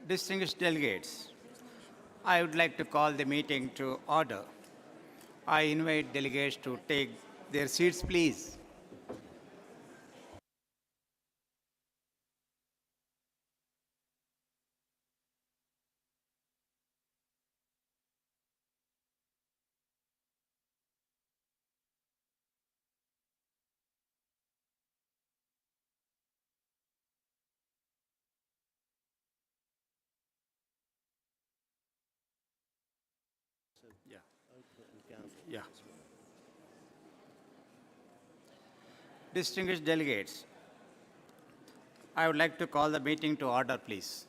Distinguished delegates, I would like to call the meeting to order. I invite delegates to take their seats, please. Yeah. Distinguished delegates, I would like to call the meeting to order, please.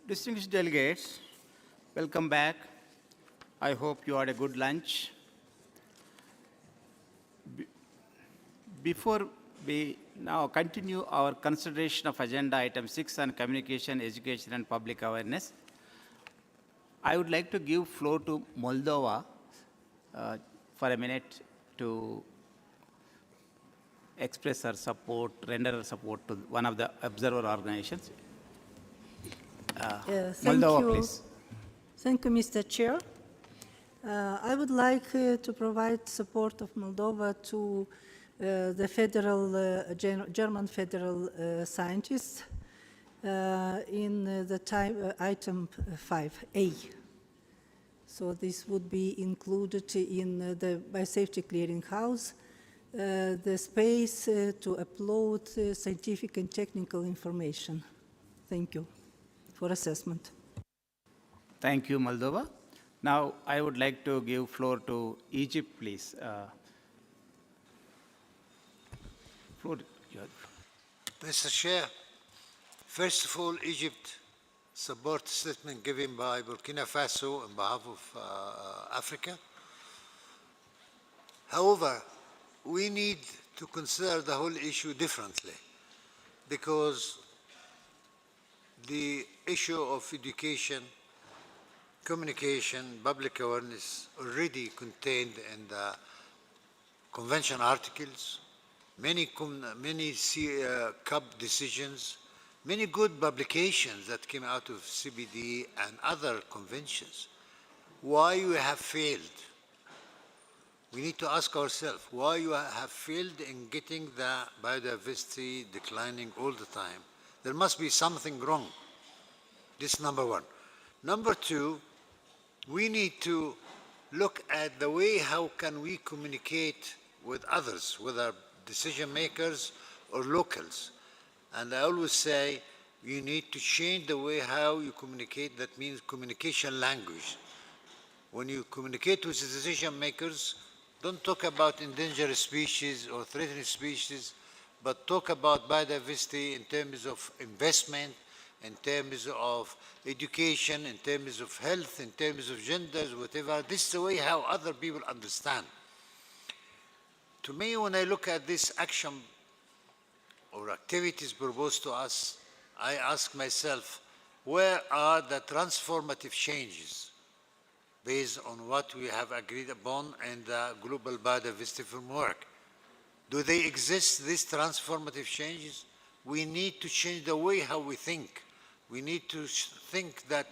Distinguished delegates, welcome back. I hope you had a good lunch. Before we now continue our consideration of agenda item 6 on communication, education and public awareness, I would like to give floor to Moldova for a minute to express her support, render her support to one of the observer organizations. Thank Moldova, you. please. Thank you, Mr. Chair. I would like to provide support of Moldova to the German federal scientists in the item 5A. So this would be included in the Biosafety Clearinghouse, the space to upload scientific and technical information. Thank you for assessment. Thank you, Moldova. Now, I would like to give floor to Egypt, please. Mr. Chair, first of all, Egypt support statement given by Burkina Faso on behalf of Africa. However, we need to consider the whole issue differently because the issue of education, communication, public awareness already contained in the convention articles, many CUP decisions, many good publications that came out of CBD and other conventions. Why you have failed? We need to ask ourselves why you have failed in getting the biodiversity declining all the time. There must be something wrong. This is number one. Number two, we need to look at the way how can we communicate with others, whether decision makers or locals. And I always say you need to change the way how you communicate. That means communication language. When you communicate with the decision makers, don't talk about endangered species or threatened species, but talk about biodiversity in terms of investment, in terms of education, in terms of health, in terms of genders, whatever. This is the way how other people understand. To me, when I look at this action or activities proposed to us, I ask myself, where are the transformative changes based on what we have agreed upon in the Global Biodiversity Framework? Do they exist, these transformative changes? We need to change the way how we think. We need to think that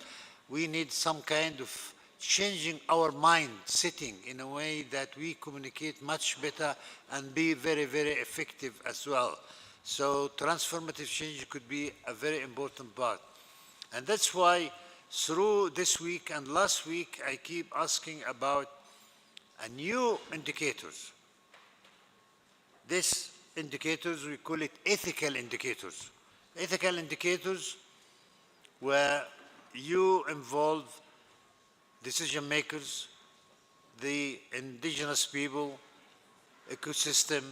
we need some kind of changing our mind, sitting in a way that we communicate much better and be very, very effective as well. So transformative change could be a very important part. And that's why through this week and last week, I keep asking about a new indicators. These indicators, we call it ethical indicators. Ethical indicators where you involve decision makers, the indigenous people, ecosystem,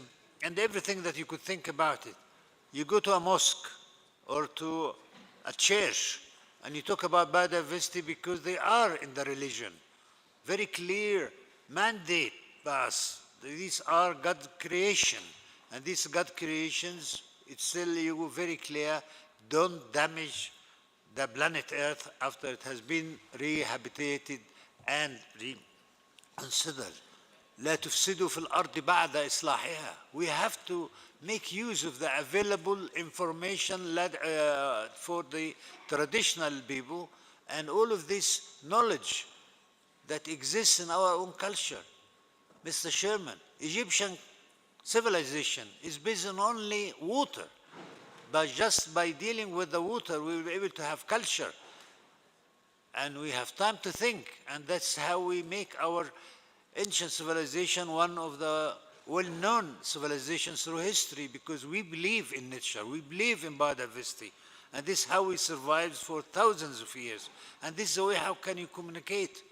and everything that you could think about it. You go to a mosque or to a church and you talk about biodiversity because they are in the religion. Very clear mandate pass. These are God creation. And these God creations, it's tell you very clear, don't damage the planet Earth after it has been rehabilitated and reconsidered. لا تفسدوا في الأرض بعد إصلاحها. We have to make use of the available information for the traditional people and all of this knowledge that exists in our own culture. Mr. Chairman, Egyptian civilization is based on only water. But just by dealing with the water, we will be able to have culture. And we have time to think. And that's how we make our ancient civilization one of the well-known civilizations through history, because we believe in nature, we believe in biodiversity. And this is how we survived for thousands of years. And this is the way how can you communicate.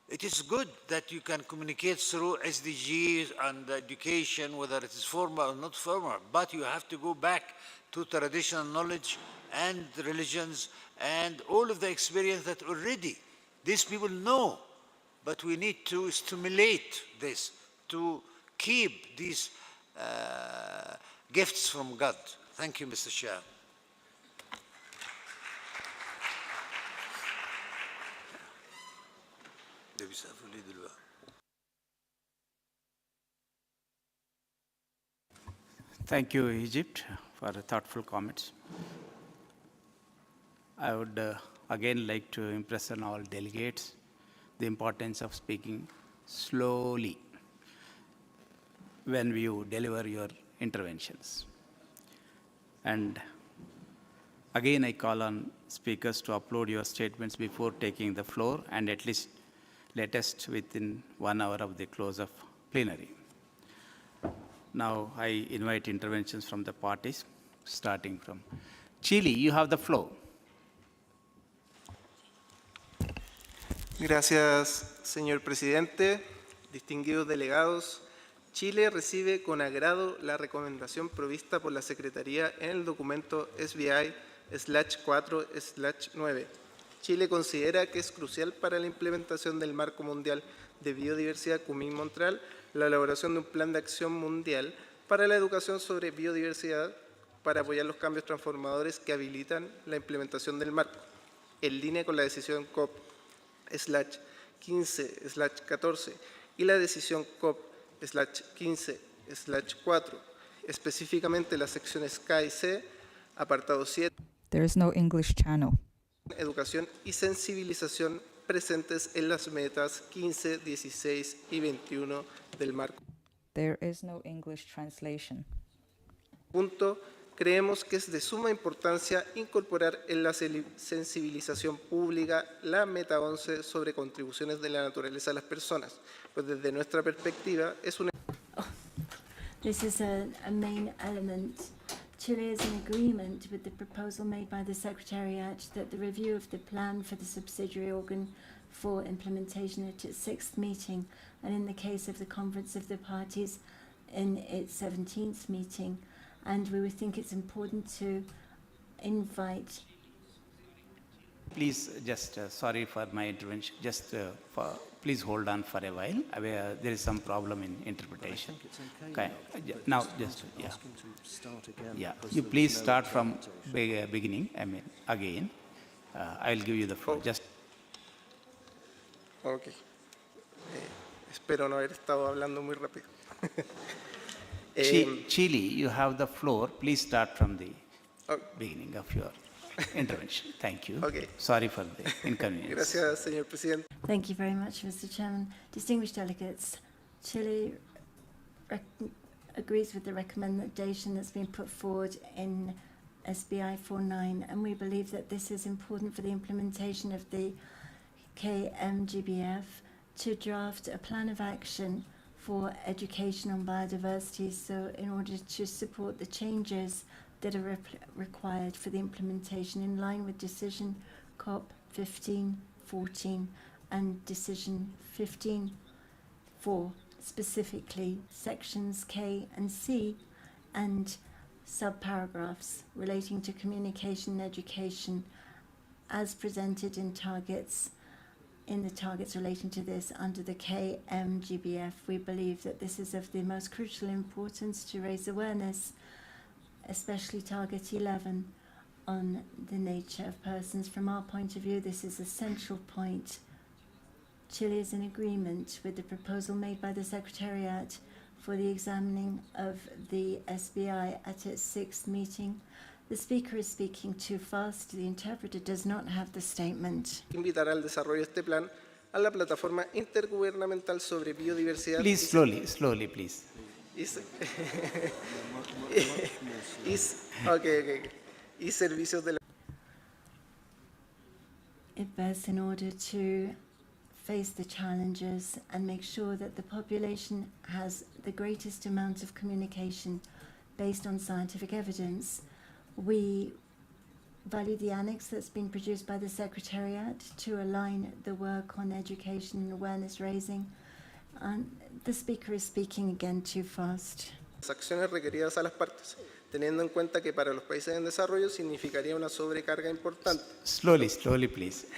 It is good that you can communicate through SDGs and education, whether it is formal or not formal, but you have to go back to traditional knowledge and religions and all of the experience that already these people know. But we need to stimulate this, to keep these gifts from God. Thank you, Mr. Chair. Thank you, Egypt, for the thoughtful comments. I would again like to impress on all delegates the importance of speaking slowly when you deliver your interventions. And again, I call on speakers to upload your statements before taking the floor and at least latest within 1 hour of the close of plenary. Now, I invite interventions from the parties, starting from Chile. You have the floor. Gracias, señor presidente. Distinguidos delegados, Chile recibe con agrado la recomendación provista por la Secretaría en el documento SBI/4/9. Chile considera que es crucial para la implementación del Marco Mundial de Biodiversidad Kunming-Montreal la elaboración de un plan de acción mundial para la educación sobre biodiversidad para apoyar los cambios transformadores que habilitan la implementación del marco, en línea con la decisión COP/15/14 y la decisión COP/15/4, específicamente las secciones K y C, apartado 7. There is no English channel. Educación y sensibilización presentes en las metas 15, 16 y 21 del marco. There is no English translation. Punto, creemos que es de suma importancia incorporar en la sensibilización pública la meta 11 sobre contribuciones de la naturaleza a las personas, pues desde nuestra perspectiva es una... This is a main element. Chile is in agreement with the proposal made by the Secretariat that the review of the plan for the subsidiary organ for implementation at its 6th meeting, and in the case of the Conference of the Parties in its 17th meeting. And we would think it's important to invite... Please, just sorry for my intervention, just please hold on for a while. There is some problem in interpretation. Okay. Now, just, yeah. Yeah, you please start from beginning, again. I'll give you the floor. Just. Ok. Espero no haber estado hablando muy rápido. Chile, you have the floor. Please start from the beginning of your intervention. Thank you. Okay. Sorry for the inconvenience. Gracias, señor presidente. Thank you very much, Mr. Chairman. Distinguished delegates, Chile agrees with the recommendation that's been put forward in SBI 49, and we believe that this is important for the implementation of the KMGBF to draft a plan of action for education on biodiversity, so in order to support the changes that are required for the implementation in line with decision COP 15/14 and decision 15/4, specifically sections K and C and subparagraphs relating to communication and education as presented in the targets relating to this under the KMGBF. We believe that this is of the most crucial importance to raise awareness, especially target 11 on the nature of persons. From our point of view, this is a central point Chile is in agreement with the proposal made by the Secretariat for the examining of the SBI at its 6th meeting. The speaker is speaking too fast. The interpreter does not have the statement. Invitar al desarrollo de este plan a la plataforma intergubernamental sobre biodiversidad Please, slowly, please. y servicios de la It bears in order to face the challenges and make sure that the population has the greatest amount of communication based on scientific evidence. We value the annex that's been produced by the Secretariat to align the work on education and awareness raising. And the speaker is speaking again too fast. las acciones requeridas a las partes, teniendo en cuenta que para los países en desarrollo significaría una sobrecarga importante. Slowly, please.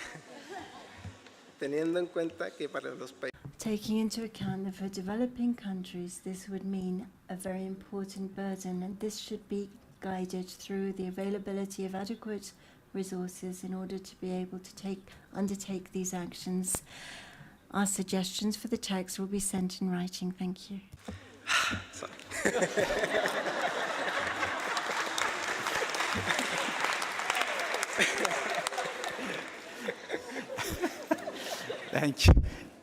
Teniendo en cuenta que para los países Taking into account that for developing countries, this would mean a very important burden, and this should be guided through the availability of adequate resources in order to be able to undertake these actions. Our suggestions for the text will be sent in writing. Thank you.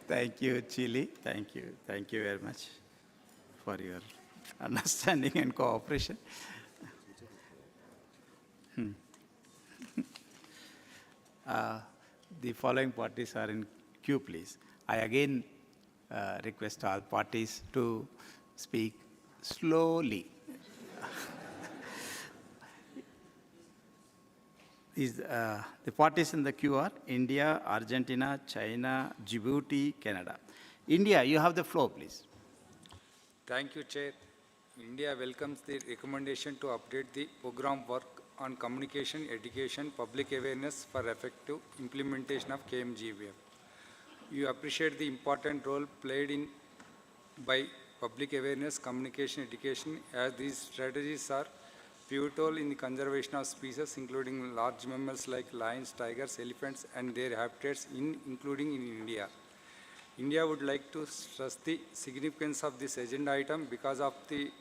Thank you, Chile. Thank you very much for your understanding and cooperation. The following parties are in queue, please. I again request all parties to speak slowly. The parties in the queue are India, Argentina, China, Djibouti, Canada. India, you have the floor, please. Thank you, Chair. India welcomes the recommendation to update the program work on communication, education, public awareness for effective implementation of KMGVF. You appreciate the important role played by public awareness, communication, education, as these strategies are pivotal in the conservation of species, including large mammals like lions, tigers, elephants, and their habitats, including in India. India would like to stress the significance of this agenda item because of the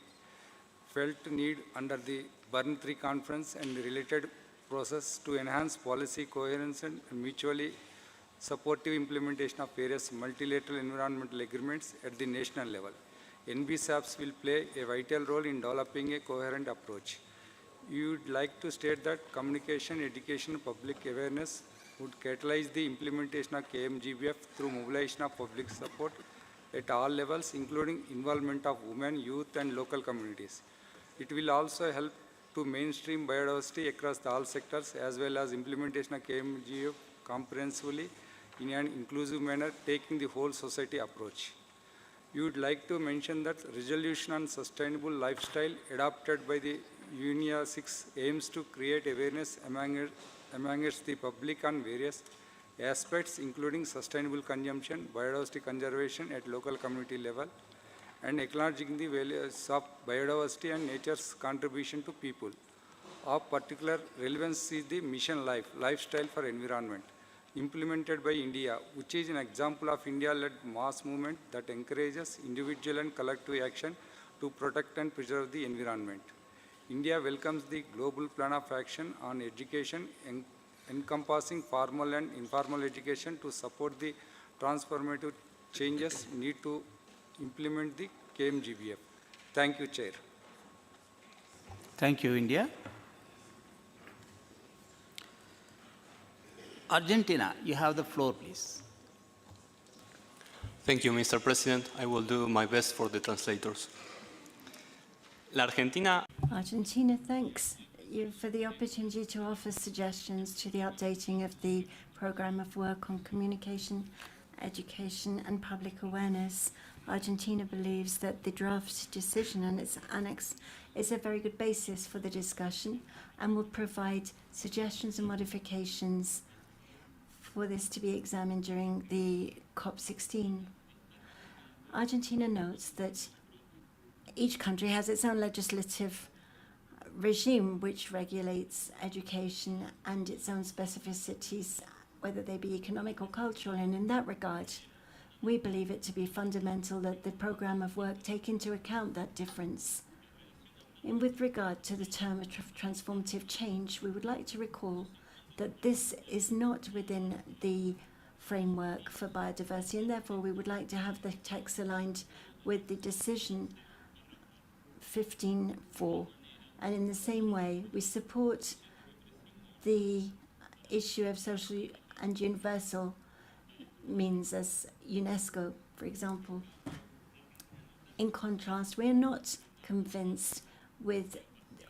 felt need under the Bern III conference and the related process to enhance policy coherence and mutually supportive implementation of various multilateral environmental agreements at the national level. NBSAPs will play a vital role in developing a coherent approach. You would like to state that communication, education, public awareness would catalyze the implementation of KMGBF through mobilization of public support at all levels, including involvement of women, youth, and local communities. It will also help to mainstream biodiversity across all sectors, as well as implementation of KMGF comprehensively in an inclusive manner, taking the whole society approach. You would like to mention that resolution on sustainable lifestyle adopted by the UNIA 6 aims to create awareness amongst the public on various aspects, including sustainable consumption, biodiversity conservation at local community level, and acknowledging the values of biodiversity and nature's contribution to people. Of particular relevance is the mission lifestyle for environment, implemented by India, which is an example of India-led mass movement that encourages individual and collective action to protect and preserve the environment. India welcomes the Global Plan of Action on Education, encompassing formal and informal education to support the transformative changes needed to implement the KMGBF. Thank you, Chair. Thank you, India. Argentina, you have the floor, please. Thank you, Mr. President. I will do my best for the translators. Argentina thanks you for the opportunity to offer suggestions to the updating of the program of work on communication, education, and public awareness. Argentina believes that the draft decision and its annex is a very good basis for the discussion and will provide suggestions and modifications for this to be examined during the COP16. Argentina notes that each country has its own legislative regime which regulates education and its own specificities, whether they be economic or cultural, and in that regard, We believe it to be fundamental that the programme of work take into account that difference. And with regard to the term of transformative change, we would like to recall that this is not within the framework for biodiversity, and therefore we would like to have the text aligned with the decision 15.4. And in the same way, we support the issue of social and universal means as UNESCO, for example. In contrast, we are not convinced with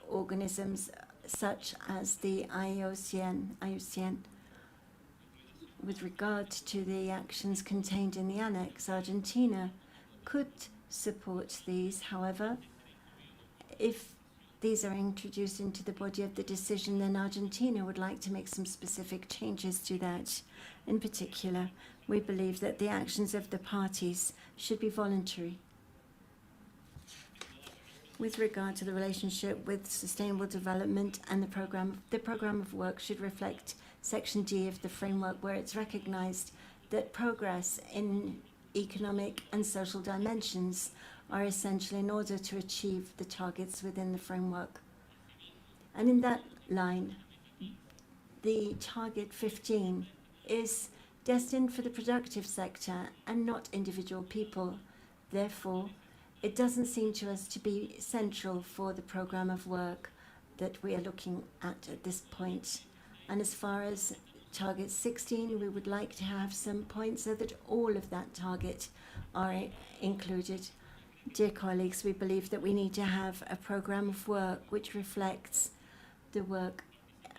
organisms such as the IUCN. With regard to the actions contained in the annex, Argentina could support these. However, if these are introduced into the body of the decision, then Argentina would like to make some specific changes to that. In particular, we believe that the actions of the parties should be voluntary. With regard to the relationship with sustainable development and the program of work should reflect Section D of the framework, where it's recognized that progress in economic and social dimensions are essential in order to achieve the targets within the framework. And in that line, the target 15 is destined for the productive sector and not individual people. Therefore, it doesn't seem to us to be central for the program of work that we are looking at this point. And as far as target 16, we would like to have some points so that all of that target are included. Dear colleagues, we believe that we need to have a program of work which reflects the work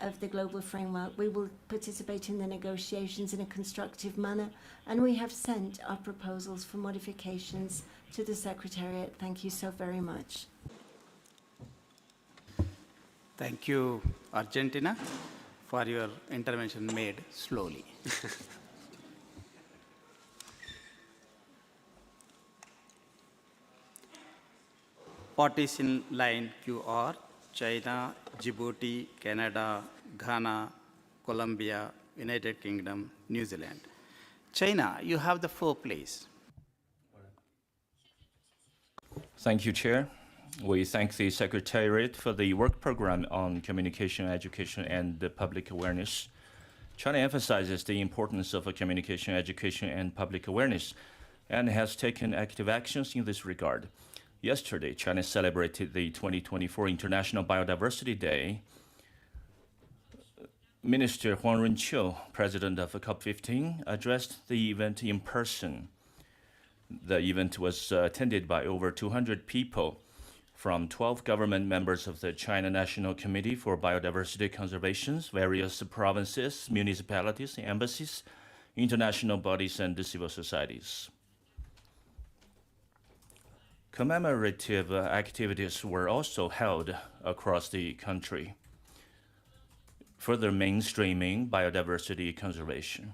of the global framework. We will participate in the negotiations in a constructive manner, and we have sent our proposals for modifications to the Secretariat. Thank you so very much. Thank you, Argentina, for your intervention made slowly. Parties in line QR: China, Djibouti, Canada, Ghana, Colombia, United Kingdom, New Zealand. China, you have the floor, please. Thank you, Chair. We thank the Secretariat for the work program on communication, education, and public awareness. China emphasizes the importance of communication, education, and public awareness, and has taken active actions in this regard. Yesterday, China celebrated the 2024 International Biodiversity Day. Minister Huang Runqiu, president of COP15, addressed the event in person. The event was attended by over 200 people from 12 government members of the China National Committee for Biodiversity Conservation, various provinces, municipalities, embassies, international bodies, and civil societies. Commemorative activities were also held across the country, further mainstreaming biodiversity conservation.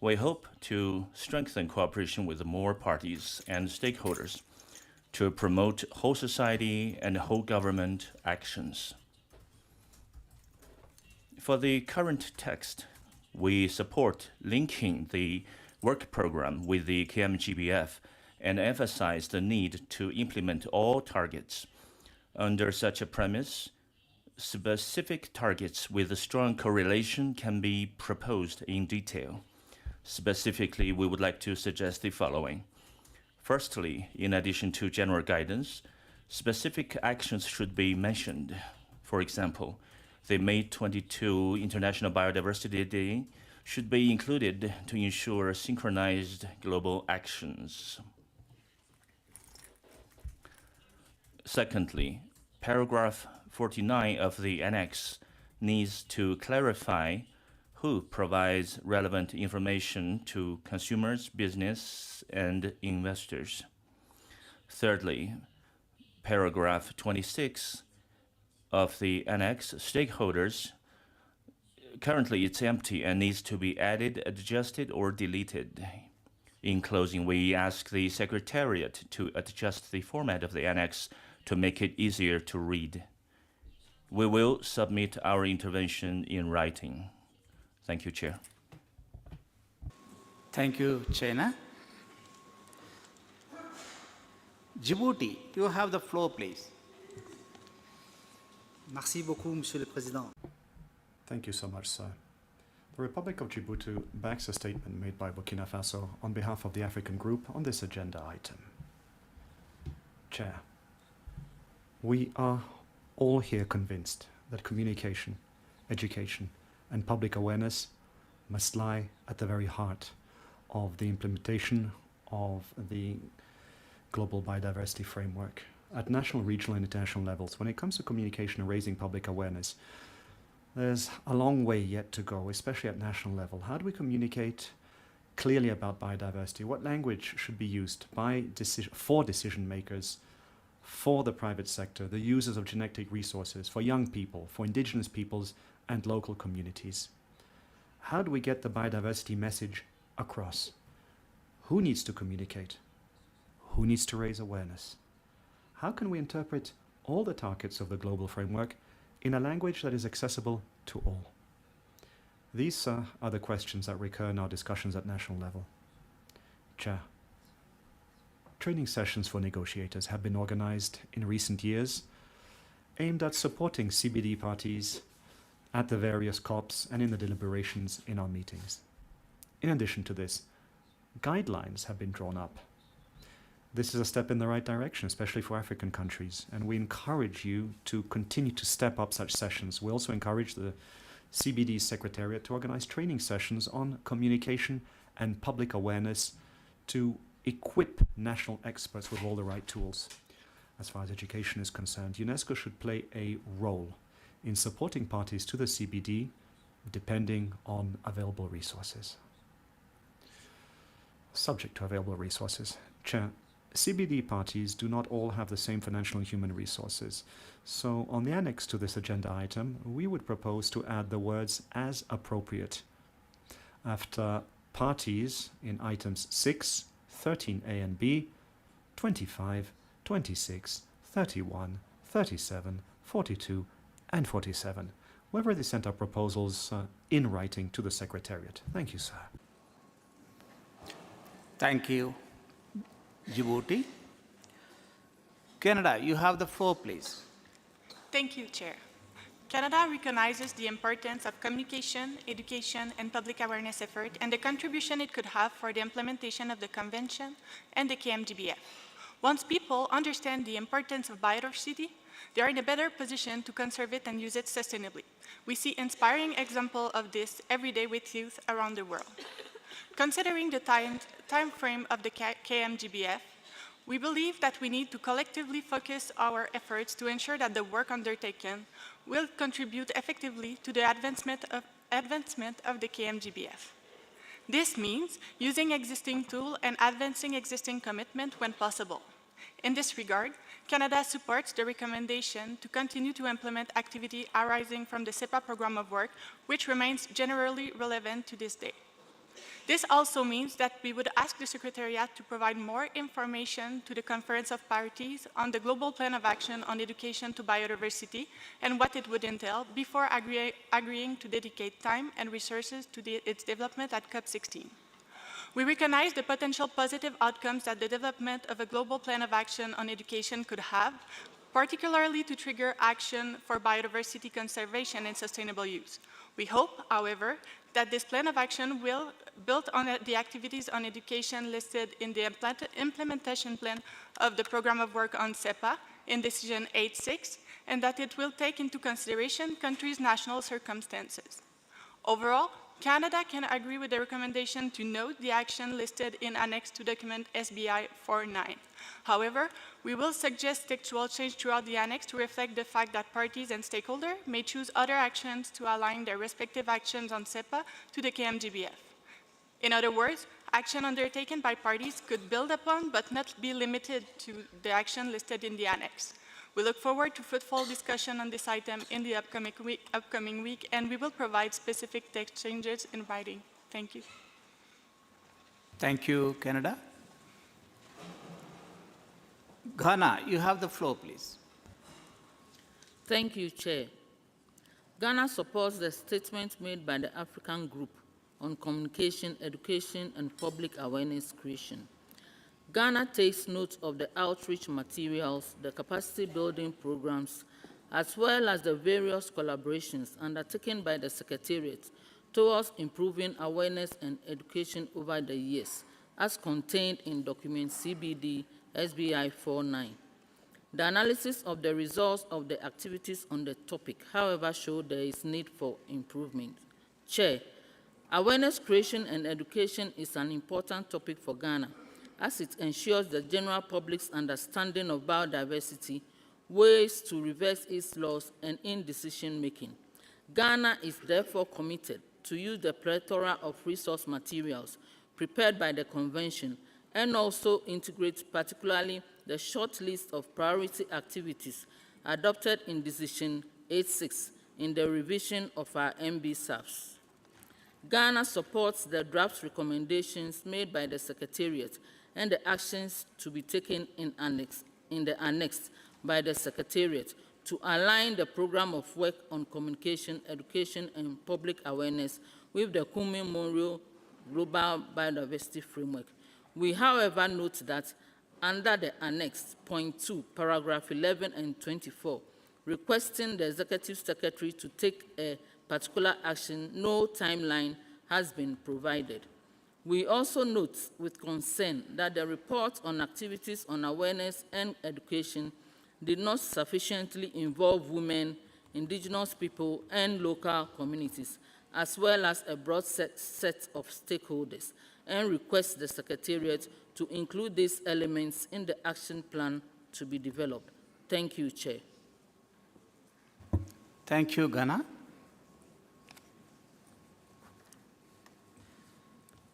We hope to strengthen cooperation with more parties and stakeholders to promote whole society and whole government actions. For the current text, we support linking the work program with the KMGBF and emphasize the need to implement all targets. Under such a premise, specific targets with a strong correlation can be proposed in detail. Specifically, we would like to suggest the following. Firstly, in addition to general guidance, specific actions should be mentioned. For example, the May 22 International Biodiversity Day should be included to ensure synchronized global actions. Secondly, paragraph 49 of the annex needs to clarify who provides relevant information to consumers, business, and investors. Thirdly, paragraph 26 of the annex, stakeholders, currently it's empty and needs to be added, adjusted, or deleted. In closing, we ask the Secretariat to adjust the format of the annex to make it easier to read. We will submit our intervention in writing. Thank you, Chair. Thank you, China. Djibouti, you have the floor, please. Merci beaucoup, Monsieur le Président. Thank you so much, sir. The Republic of Djibouti backs a statement made by Burkina Faso on behalf of the African Group on this agenda item. Chair, we are all here convinced that communication, education, and public awareness must lie at the very heart of the implementation of the Global Biodiversity Framework at national, regional, and international levels. When it comes to communication and raising public awareness, there's a long way yet to go, especially at national level. How do we communicate clearly about biodiversity? What language should be used for decision makers, for the private sector, the users of genetic resources, for young people, for indigenous peoples, and local communities? How do we get the biodiversity message across? Who needs to communicate? Who needs to raise awareness? How can we interpret all the targets of the global framework in a language that is accessible to all? These are the questions that recur in our discussions at national level. Chair, training sessions for negotiators have been organized in recent years aimed at supporting CBD parties at the various COPs and in the deliberations in our meetings. In addition to this, guidelines have been drawn up. This is a step in the right direction, especially for African countries, and we encourage you to continue to step up such sessions. We also encourage the CBD Secretariat to organize training sessions on communication and public awareness to equip national experts with all the right tools. As far as education is concerned, UNESCO should play a role in supporting parties to the CBD depending on available resources. Subject to available resources. Chair, CBD parties do not all have the same financial and human resources. So on the annex to this agenda item, we would propose to add the words "as appropriate" after parties in items 6, 13A and B, 25, 26, 31, 37, 42, and 47. We've already sent our proposals in writing to the Secretariat. Thank you, sir. Thank you. Djibouti. Canada, you have the floor, please. Thank you, Chair. Canada recognizes the importance of communication, education, and public awareness effort and the contribution it could have for the implementation of the Convention and the KMGBF. Once people understand the importance of biodiversity, they are in a better position to conserve it and use it sustainably. We see inspiring examples of this every day with youth around the world. Considering the time frame of the KMGBF, we believe that we need to collectively focus our efforts to ensure that the work undertaken will contribute effectively to the advancement of the KMGBF. This means using existing tools and advancing existing commitment when possible. In this regard, Canada supports the recommendation to continue to implement activity arising from the CEPA program of work, which remains generally relevant to this day. This also means that we would ask the Secretariat to provide more information to the Conference of Parties on the Global Plan of Action on Education to Biodiversity and what it would entail before agreeing to dedicate time and resources to its development at COP16. We recognize the potential positive outcomes that the development of a Global Plan of Action on Education could have, particularly to trigger action for biodiversity conservation and sustainable use. We hope, however, that this plan of action will build on the activities on education listed in the implementation plan of the program of work on CEPA in Decision 8.6, and that it will take into consideration countries' national circumstances. Overall, Canada can agree with the recommendation to note the action listed in Annex to document SBI 49. However, we will suggest textual change throughout the annex to reflect the fact that parties and stakeholders may choose other actions to align their respective actions on CEPA to the KMGBF. In other words, action undertaken by parties could build upon but not be limited to the action listed in the annex. We look forward to fruitful discussion on this item in the upcoming week, and we will provide specific text changes in writing. Thank you. Thank you, Canada. Ghana, you have the floor, please. Thank you, Chair. Ghana supports the statement made by the African Group on communication, education, and public awareness creation. Ghana takes note of the outreach materials, the capacity building programs, as well as the various collaborations undertaken by the Secretariat towards improving awareness and education over the years, as contained in document CBD SBI 49. The analysis of the results of the activities on the topic, however, showed there is need for improvement. Chair, awareness creation and education is an important topic for Ghana, as it ensures the general public's understanding of biodiversity, ways to reverse its loss, and in decision-making. Ghana is therefore committed to use the plethora of resource materials prepared by the Convention and also integrate particularly the short list of priority activities adopted in Decision 86 in the revision of our MB-SAPs. Ghana supports the draft recommendations made by the Secretariat and the actions to be taken in the annex by the Secretariat to align the program of work on communication, education, and public awareness with the Kunming-Monroe Global Biodiversity Framework. We, however, note that under the Annex, point 2, paragraph 11 and 24, requesting the Executive Secretary to take a particular action, no timeline has been provided. We also note with concern that the report on activities on awareness and education did not sufficiently involve women, indigenous people, and local communities, as well as a broad set of stakeholders, and request the Secretariat to include these elements in the action plan to be developed. Thank you, Chair. Thank you, Ghana.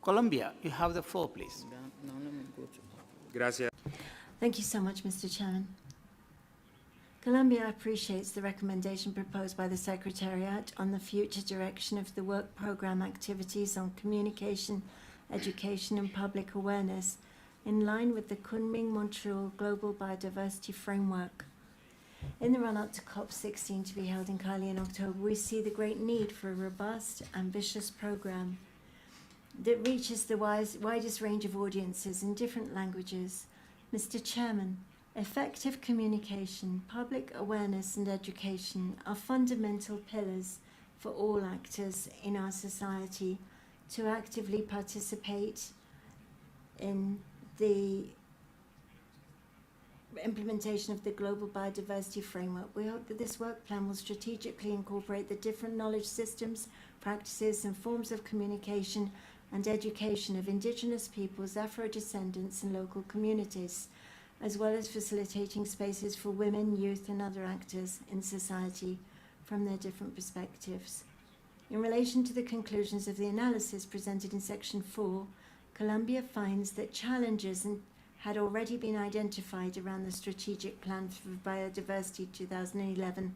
Colombia, you have the floor, please. Gracias. Thank you so much, Mr. Chairman. Colombia appreciates the recommendation proposed by the Secretariat on the future direction of the work program activities on communication, education, and public awareness in line with the Kunming-Montreal Global Biodiversity Framework. In the run-up to COP16 to be held in Cali in October, we see the great need for a robust, ambitious program that reaches the widest range of audiences in different languages. Mr. Chairman, effective communication, public awareness, and education are fundamental pillars for all actors in our society to actively participate in the implementation of the Global Biodiversity Framework. We hope that this work plan will strategically incorporate the different knowledge systems, practices, and forms of communication and education of Indigenous peoples, Afro-descendants, and local communities, as well as facilitating spaces for women, youth, and other actors in society from their different perspectives. In relation to the conclusions of the analysis presented in Section 4, Colombia finds that challenges had already been identified around the Strategic Plan for Biodiversity 2011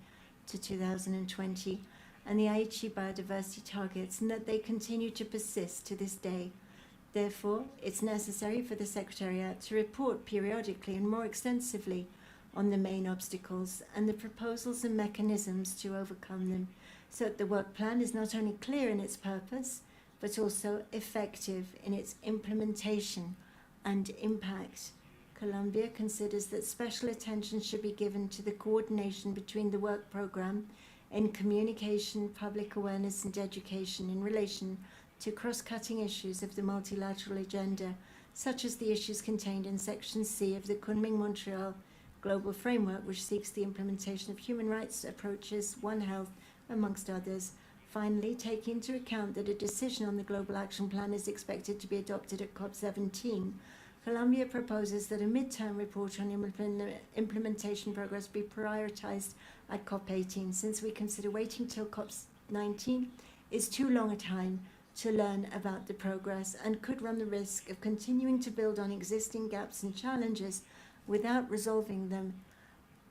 to 2020 and the Aichi biodiversity targets, and that they continue to persist to this day. Therefore, it's necessary for the Secretariat to report periodically and more extensively on the main obstacles and the proposals and mechanisms to overcome them, so that the work plan is not only clear in its purpose, but also effective in its implementation and impact. Colombia considers that special attention should be given to the coordination between the work program in communication, public awareness, and education in relation to cross-cutting issues of the multilateral agenda, such as the issues contained in Section C of the Kunming-Montreal Global Framework, which seeks the implementation of human rights approaches, One Health, amongst others. Finally, taking into account that a decision on the Global Action Plan is expected to be adopted at COP17, Colombia proposes that a midterm report on implementation progress be prioritized at COP18, since we consider waiting till COP19 is too long a time to learn about the progress and could run the risk of continuing to build on existing gaps and challenges without resolving them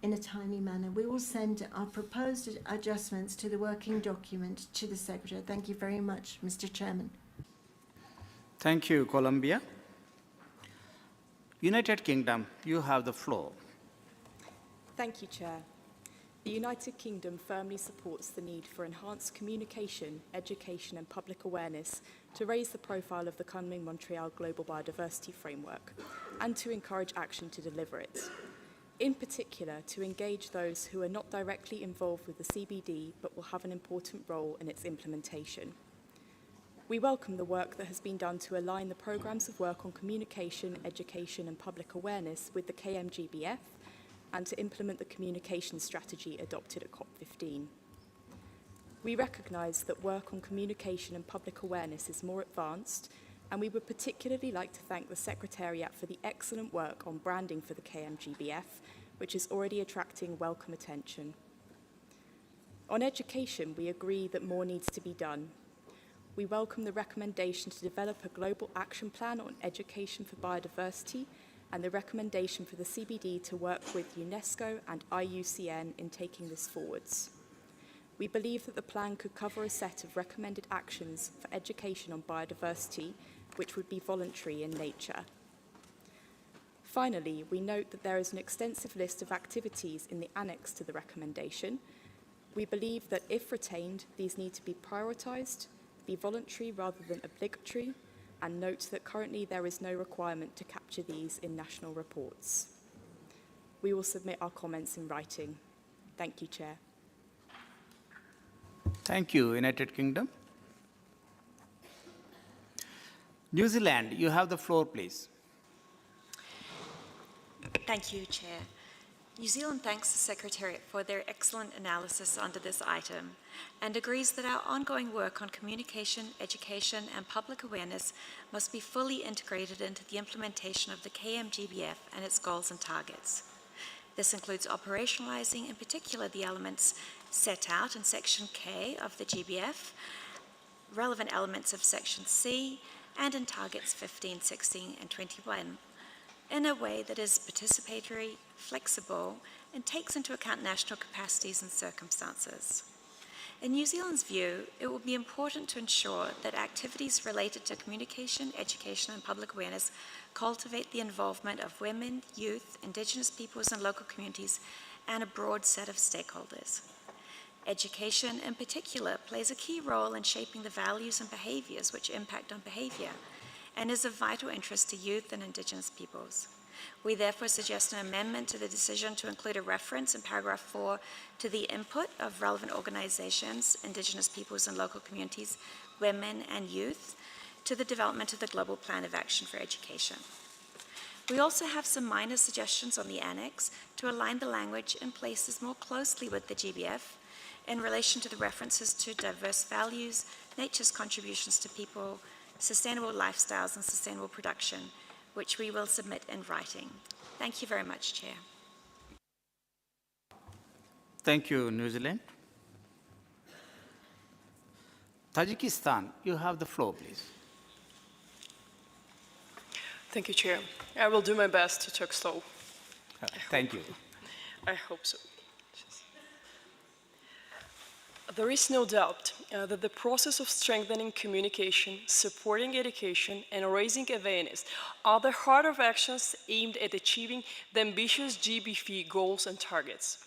in a timely manner. We will send our proposed adjustments to the working document to the Secretary. Thank you very much, Mr. Chairman. Thank you, Colombia. United Kingdom, you have the floor. Thank you, Chair. The United Kingdom firmly supports the need for enhanced communication, education and public awareness to raise the profile of the Kunming Montreal Global Biodiversity Framework and to encourage action to deliver it. In particular, to engage those who are not directly involved with the CBD but will have an important role in its implementation. We welcome the work that has been done to align the programs of work on communication, education and public awareness with the KMGBF and to implement the communication strategy adopted at COP15. We recognise that work on communication and public awareness is more advanced, and we would particularly like to thank the Secretariat for the excellent work on branding for the KMGBF, which is already attracting welcome attention. On education, we agree that more needs to be done. We welcome the recommendation to develop a global action plan on education for biodiversity and the recommendation for the CBD to work with UNESCO and IUCN in taking this forwards. We believe that the plan could cover a set of recommended actions for education on biodiversity, which would be voluntary in nature. Finally, we note that there is an extensive list of activities in the annex to the recommendation. We believe that if retained, these need to be prioritised, be voluntary rather than obligatory, and note that currently there is no requirement to capture these in national reports. We will submit our comments in writing. Thank you, Chair. Thank you, United Kingdom. New Zealand, you have the floor, please. Thank you, Chair. New Zealand thanks the Secretariat for their excellent analysis under this item and agrees that our ongoing work on communication, education and public awareness must be fully integrated into the implementation of the KMGBF and its goals and targets. This includes operationalising in particular the elements set out in Section K of the GBF, relevant elements of Section C, and in Targets 15, 16 and 21, in a way that is participatory, flexible, and takes into account national capacities and circumstances. In New Zealand's view, it will be important to ensure that activities related to communication, education, and public awareness cultivate the involvement of women, youth, Indigenous peoples and local communities, and a broad set of stakeholders. Education, in particular, plays a key role in shaping the values and behaviours which impact on behaviour, and is of vital interest to youth and Indigenous peoples. We therefore suggest an amendment to the decision to include a reference in paragraph 4 to the input of relevant organisations, Indigenous peoples and local communities, women and youth, to the development of the Global Plan of Action for Education. We also have some minor suggestions on the annex to align the language in places more closely with the GBF in relation to the references to diverse values, nature's contributions to people, sustainable lifestyles and sustainable production, which we will submit in writing. Thank you very much, Chair. Thank you, New Zealand. Tajikistan, you have the floor, please. Thank you, Chair. I will do my best to talk slow. Thank you. I hope so. There is no doubt that the process of strengthening communication, supporting education, and raising awareness are the heart of actions aimed at achieving the ambitious GBF goals and targets.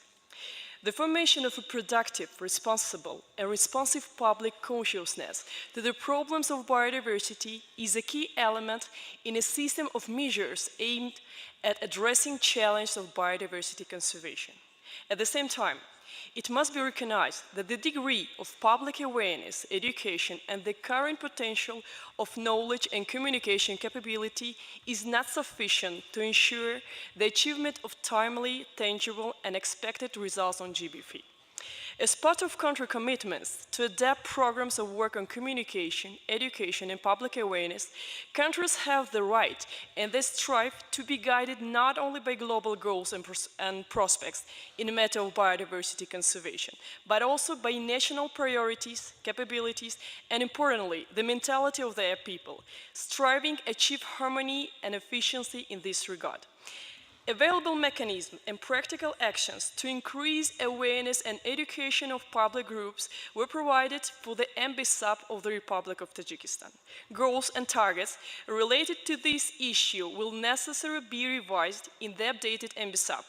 The formation of a productive, responsible, and responsive public consciousness to the problems of biodiversity is a key element in a system of measures aimed at addressing challenges of biodiversity conservation. At the same time, it must be recognized that the degree of public awareness, education, and the current potential of knowledge and communication capability is not sufficient to ensure the achievement of timely, tangible, and expected results on GBF. As part of country commitments to adapt programs of work on communication, education, and public awareness, countries have the right and they strive to be guided not only by global goals and prospects in the matter of biodiversity conservation, but also by national priorities, capabilities, and importantly, the mentality of their people, striving to achieve harmony and efficiency in this regard. Available mechanisms and practical actions to increase awareness and education of public groups were provided for the MBSAP of the Republic of Tajikistan. Goals and targets related to this issue will necessarily be revised in the updated MBSAP,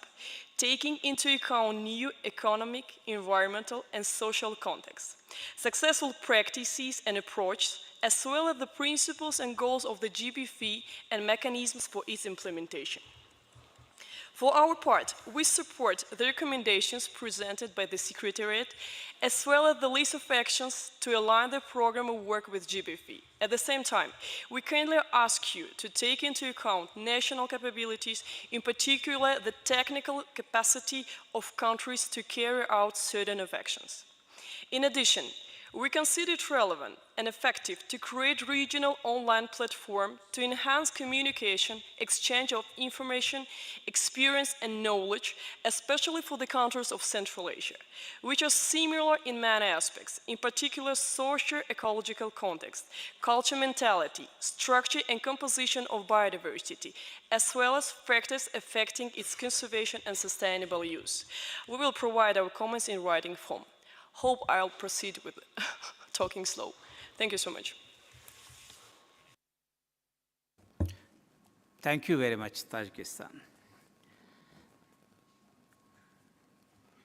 taking into account new economic, environmental, and social contexts. Successful practices and approaches as well as the principles and goals of the GBV and mechanisms for its implementation. For our part, we support the recommendations presented by the Secretariat, as well as the list of actions to align the program of work with GBV. At the same time, we kindly ask you to take into account national capabilities, in particular the technical capacity of countries to carry out certain of actions. In addition, we consider it relevant and effective to create regional online platform to enhance communication, exchange of information, experience and knowledge, especially for the countries of Central Asia, which are similar in many aspects, in particular socio-ecological context, culture mentality, structure and composition of biodiversity, as well as factors affecting its conservation and sustainable use. We will provide our comments in writing form. Hope I'll proceed with talking slow. Thank you so much. Thank you very much, Tajikistan.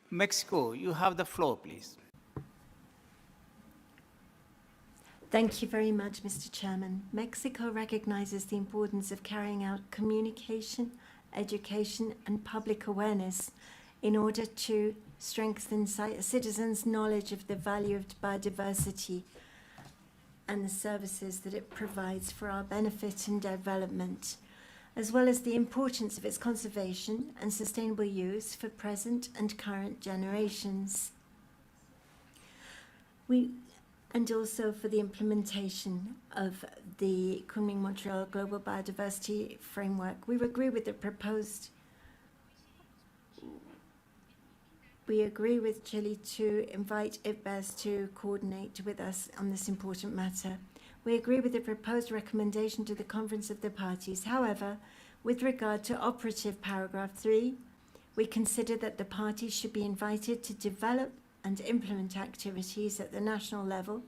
Mexico, you have the floor, please. Thank you very much, Mr. Chairman. Mexico recognizes the importance of carrying out communication, education, and public awareness in order to strengthen citizens' knowledge of the value of biodiversity and the services that it provides for our benefit and development, as well as the importance of its conservation and sustainable use for present and current generations. And also for the implementation of the Kunming-Montreal Global Biodiversity Framework. We agree with the proposed We agree with Chile to invite IPBES to coordinate with us on this important matter. We agree with the proposed recommendation to the Conference of the Parties. However, with regard to operative paragraph 3, we consider that the parties should be invited to develop and implement activities at the national level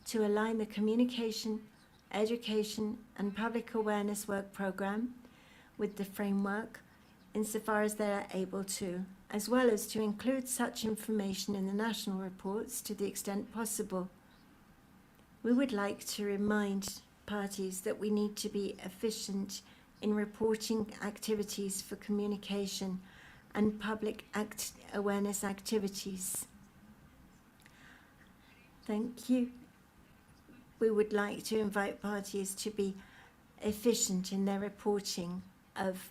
to align the communication, education, and public awareness work program with the framework insofar as they are able to, as well as to include such information in the national reports to the extent possible. We would like to remind parties that we need to be efficient in reporting activities for communication and public awareness activities. Thank you. We would like to invite parties to be efficient in their reporting of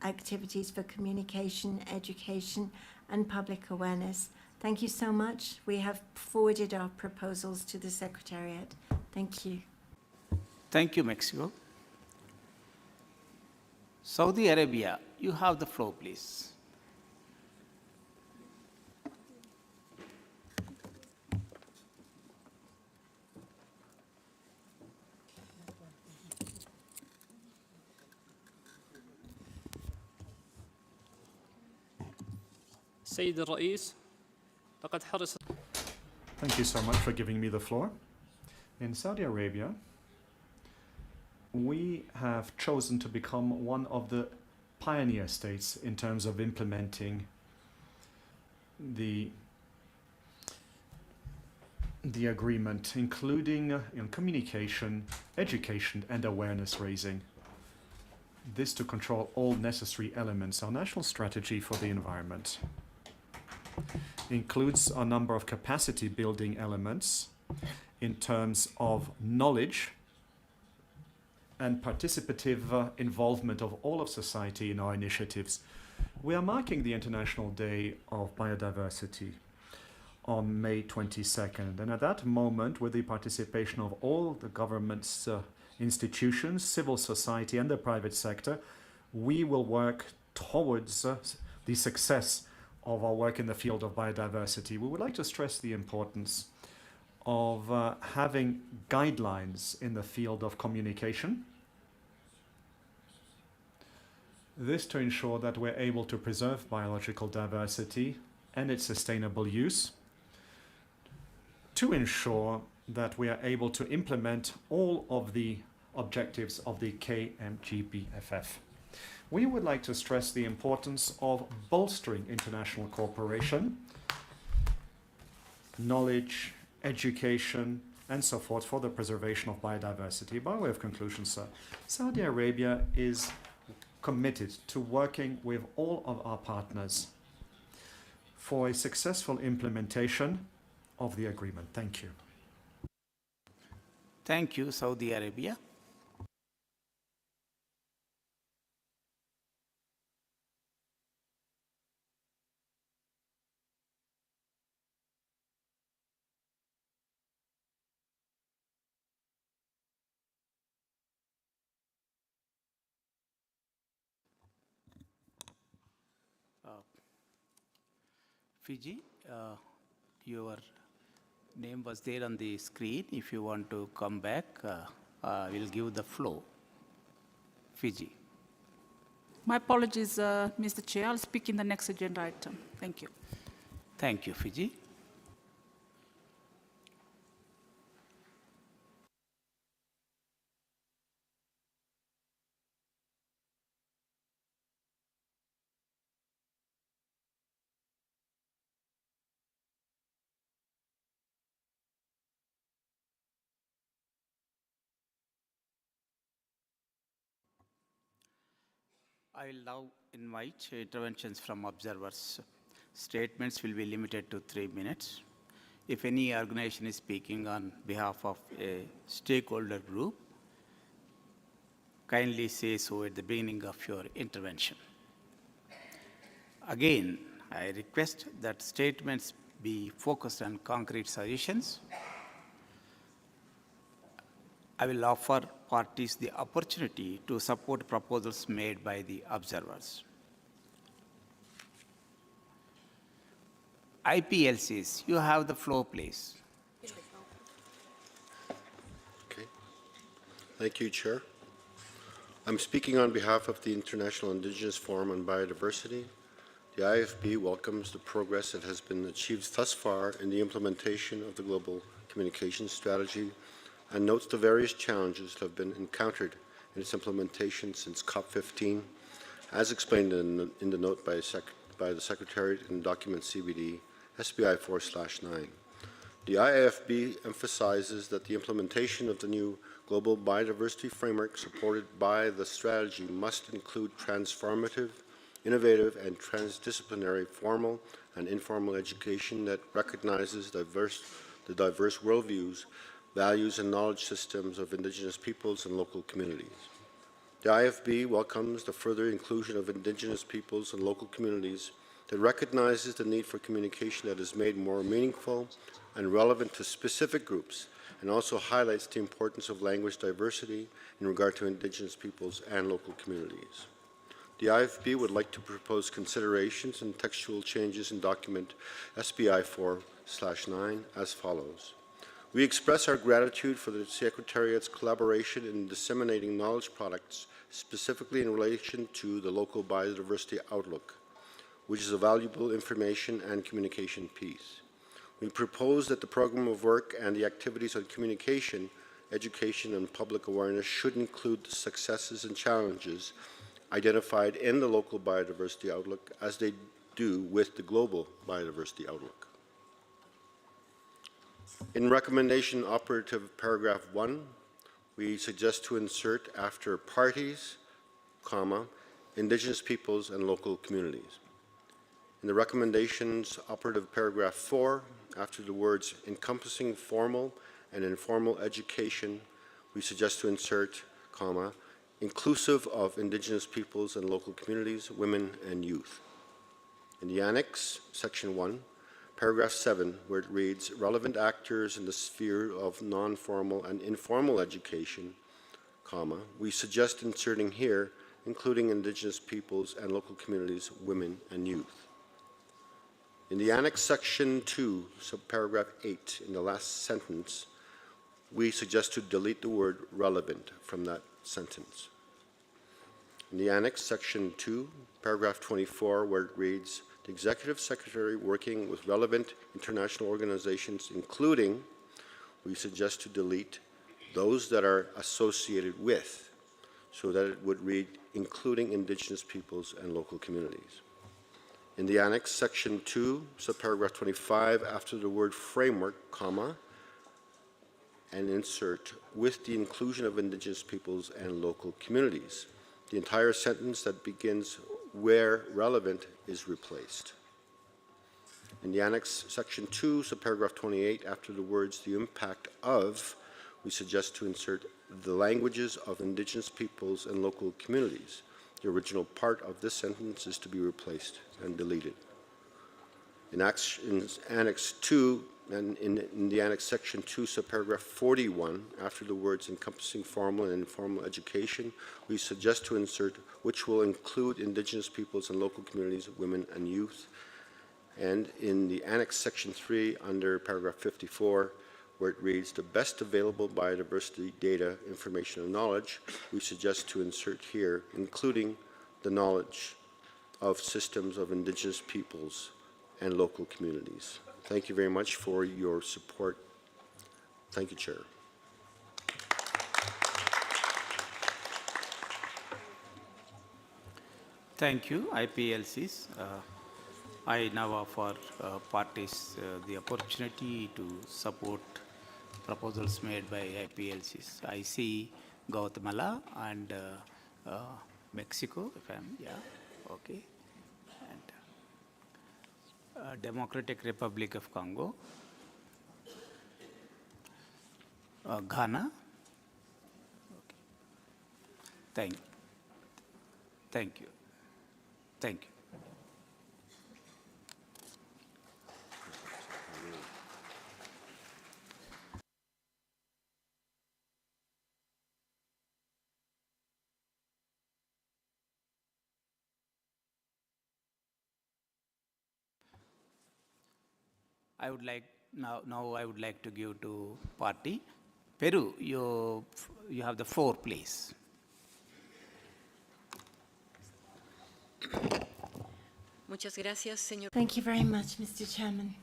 activities for communication, education, and public awareness. Thank you so much. We have forwarded our proposals to the Secretariat. Thank you. Thank you, Mexico. Saudi Arabia, you have the floor, please. سيد الرئيس لقد حرص. Thank you so much for giving me the floor. In Saudi Arabia, we have chosen to become one of the pioneer states in terms of implementing the agreement, including communication, education, and awareness raising. This to control all necessary elements. Our national strategy for the environment includes a number of capacity building elements in terms of knowledge and participative involvement of all of society in our initiatives. We are marking the International Day of Biodiversity on May 22nd, and at that moment, with the participation of all the government's institutions, civil society, and the private sector, we will work towards the success of our work in the field of biodiversity. We would like to stress the importance of having guidelines in the field of communication. This to ensure that we're able to preserve biological diversity and its sustainable use, to ensure that we are able to implement all of the objectives of the KMGBFF. We would like to stress the importance of bolstering international cooperation, knowledge, education, and so forth for the preservation of biodiversity. By way of conclusion, sir, Saudi Arabia is committed to working with all of our partners for a successful implementation of the agreement. Thank you. Thank you, Saudi Arabia. Fiji, your name was there on the screen. If you want to come back, we'll give the floor. Fiji. My apologies, Mr. Chair. I'll speak in the next agenda item. Thank you. Thank you, Fiji. I will now invite interventions from observers. Statements will be limited to 3 minutes. If any organization is speaking on behalf of a stakeholder group, kindly say so at the beginning of your intervention. Again, I request that statements be focused on concrete solutions. I will offer parties the opportunity to support proposals made by the observers. IPLCs, you have the floor, please. Okay. Thank you, Chair. I'm speaking on behalf of the International Indigenous Forum on Biodiversity. The IFB welcomes the progress that has been achieved thus far in the implementation of the Global Communications Strategy and notes the various challenges that have been encountered in its implementation since COP15, as explained in the note by the Secretariat in document CBD SBI 4/9. The IFB emphasizes that the implementation of the new global biodiversity framework supported by the strategy must include transformative, innovative, and transdisciplinary formal and informal education that recognizes the diverse worldviews, values, and knowledge systems of Indigenous peoples and local communities. The IFB welcomes the further inclusion of Indigenous peoples and local communities that recognizes the need for communication that is made more meaningful and relevant to specific groups, and also highlights the importance of language diversity in regard to Indigenous peoples and local communities. The IFB would like to propose considerations and textual changes in document SBI 4/9 as follows. We express our gratitude for the Secretariat's collaboration in disseminating knowledge products, specifically in relation to the local biodiversity outlook, which is a valuable information and communication piece. We propose that the program of work and the activities on communication, education, and public awareness should include the successes and challenges identified in the local biodiversity outlook as they do with the global biodiversity outlook. In recommendation operative paragraph 1, we suggest to insert after parties, comma, Indigenous peoples and local communities. In the recommendations operative paragraph 4, after the words encompassing formal and informal education, we suggest to insert, comma, inclusive of Indigenous peoples and local communities, women and youth. In the annex, section 1, paragraph 7, where it reads, relevant actors in the sphere of non-formal and informal education, comma, we suggest inserting here, including Indigenous peoples and local communities, women and youth. In the annex section 2, subparagraph 8, in the last sentence, we suggest to delete the word relevant from that sentence. In the annex section 2, paragraph 24, where it reads, the Executive Secretary working with relevant international organizations, including, we suggest to delete those that are associated with, so that it would read, including Indigenous peoples and local communities. In the annex, section 2, subparagraph 25, after the word framework, comma, and insert with the inclusion of Indigenous peoples and local communities. The entire sentence that begins where relevant is replaced. In the annex, section 2, subparagraph 28, after the words the impact of, we suggest to insert the languages of Indigenous peoples and local communities. The original part of this sentence is to be replaced and deleted. In Annex 2, and in the Annex Section 2, subparagraph 41, after the words encompassing formal and informal education, we suggest to insert which will include Indigenous peoples and local communities, women and youth. And in the Annex Section 3, under paragraph 54, where it reads, the best available biodiversity data, information, and knowledge, we suggest to insert here, including the knowledge of systems of Indigenous peoples and local communities. Thank you very much for your support. Thank you, Chair. Thank you, IPLCs. I now offer parties the opportunity to support proposals made by IPLCs. I see Guatemala and Mexico, if I'm, yeah, okay. And Democratic Republic of Congo, Ghana. Okay. Thank you. Thank you. I would like now I would like to give to party. Peru, you have the floor, please. Muchas gracias, señor. Thank you very much, Mr. Chairman.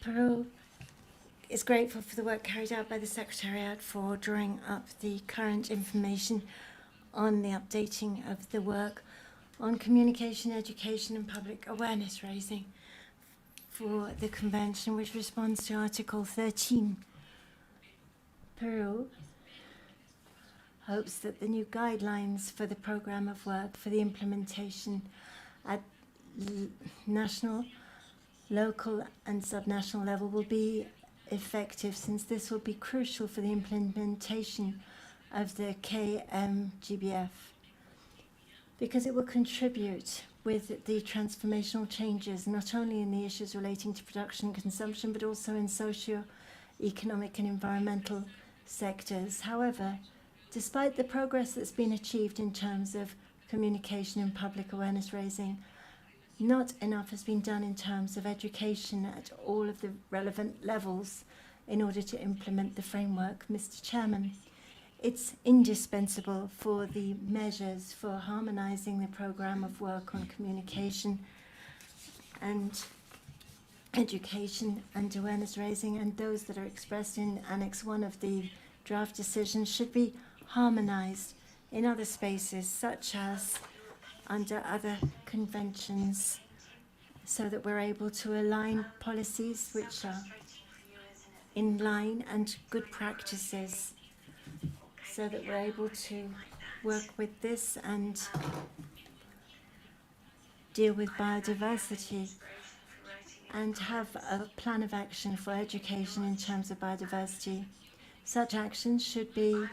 Peru is grateful for the work carried out by the Secretariat for drawing up the current information on the updating of the work on communication, education, and public awareness raising for the Convention, which responds to Article 13. Peru hopes that the new guidelines for the program of work for the implementation at national, local, and subnational level will be effective, since this will be crucial for the implementation of the KMGBF, because it will contribute with the transformational changes, not only in the issues relating to production and consumption, but also in socio-economic and environmental sectors. However, despite the progress that's been achieved in terms of communication and public awareness raising, not enough has been done in terms of education at all of the relevant levels in order to implement the framework. Mr. Chairman, it's indispensable for the measures for harmonizing the program of work on communication and education and awareness raising, and those that are expressed in Annex 1 of the draft decision should be harmonized in other spaces, such as under other conventions, so that we're able to align policies which are in line and good practices, so that we're able to work with this and deal with biodiversity and have a plan of action for education in terms of biodiversity. Such actions should be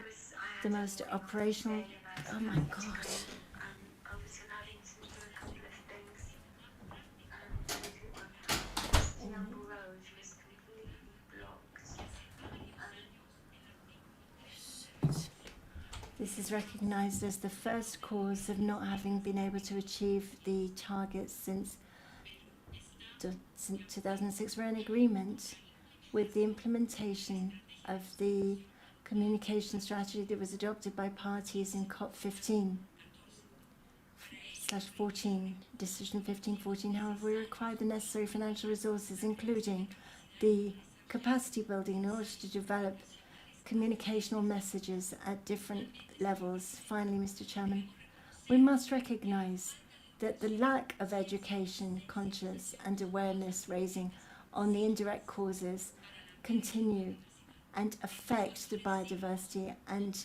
the most operational. Oh my God. This is recognized as the first cause of not having been able to achieve the targets since 2006. We're in agreement with the implementation of the communication strategy that was adopted by parties in COP15/14, decision 1514. However, we require the necessary financial resources, including the capacity building, in order to develop communicational messages at different levels. Finally, Mr. Chairman, we must recognize that the lack of education, conscience, and awareness raising on the indirect causes continue and affect the biodiversity, and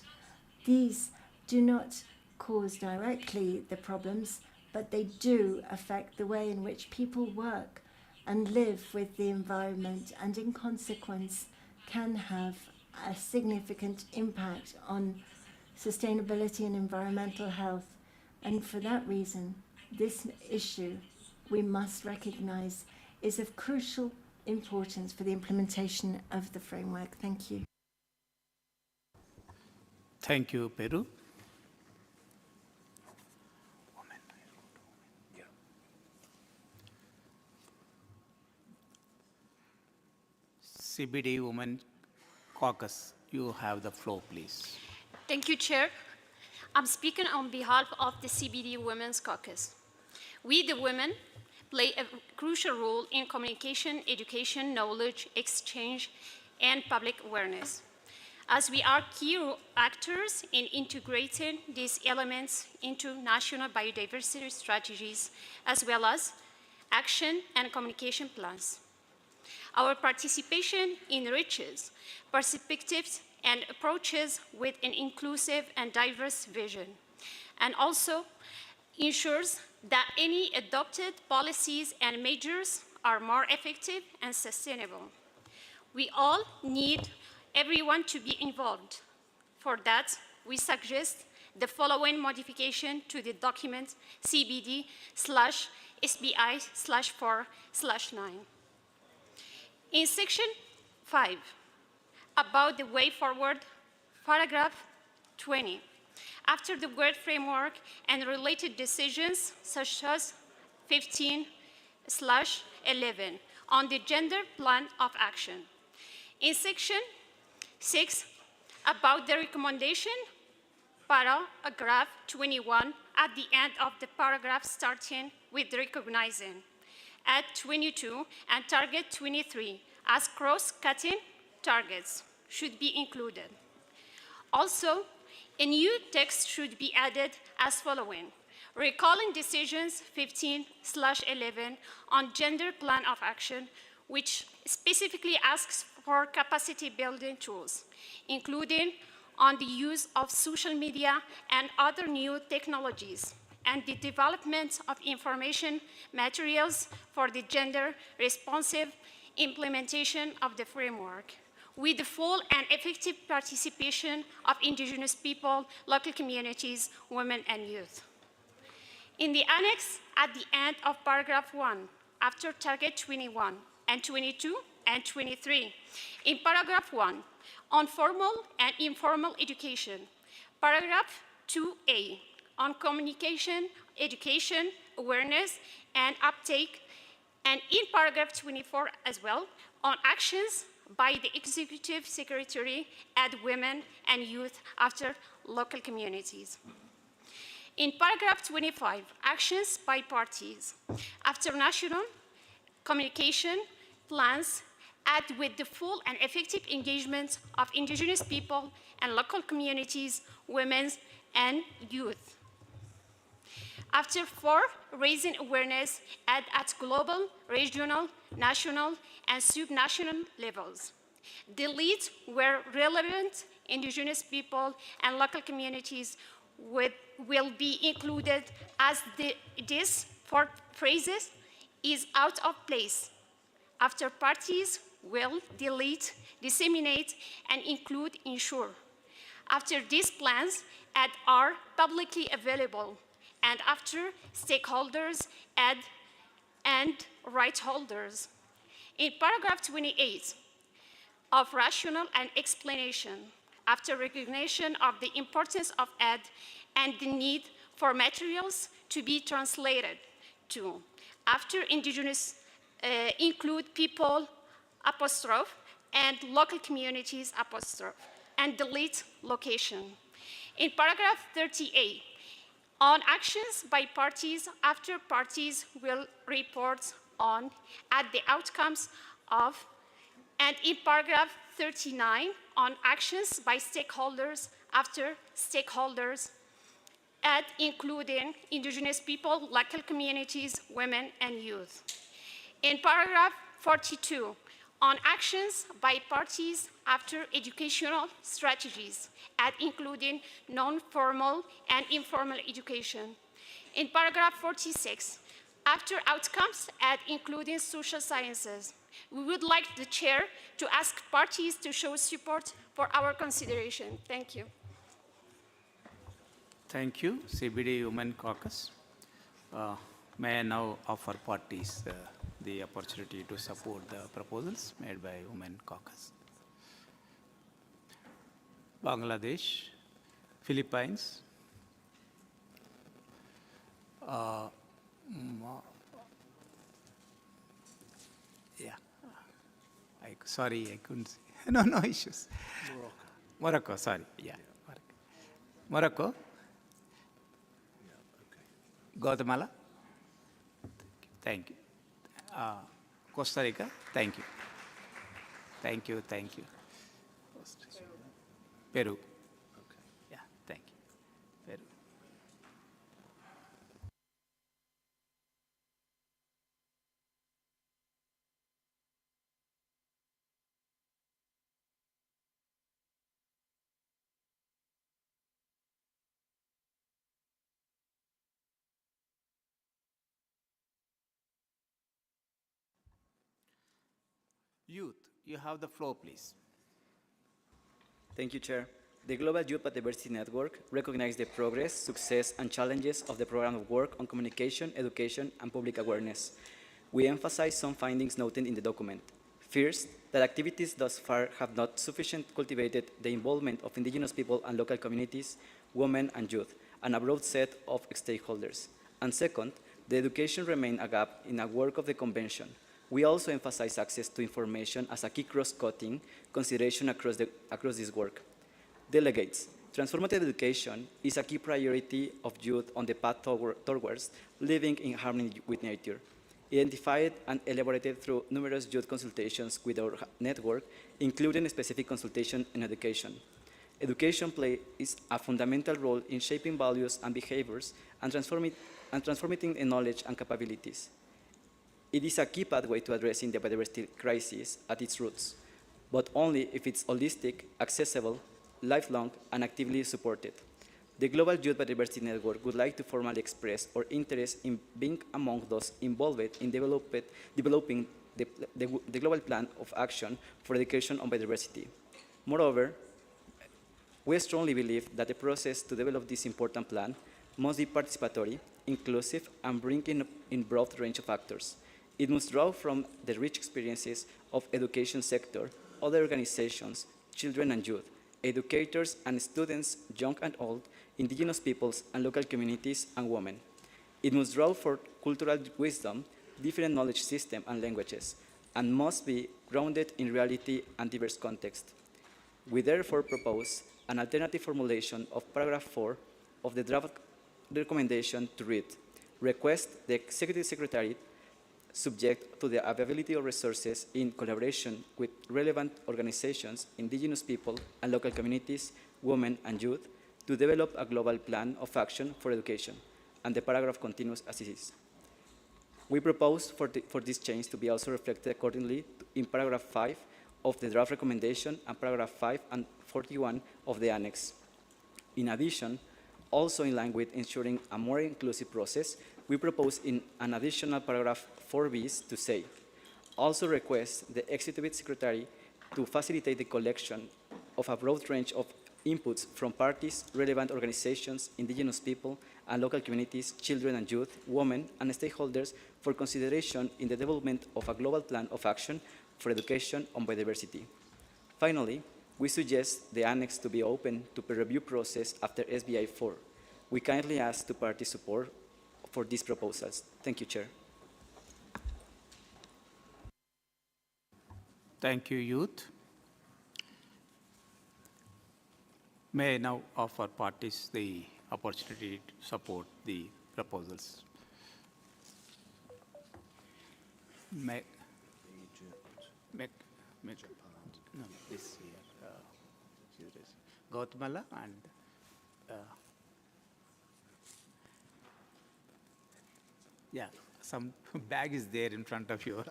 these do not cause directly the problems, but they do affect the way in which people work and live with the environment, and in consequence can have a significant impact on sustainability and environmental health. And for that reason, this issue, we must recognize, is of crucial importance for the implementation of the framework. Thank you. Thank you, Peru. CBD Women Caucus, you have the floor, please. Thank you, Chair. I'm speaking on behalf of the CBD Women's Caucus. We, the women, play a crucial role in communication, education, knowledge exchange, and public awareness, as we are key actors in integrating these elements into national biodiversity strategies, as well as action and communication plans. Our participation enriches perspectives and approaches with an inclusive and diverse vision, and also ensures that any adopted policies and measures are more effective and sustainable. We all need everyone to be involved. For that, we suggest the following modification to the document CBD/SBI/4/9. In section 5, about the way forward, paragraph 20, after the word framework and related decisions such as 15/11 on the gender plan of action. In section 6, about the recommendation, paragraph 21, at the end of the paragraph starting with recognizing, at 22 and target 23 as cross-cutting targets should be included. Also, a new text should be added as following: recalling decisions 15/11 on gender plan of action, which specifically asks for capacity building tools, including on the use of social media and other new technologies, and the development of information materials for the gender-responsive implementation of the framework, with the full and effective participation of Indigenous people, local communities, women, and youth. In the annex, at the end of paragraph 1, after target 21 and 22 and 23, in paragraph 1, on formal and informal education, paragraph 2A, on communication, education, awareness, and uptake, and in paragraph 24 as well, on actions by the Executive Secretary at Women and Youth after local communities. In paragraph 25, actions by parties after national communication plans add with the full and effective engagement of Indigenous people and local communities, women, and youth. After 4, raising awareness at global, regional, national, and subnational levels. Delete where relevant Indigenous people and local communities will be included, as this 4 phrases is out of place. After parties will delete, disseminate, and include ensure. After these plans are publicly available, and after stakeholders and right holders. In paragraph 28 of rationale and explanation, after recognition of the importance of aid and the need for materials to be translated to, after Indigenous include people, apostrophe, and local communities, apostrophe, and delete location. In paragraph 38, on actions by parties, after parties will report on at the outcomes of, and in paragraph 39, on actions by stakeholders, after stakeholders, at including Indigenous people, local communities, women, and youth. In paragraph 42, on actions by parties after educational strategies, and including non-formal and informal education. In paragraph 46, after outcomes and including social sciences, we would like the chair to ask parties to show support for our consideration. Thank you. Thank you, CBD Women Caucus. May I now offer parties the opportunity to support the proposals made by Women Caucus. Bangladesh, Philippines, yeah, sorry, I couldn't see. No issues. Morocco, sorry, yeah. Morocco, Guatemala, thank you. Costa Rica, thank you. Thank you. Peru, yeah, thank you. Peru. Youth, you have the floor, please. Thank you, Chair. The Global Youth Biodiversity Network recognizes the progress, success, and challenges of the program of work on communication, education, and public awareness. We emphasize some findings noted in the document. First, that activities thus far have not sufficiently cultivated the involvement of indigenous people and local communities, women and youth, and a broad set of stakeholders. And second, the education remains a gap in the work of the Convention. We also emphasize access to information as a key cross-cutting consideration across this work. Delegates, transformative education is a key priority of youth on the path towards living in harmony with nature. Identified and elaborated through numerous youth consultations with our network, including specific consultation in education. Education plays a fundamental role in shaping values and behaviors and transforming knowledge and capabilities. It is a key pathway to addressing the biodiversity crisis at its roots, but only if it's holistic, accessible, lifelong, and actively supported. The Global Youth Biodiversity Network would like to formally express our interest in being among those involved in developing the Global Plan of Action for Education on Biodiversity. Moreover, we strongly believe that the process to develop this important plan must be participatory, inclusive, and bring in broad range of actors. It must draw from the rich experiences of education sector, other organizations, children and youth, educators and students, young and old, indigenous peoples and local communities and women. It must draw for cultural wisdom, different knowledge systems and languages, and must be grounded in reality and diverse context. We therefore propose an alternative formulation of paragraph 4 of the draft recommendation to read: request the Executive Secretary, subject to the availability of resources in collaboration with relevant organizations, indigenous people and local communities, women and youth, to develop a global plan of action for education. And the paragraph continues as it is. We propose for this change to be also reflected accordingly in paragraph 5 of the draft recommendation and paragraph 5 and 41 of the annex. In addition, also in line with ensuring a more inclusive process, we propose in an additional paragraph 4b to say, also request the Executive Secretary to facilitate the collection of a broad range of inputs from parties, relevant organizations, indigenous people and local communities, children and youth, women and stakeholders for consideration in the development of a global plan of action for education on biodiversity. Finally, we suggest the annex to be open to peer review process after SBI 4. We kindly ask to party support for these proposals. Thank you, Chair. Thank you, youth. May I now offer parties the opportunity to support the proposals. No, this here. Guatemala and yeah, some bag is there in front of you.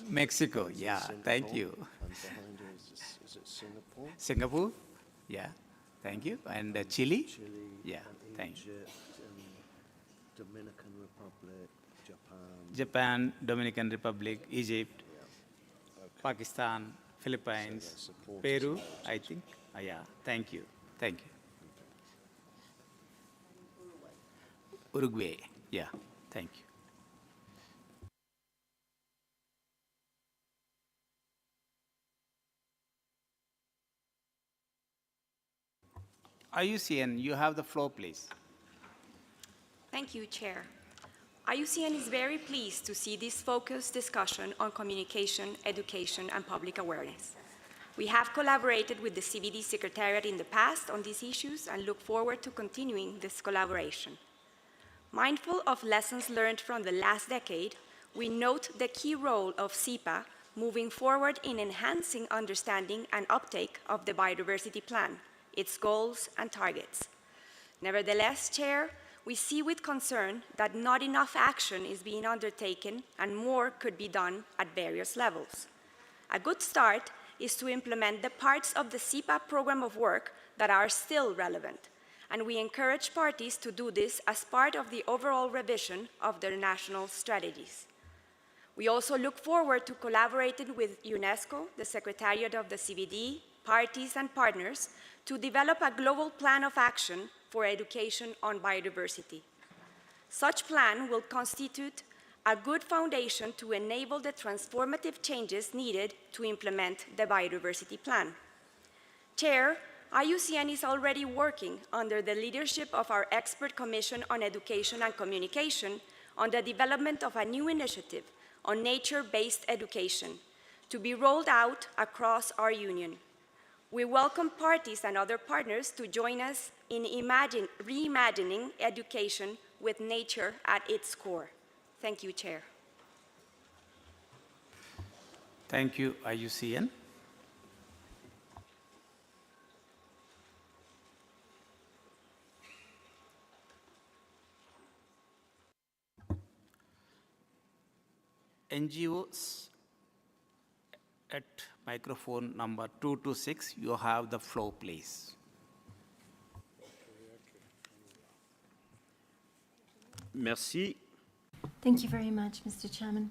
Mexico, yeah, thank you. And behind is it Singapore? Singapore, yeah, thank you. And Chile, Chile, yeah, and thank you. Egypt, and Dominican Republic, Japan. Japan, Dominican Republic, Egypt, Pakistan, Philippines, So they're supporters Peru, of those I as think. Yeah, thank you, thank you. Uruguay, yeah, thank you. IUCN, you have the floor, please. Thank you, Chair. IUCN is very pleased to see this focused discussion on communication, education, and public awareness. We have collaborated with the CBD Secretariat in the past on these issues and look forward to continuing this collaboration. Mindful of lessons learned from the last decade, we note the key role of SIPA moving forward in enhancing understanding and uptake of the biodiversity plan, its goals and targets. Nevertheless, Chair, we see with concern that not enough action is being undertaken and more could be done at various levels. A good start is to implement the parts of the SIPA program of work that are still relevant, and we encourage parties to do this as part of the overall revision of their national strategies. We also look forward to collaborating with UNESCO, the Secretariat of the CBD, parties and partners to develop a global plan of action for education on biodiversity. Such plan will constitute a good foundation to enable the transformative changes needed to implement the biodiversity plan. Chair, IUCN is already working under the leadership of our Expert Commission on Education and Communication on the development of a new initiative on nature-based education to be rolled out across our union. We welcome parties and other partners to join us in reimagining education with nature at its core. Thank you, Chair. Thank you, IUCN. NGOs at microphone number 226, you have the floor, please. Merci. Thank you very much, Mr. Chairman.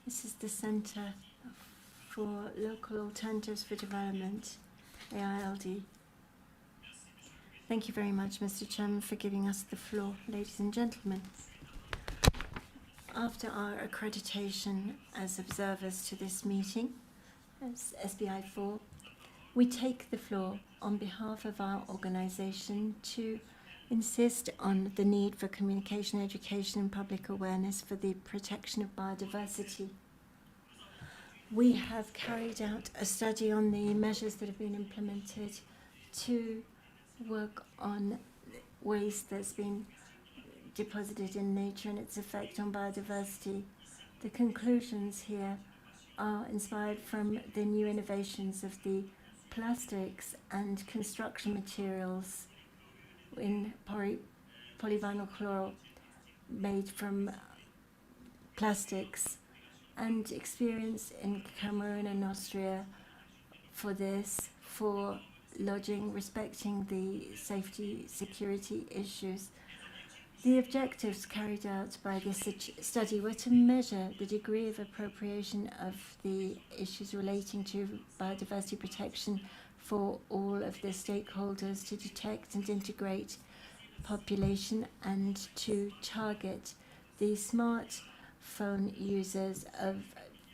This is the Centre for Local Alternatives for Development, AILD. Thank you very much, Mr. Chairman, for giving us the floor, ladies and gentlemen. After our accreditation as observers to this meeting, as SBI4, we take the floor on behalf of our organisation to insist on the need for communication, education and public awareness for the protection of biodiversity. We have carried out a study on the measures that have been implemented to work on waste that's been deposited in nature and its effect on biodiversity. The conclusions here are inspired from the new innovations of the plastics and construction materials in polyvinyl chloro made from plastics, and experience in Cameroon and Austria for this, for lodging, respecting the safety, security issues. The objectives carried out by this study were to measure the degree of appropriation of the issues relating to biodiversity protection for all of the stakeholders, to detect and integrate population and to target the smartphone users of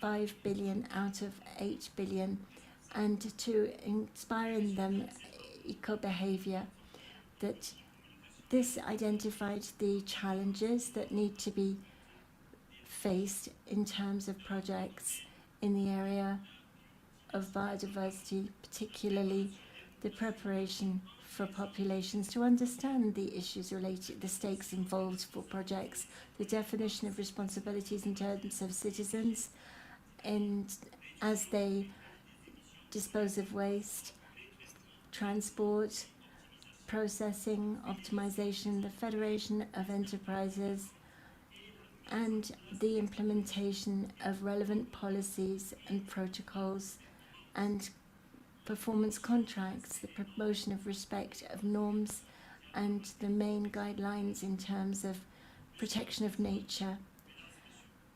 5 billion out of 8 billion and to inspire in them eco-behavior. That this identified the challenges that need to be faced in terms of projects in the area of biodiversity, particularly the preparation for populations to understand the issues related, the stakes involved for projects, the definition of responsibilities in terms of citizens, and as they dispose of waste, transport, processing, optimization, the Federation of Enterprises, and the implementation of relevant policies and protocols and performance contracts, the promotion of respect of norms, and the main guidelines in terms of protection of nature.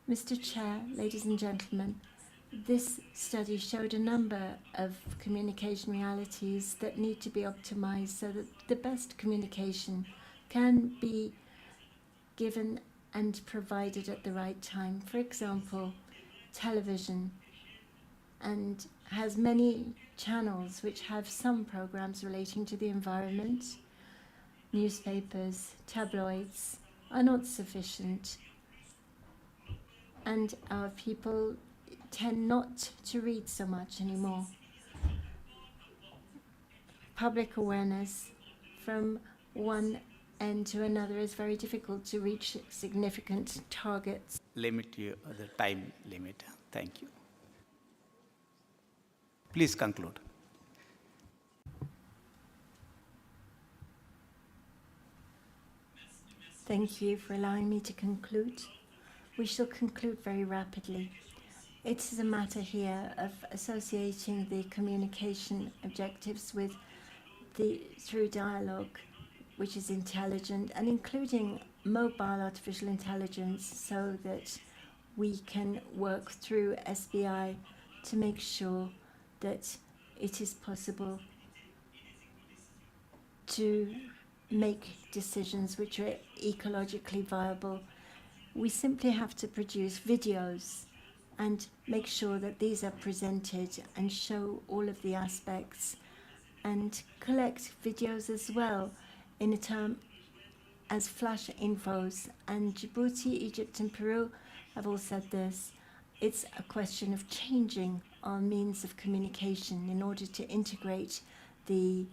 Mr. Chair, ladies and gentlemen, this study showed a number of communication realities that need to be optimized so that the best communication can be given and provided at the right time. For example, television and has many channels which have some programs relating to the environment. Newspapers, tabloids are not sufficient, and our people tend not to read so much anymore. Public awareness from one end to another is very difficult to reach significant targets. Limit you the time limit. Thank you. Please conclude. Thank you for allowing me to conclude. We shall conclude very rapidly. It is a matter here of associating the communication objectives with through dialogue, which is intelligent, and including mobile artificial intelligence so that we can work through SBI to make sure that it is possible to make decisions which are ecologically viable. We simply have to produce videos and make sure that these are presented and show all of the aspects, and collect videos as well in a term as flash infos. And Djibouti, Egypt and Peru have all said this. It's a question of changing our means of communication in order to integrate the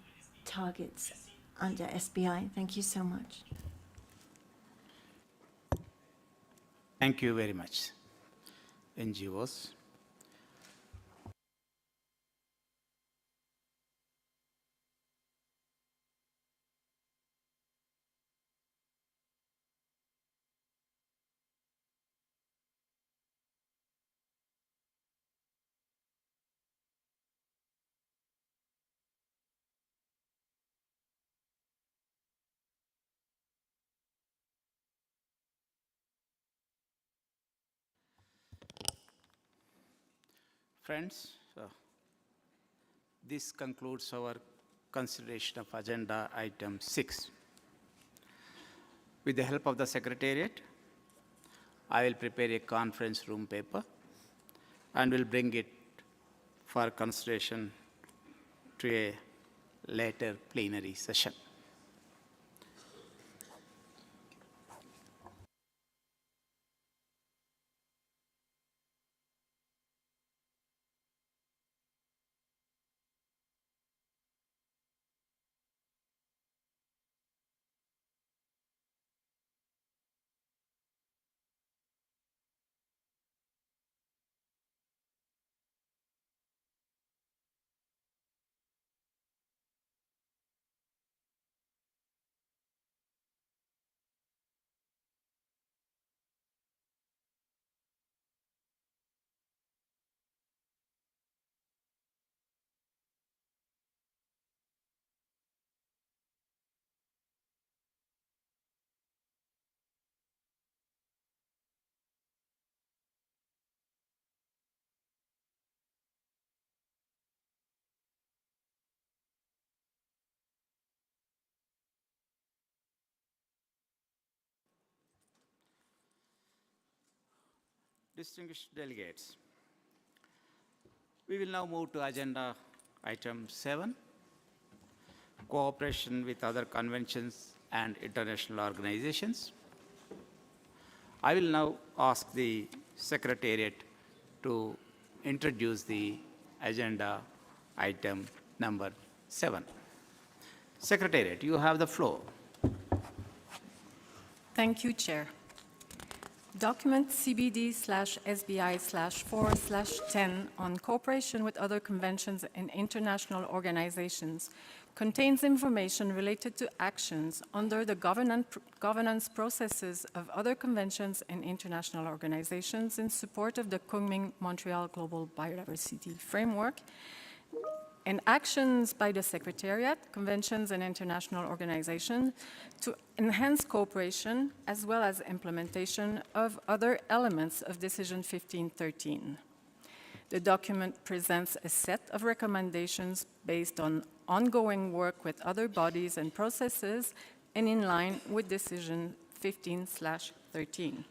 targets under SBI. Thank you so much. Thank you very much, NGOs. Friends, this concludes our consideration of agenda item 6. With the help of the Secretariat, I will prepare a conference room paper and will bring it for consideration to a later plenary session. Distinguished delegates, we will now move to agenda item 7, cooperation with other conventions and international organizations. I will now ask the Secretariat to introduce the agenda item number 7. Secretariat, you have the floor. Thank you, Chair. Document CBD/SBI/4/10 on cooperation with other conventions and international organizations contains information related to actions under the governance processes of other conventions and international organizations in support of the Kunming-Montreal Global Biodiversity Framework, and actions by the Secretariat, conventions, and international organizations to enhance cooperation as well as implementation of other elements of Decision 1513. The document presents a set of recommendations based on ongoing work with other bodies and processes and in line with Decision 15/13.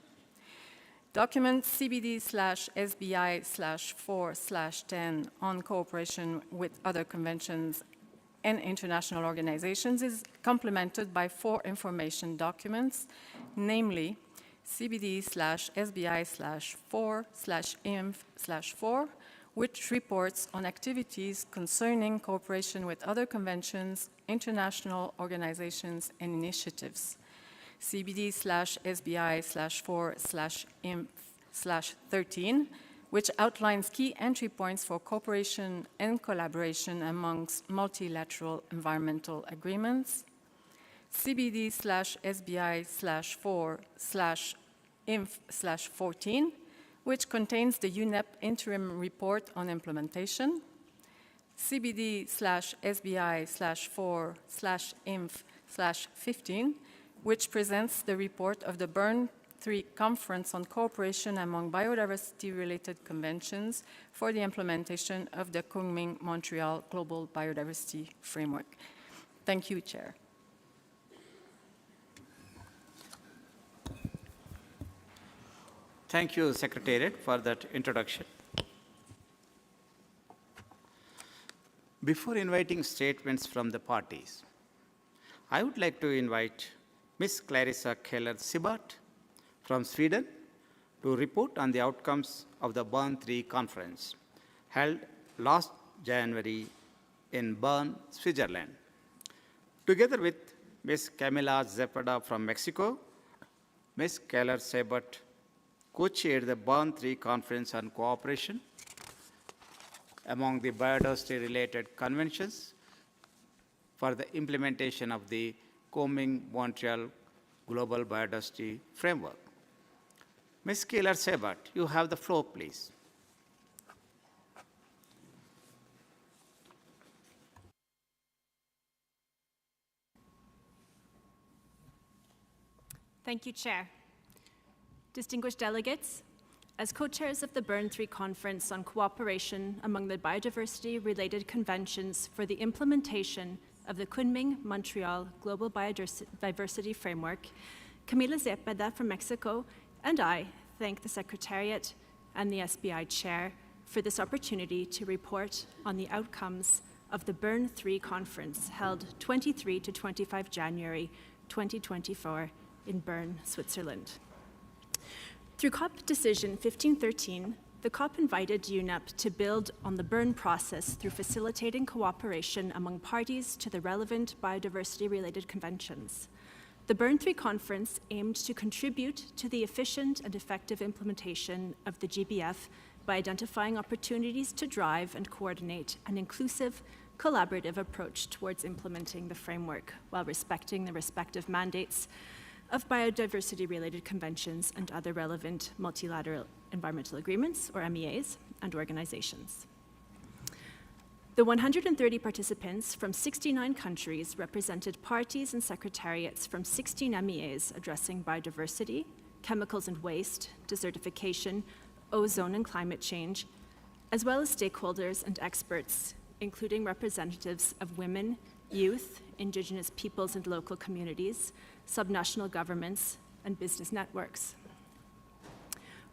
Document CBD/SBI/4/10 on cooperation with other conventions and international organizations is complemented by 4 information documents, namely CBD/SBI/4/INF/4, which reports on activities concerning cooperation with other conventions, international organizations, and initiatives. CBD/SBI/4/INF/13, which outlines key entry points for cooperation and collaboration amongst multilateral environmental agreements. CBD/SBI/4/INF/14, which contains the UNEP interim report on implementation. CBD/SBI/4/INF/15, which presents the report of the Bern 3 Conference on Cooperation among Biodiversity-Related Conventions for the implementation of the Kunming-Montreal Global Biodiversity Framework. Thank you, Chair. Thank you, Secretariat, for that introduction. Before inviting statements from the parties, I would like to invite Ms. Clarissa Keller-Sibart from Sweden to report on the outcomes of the Bern 3 conference held last January in Bern, Switzerland. Together with Ms. Camila Zepeda from Mexico, Ms. Keller-Sibart co-chaired the Bern 3 conference on cooperation among the biodiversity-related conventions for the implementation of the Kunming-Montreal Global Biodiversity Framework. Ms. Keller-Sibart, you have the floor, please. Thank you, Chair. Distinguished delegates, as co-chairs of the Bern 3 Conference on Cooperation among the Biodiversity-Related Conventions for the implementation of the Kunming-Montreal Global Biodiversity Framework, Camila Zepeda from Mexico and I thank the Secretariat and the SBI Chair for this opportunity to report on the outcomes of the Bern 3 Conference held 23 to 25 January 2024 in Bern, Switzerland. Through COP Decision 1513, the COP invited UNEP to build on the Bern process through facilitating cooperation among parties to the relevant biodiversity-related conventions. The Bern 3 conference aimed to contribute to the efficient and effective implementation of the GBF by identifying opportunities to drive and coordinate an inclusive, collaborative approach towards implementing the framework while respecting the respective mandates of biodiversity-related conventions and other relevant multilateral environmental agreements, or MEAs, and organizations. The 130 participants from 69 countries represented parties and secretariats from 16 MEAs addressing biodiversity, chemicals and waste, desertification, ozone and climate change, as well as stakeholders and experts, including representatives of women, youth, Indigenous peoples and local communities, subnational governments, and business networks.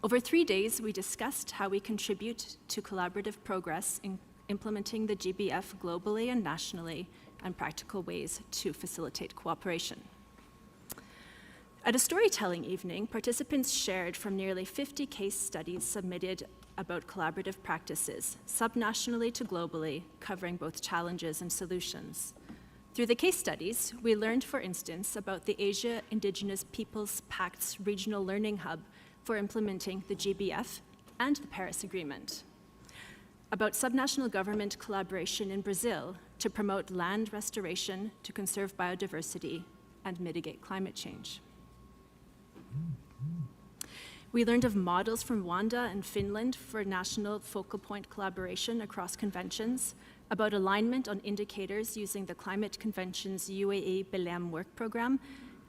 Over 3 days, we discussed how we contribute to collaborative progress in implementing the GBF globally and nationally, and practical ways to facilitate cooperation. At a storytelling evening, participants shared from nearly 50 case studies submitted about collaborative practices, subnationally to globally, covering both challenges and solutions. Through the case studies, we learned, for instance, about the Asia Indigenous Peoples Pact's regional learning hub, for implementing the GBF and the Paris Agreement, about subnational government collaboration in Brazil to promote land restoration to conserve biodiversity and mitigate climate change. We learned of models from Rwanda and Finland for national focal point collaboration across conventions, about alignment on indicators using the Climate Convention's UAE Belém work program,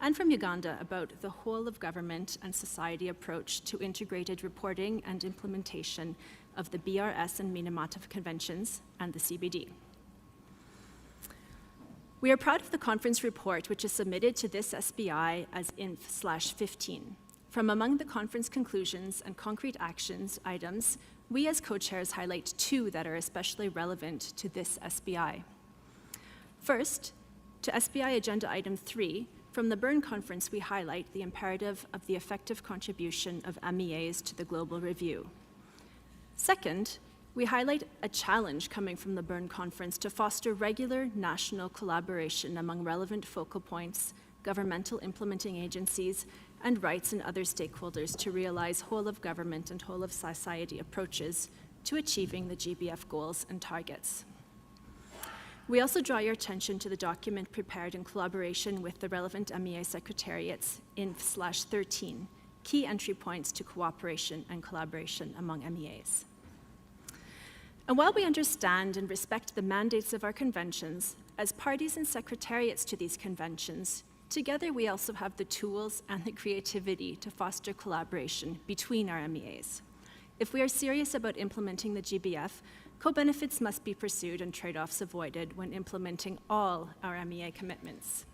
and from Uganda about the whole of government and society approach to integrated reporting and implementation of the BRS and Minamata Conventions and the CBD. We are proud of the conference report, which is submitted to this SBI as INF/15. From among the conference conclusions and concrete actions items, we as co-chairs highlight two that are especially relevant to this SBI. First, to SBI Agenda Item 3, from the Bern Conference, we highlight the imperative of the effective contribution of MEAs to the global review. Second, we highlight a challenge coming from the Bern Conference to foster regular national collaboration among relevant focal points, governmental implementing agencies, and rights and other stakeholders to realize whole of government and whole of society approaches to achieving the GBF goals and targets. We also draw your attention to the document prepared in collaboration with the relevant MEA secretariats INF/13, key entry points to cooperation and collaboration among MEAs. And while we understand and respect the mandates of our conventions, as parties and secretariats to these conventions, together we also have the tools and the creativity to foster collaboration between our MEAs. If we are serious about implementing the GBF, co-benefits must be pursued and trade-offs avoided when implementing all our MEA commitments.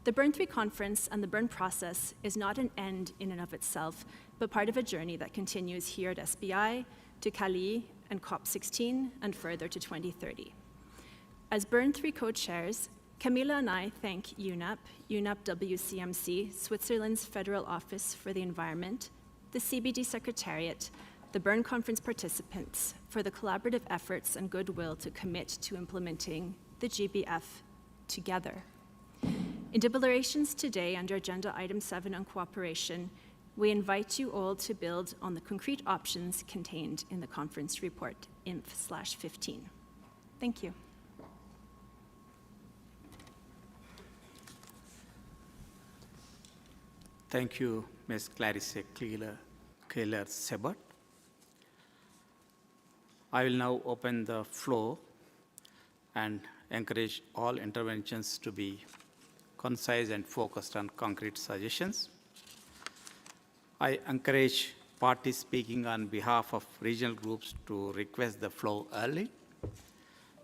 The Bern 3 conference and the Bern process is not an end in and of itself, but part of a journey that continues here at SBI, to Cali, and COP16, and further to 2030. As Bern 3 co-chairs, Camila and I thank UNEP WCMC, Switzerland's Federal Office for the Environment, the CBD Secretariat, the Bern Conference participants for the collaborative efforts and goodwill to commit to implementing the GBF together. In deliberations today under Agenda Item 7 on cooperation, we invite you all to build on the concrete options contained in the conference report, INF/15. Thank you. Thank you, Ms. Clarice Keller-Sebert. I will now open the floor and encourage all interventions to be concise and focused on concrete suggestions. I encourage parties speaking on behalf of regional groups to request the floor early.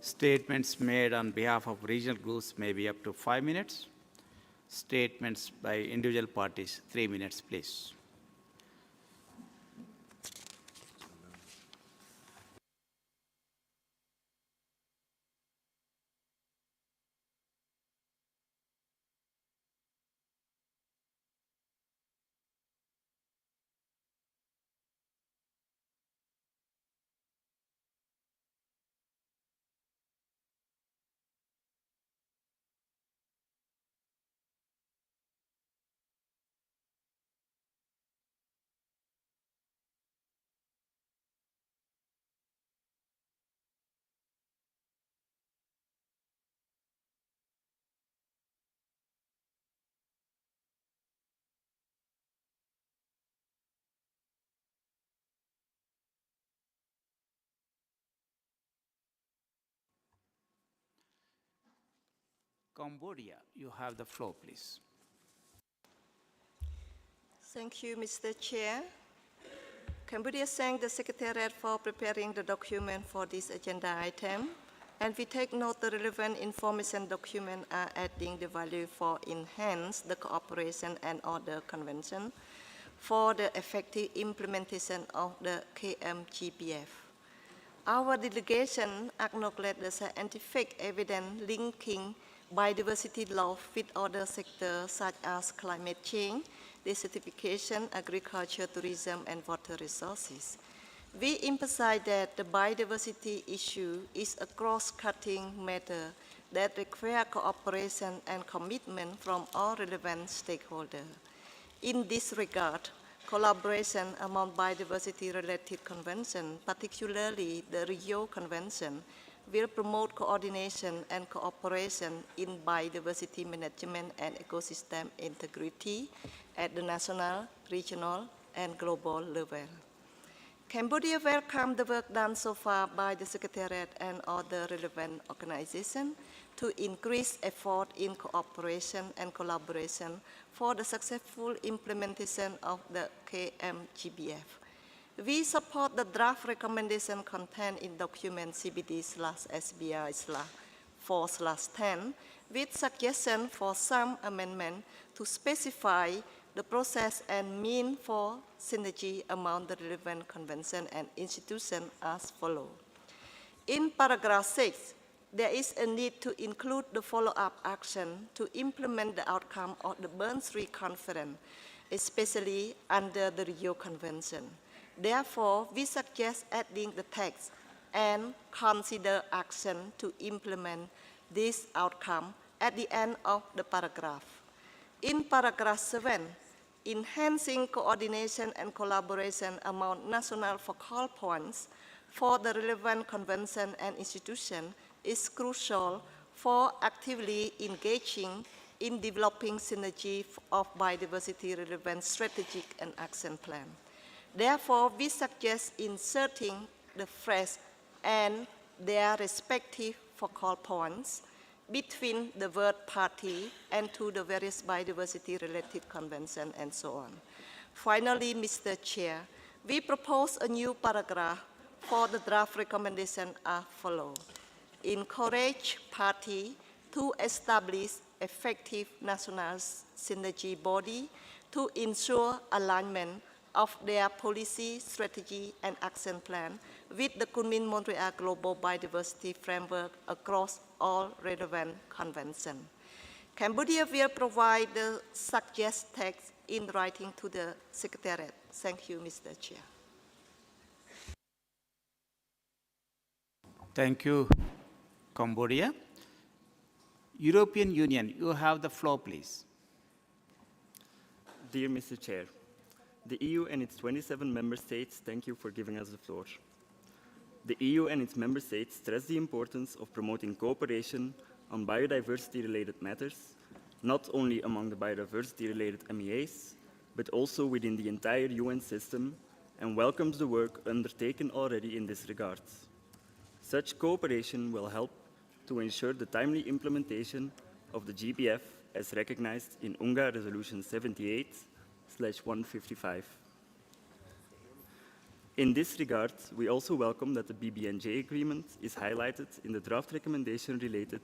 Statements made on behalf of regional groups may be up to 5 minutes. Statements by individual parties, 3 minutes, please. Cambodia, you have the floor, please. Thank you, Mr. Chair. Cambodia thanks the Secretariat for preparing the document for this agenda item, and we take note the relevant information documents are adding the value for enhance the cooperation and other convention for the effective implementation of the KMGBF. Our delegation acknowledges the scientific evidence linking biodiversity law with other sectors such as climate change, desertification, agriculture, tourism, and water resources. We emphasize that the biodiversity issue is a cross-cutting matter that requires cooperation and commitment from all relevant stakeholders. In this regard, collaboration among biodiversity-related conventions, particularly the Rio Convention, will promote coordination and cooperation in biodiversity management and ecosystem integrity at the national, regional, and global level. Cambodia welcomes the work done so far by the Secretariat and other relevant organizations to increase effort in cooperation and collaboration for the successful implementation of the KMGBF. We support the draft recommendation contained in document CBD/SBI/4/10 with suggestion for some amendment to specify the process and mean for synergy among the relevant convention and institutions as follows. In paragraph 6, there is a need to include the follow-up action to implement the outcome of the Bern 3 conference, especially under the Rio Convention. Therefore, we suggest adding the text and consider action to implement this outcome at the end of the paragraph. In paragraph 7, enhancing coordination and collaboration among national focal points for the relevant convention and institution is crucial for actively engaging in developing synergy of biodiversity-relevant strategic and action plan. Therefore, we suggest inserting the phrase and their respective focal points between the word party and to the various biodiversity-related convention and so on. Finally, Mr. Chair, we propose a new paragraph for the draft recommendation as follows. Encourage party to establish effective national synergy body to ensure alignment of their policy, strategy, and action plan with the Kunming-Montreal Global Biodiversity Framework across all relevant conventions. Cambodia will provide the suggested text in writing to the Secretariat. Thank you, Mr. Chair. Thank you, Cambodia. European Union, you have the floor, please. Dear Mr. Chair, the EU and its 27 member states thank you for giving us the floor. The EU and its member states stress the importance of promoting cooperation on biodiversity-related matters, not only among the biodiversity-related MEAs, but also within the entire UN system, and welcomes the work undertaken already in this regard. Such cooperation will help to ensure the timely implementation of the GBF as recognized in UNGA Resolution 78/155. In this regard, we also welcome that the BBNJ agreement is highlighted in the draft recommendation related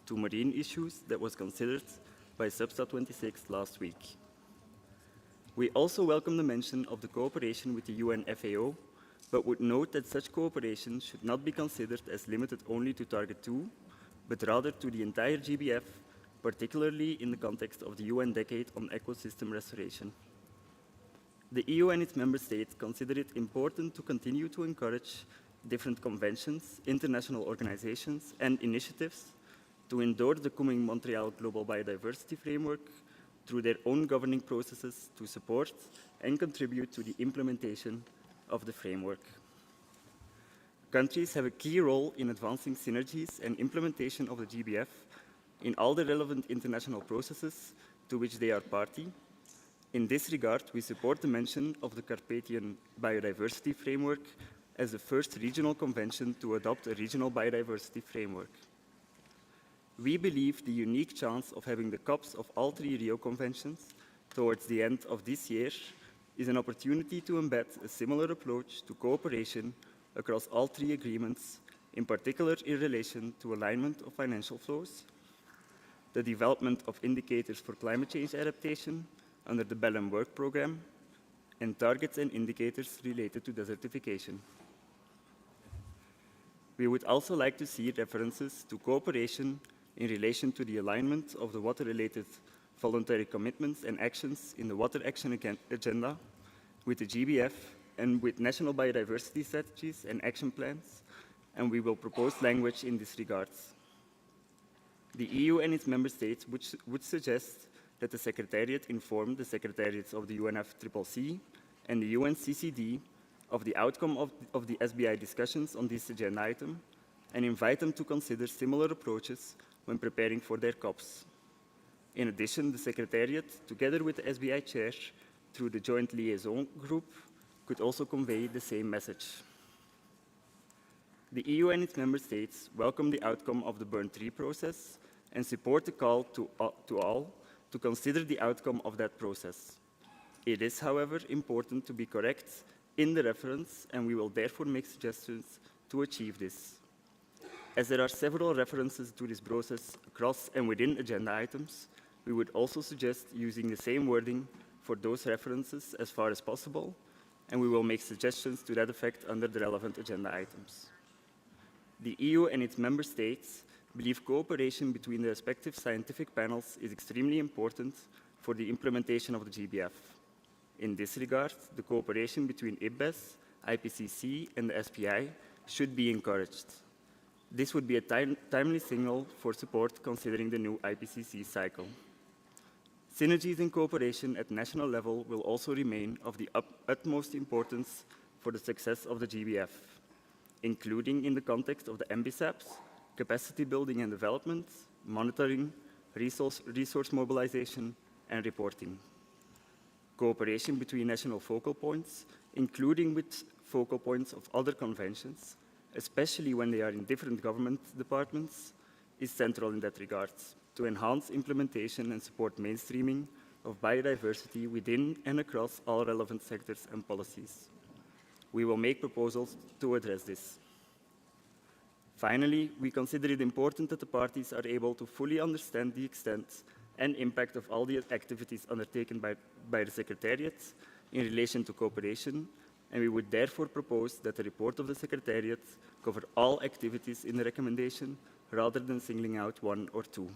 to marine issues that was considered by Substat 26 last week. We also welcome the mention of the cooperation with the UN FAO, but would note that such cooperation should not be considered as limited only to Target 2, but rather to the entire GBF, particularly in the context of the UN Decade on Ecosystem Restoration. The EU and its member states consider it important to continue to encourage different conventions, international organizations, and initiatives to endorse the Kunming-Montreal Global Biodiversity Framework through their own governing processes to support and contribute to the implementation of the framework. Countries have a key role in advancing synergies and implementation of the GBF in all the relevant international processes to which they are party. In this regard, we support the mention of the Carpathian Biodiversity Framework as the first regional convention to adopt a regional biodiversity framework. We believe the unique chance of having the COPs of all three Rio conventions towards the end of this year is an opportunity to embed a similar approach to cooperation across all three agreements, in particular in relation to alignment of financial flows, the development of indicators for climate change adaptation under the Bellum Work Programme, and targets and indicators related to desertification. We would also like to see references to cooperation in relation to the alignment of the water-related voluntary commitments and actions in the Water Action Agenda with the GBF and with national biodiversity strategies and action plans, and we will propose language in this regard. The EU and its member states would suggest that the Secretariat inform the Secretariats of the UNFCCC and the UNCCD of the outcome of the SBI discussions on this agenda item and invite them to consider similar approaches when preparing for their COPs. In addition, the Secretariat, together with the SBI Chair, through the Joint Liaison Group, could also convey the same message. The EU and its member states welcome the outcome of the Bern III process and support the call to all to consider the outcome of that process. It is, however, important to be correct in the reference, and we will therefore make suggestions to achieve this. As there are several references to this process across and within agenda items, we would also suggest using the same wording for those references as far as possible, and we will make suggestions to that effect under the relevant agenda items. The EU and its member states believe cooperation between the respective scientific panels is extremely important for the implementation of the GBF. In this regard, the cooperation between IPBES, IPCC, and the SPI should be encouraged. This would be a timely signal for support considering the new IPCC cycle. Synergies and cooperation at national level will also remain of the utmost importance for the success of the GBF, including in the context of the MBSAPs, capacity building and development, monitoring, resource mobilization, and reporting. Cooperation between national focal points, including with focal points of other conventions, especially when they are in different government departments, is central in that regard, to enhance implementation and support mainstreaming of biodiversity within and across all relevant sectors and policies. We will make proposals to address this. Finally, we consider it important that the parties are able to fully understand the extent and impact of all the activities undertaken by the Secretariat in relation to cooperation, and we would therefore propose that the report of the Secretariat cover all activities in the recommendation rather than singling out one or two.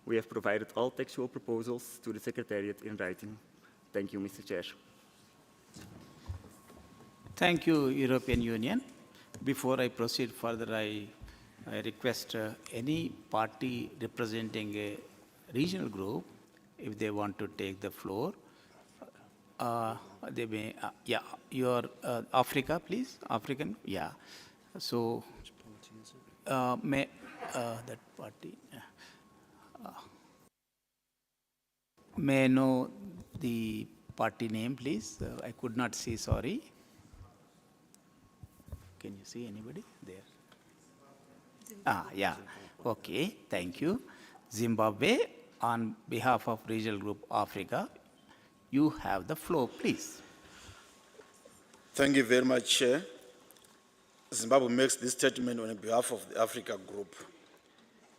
We have provided all textual proposals to the Secretariat in writing. Thank you, Mr. Chair. Thank you, European Union. Before I proceed further, I request any party representing a regional group, if they want to take the floor, they may, yeah, your Africa, please, African, yeah. So, may that party, may I know the party name, please? I could not see, sorry. Can you see anybody there? Yeah, okay, thank you. Zimbabwe, on behalf of Regional Group Africa, you have the floor, please. Thank you very much, Chair. Zimbabwe makes this statement on behalf of the Africa Group.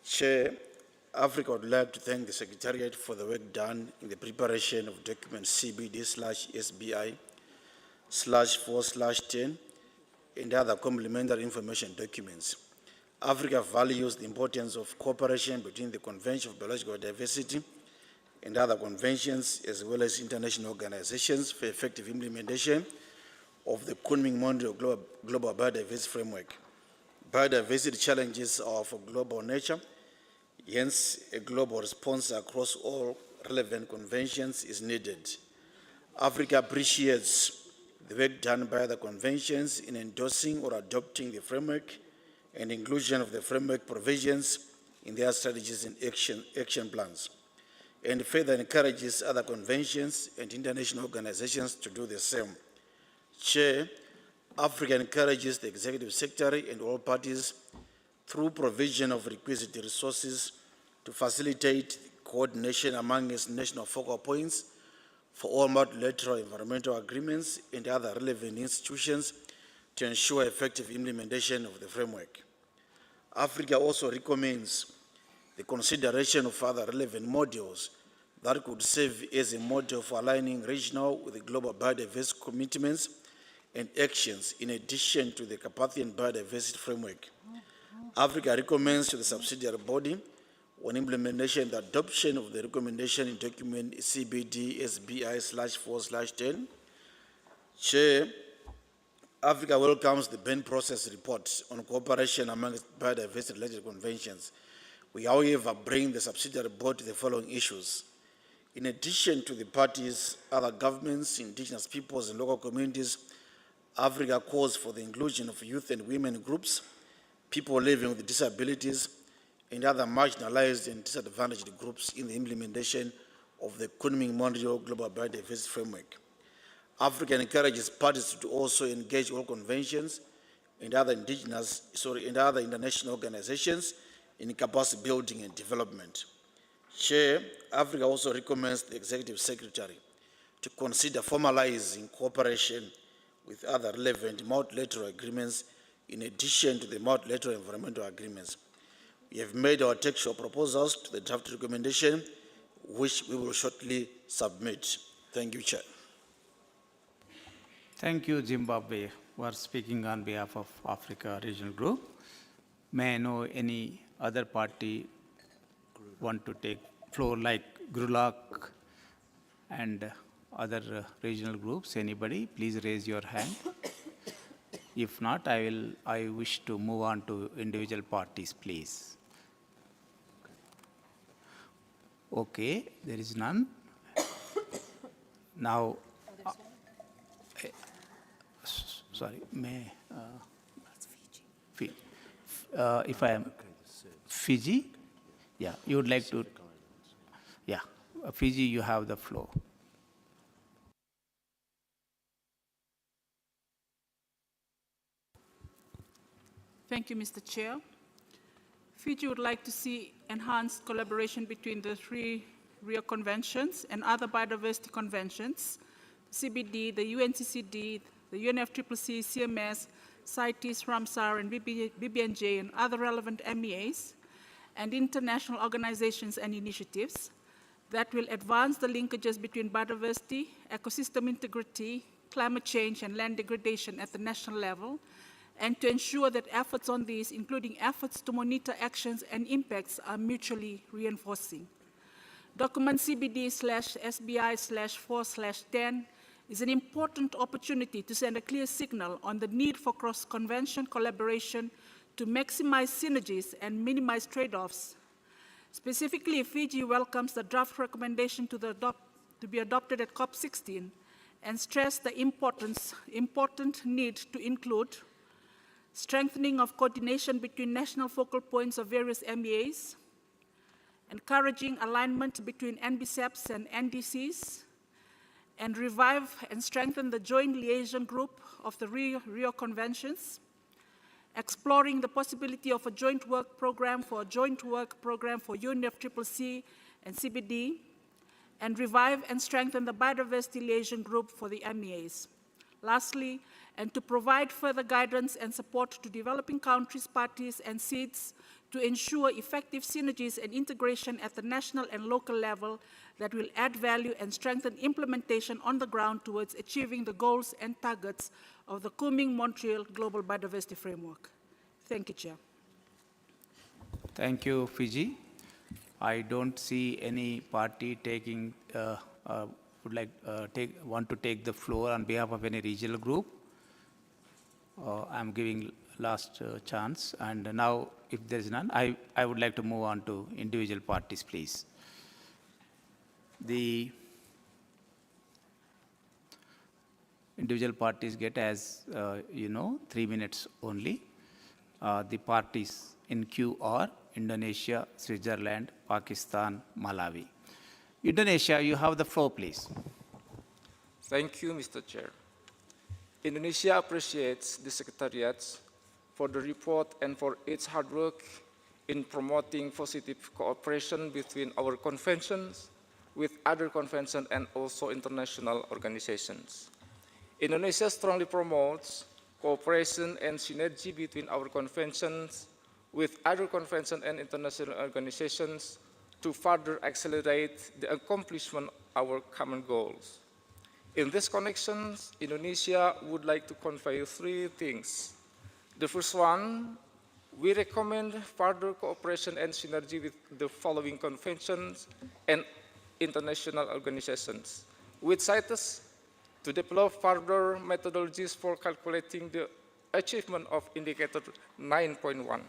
Chair, Africa would like to thank the Secretariat for the work done in the preparation of document CBD/SBI/4/10 and other complementary information documents. Africa values the importance of cooperation between the Convention of Biological Diversity and other conventions, as well as international organizations, for effective implementation of the Kunming-Mondrian Global Biodiversity Framework. Biodiversity challenges are of a global nature, hence a global response across all relevant conventions is needed. Africa appreciates the work done by the conventions in endorsing or adopting the framework and inclusion of the framework provisions in their strategies and action plans, and further encourages other conventions and international organizations to do the same. Chair, Africa encourages the Executive Secretary and all parties through provision of requisite resources to facilitate coordination among its national focal points for all multilateral environmental agreements and other relevant institutions to ensure effective implementation of the framework. Africa also recommends the consideration of other relevant modules that could serve as a model for aligning regional with the global biodiversity commitments and actions in addition to the Carpathian Biodiversity Framework. Africa recommends to the subsidiary body on implementation the adoption of the recommendation in document CBD-SBI/4/10. Chair, Africa welcomes the Bern process report on cooperation among biodiversity-related conventions. We, however, bring the subsidiary board to the following issues. In addition to the parties, other governments, indigenous peoples, and local communities, Africa calls for the inclusion of youth and women groups, people living with disabilities, and other marginalized and disadvantaged groups in the implementation of the Kunming-Montreal Global Biodiversity Framework. Africa encourages parties to also engage all conventions and other international organizations in capacity building and development. Chair, Africa also recommends the Executive Secretary to consider formalizing cooperation with other relevant multilateral agreements in addition to the multilateral environmental agreements. We have made our textual proposals to the draft recommendation, which we will shortly submit. Thank you, Chair. Thank you, Zimbabwe, for speaking on behalf of Africa Regional Group. May I know any other party want to take floor like GRULAC and other regional groups? Anybody? Please raise your hand. If not, I wish to move on to individual parties, please. Okay, there is none. Now, sorry, may if I am Fiji, yeah, you would like to, yeah, Fiji, you have the floor. Thank you, Mr. Chair. Fiji would like to see enhanced collaboration between the 3 Rio Conventions and other biodiversity conventions, CBD, the UNCCD, the UNFCCC, CMS, CITES, Ramsar, and BBNJ, and other relevant MEAs, and international organizations and initiatives that will advance the linkages between biodiversity, ecosystem integrity, climate change, and land degradation at the national level, and to ensure that efforts on these, including efforts to monitor actions and impacts, are mutually reinforcing. Document CBD/SBI/4/10 is an important opportunity to send a clear signal on the need for cross-convention collaboration to maximize synergies and minimize trade-offs. Specifically, Fiji welcomes the draft recommendation to be adopted at COP16 and stressed the important need to include strengthening of coordination between national focal points of various MEAs, encouraging alignment between NBCEPs and NDCs, and revive and strengthen the joint liaison group of the Rio Conventions, exploring the possibility of a joint work program for UNFCCC and CBD, and revive and strengthen the biodiversity liaison group for the MEAs. Lastly, and to provide further guidance and support to developing countries, parties, and seeds to ensure effective synergies and integration at the national and local level that will add value and strengthen implementation on the ground towards achieving the goals and targets of the Kunming-Montreal Global Biodiversity Framework. Thank you, Chair. Thank you, Fiji. I don't see any party taking, want to take the floor on behalf of any regional group. I'm giving last chance, and now if there is none, I would like to move on to individual parties, please. The individual parties get, as you know, 3 minutes only. The parties in queue are Indonesia, Switzerland, Pakistan, Malawi. Indonesia, you have the floor, please. Thank you, Mr. Chair. Indonesia appreciates the Secretariat for the report and for its hard work in promoting positive cooperation between our conventions with other conventions and also international organizations. Indonesia strongly promotes cooperation and synergy between our conventions with other conventions and international organizations to further accelerate the accomplishment of our common goals. In this connection, Indonesia would like to convey 3 things. The first one, we recommend further cooperation and synergy with the following conventions and international organizations, with CITES to develop further methodologies for calculating the achievement of indicator 9.1,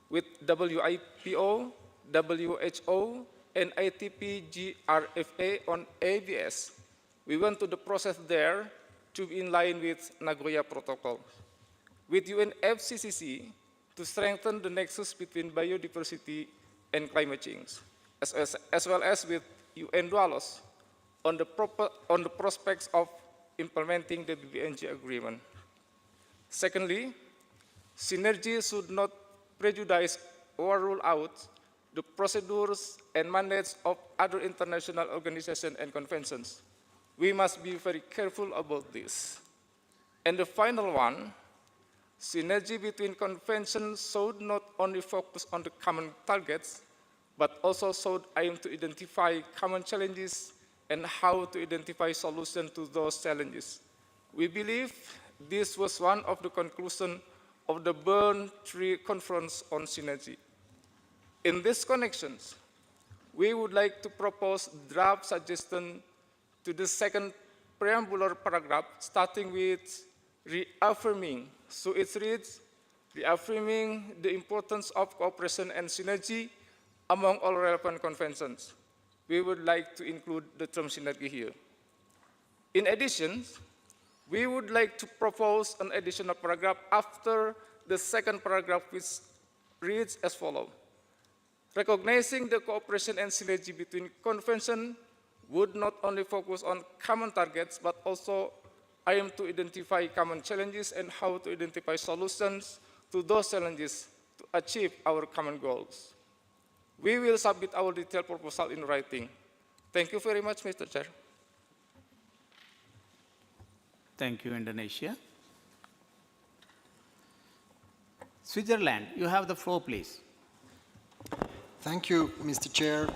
with WIPO, WHO, and ITP GRFA on ABS. We went to the process there to be in line with Nagoya Protocol. With UNFCCC to strengthen the nexus between biodiversity and climate change, as well as with UN Dualos on the prospects of implementing the BBNG agreement. Secondly, synergy should not prejudice or rule out the procedures and mandates of other international organizations and conventions. We must be very careful about this. And the final one, synergy between conventions should not only focus on the common targets, but also should aim to identify common challenges and how to identify solutions to those challenges. We believe this was one of the conclusions of the Bern 3 Conference on Synergy. In these connections, we would like to propose draft suggestion to the second preambular paragraph, starting with reaffirming. So it reads, reaffirming the importance of cooperation and synergy among all relevant conventions. We would like to include the term synergy here. In addition, we would like to propose an additional paragraph after the second paragraph, which reads as follows. Recognizing the cooperation and synergy between conventions would not only focus on common targets, but also aim to identify common challenges and how to identify solutions to those challenges to achieve our common goals. We will submit our detailed proposal in writing. Thank you very much, Mr. Chair. Thank you, Indonesia. Switzerland, you have the floor, please. Thank you, Mr. Chair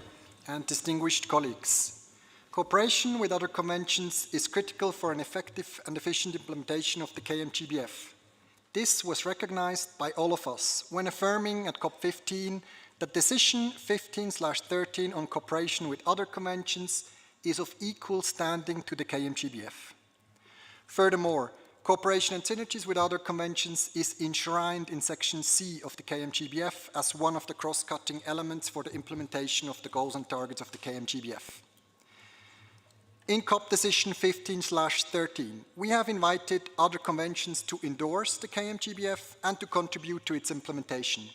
and distinguished colleagues. Cooperation with other conventions is critical for an effective and efficient implementation of the KMGBF. This was recognized by all of us when affirming at COP15 that Decision 15/13 on cooperation with other conventions is of equal standing to the KMGBF. Furthermore, cooperation and synergies with other conventions is enshrined in Section C of the KMGBF as one of the cross-cutting elements for the implementation of the goals and targets of the KMGBF. In COP Decision 15/13, we have invited other conventions to endorse the KMGBF and to contribute to its implementation.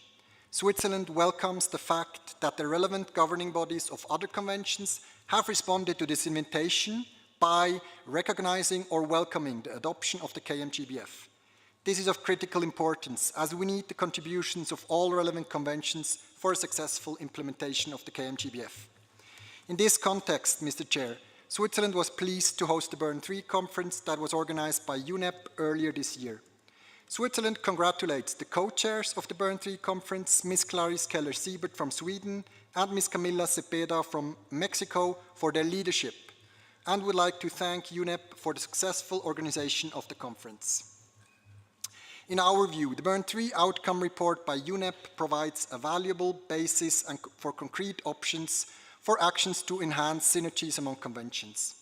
Switzerland welcomes the fact that the relevant governing bodies of other conventions have responded to this invitation by recognizing or welcoming the adoption of the KMGBF. This is of critical importance as we need the contributions of all relevant conventions for a successful implementation of the KMGBF. In this context, Mr. Chair, Switzerland was pleased to host the Bern 3 conference that was organized by UNEP earlier this year. Switzerland congratulates the co-chairs of the Bern 3 conference, Ms. Clarice Keller-Siebert from Sweden and Ms. Camila Cepeda from Mexico for their leadership, and would like to thank UNEP for the successful organization of the conference. In our view, the Bern 3 outcome report by UNEP provides a valuable basis for concrete options for actions to enhance synergies among conventions.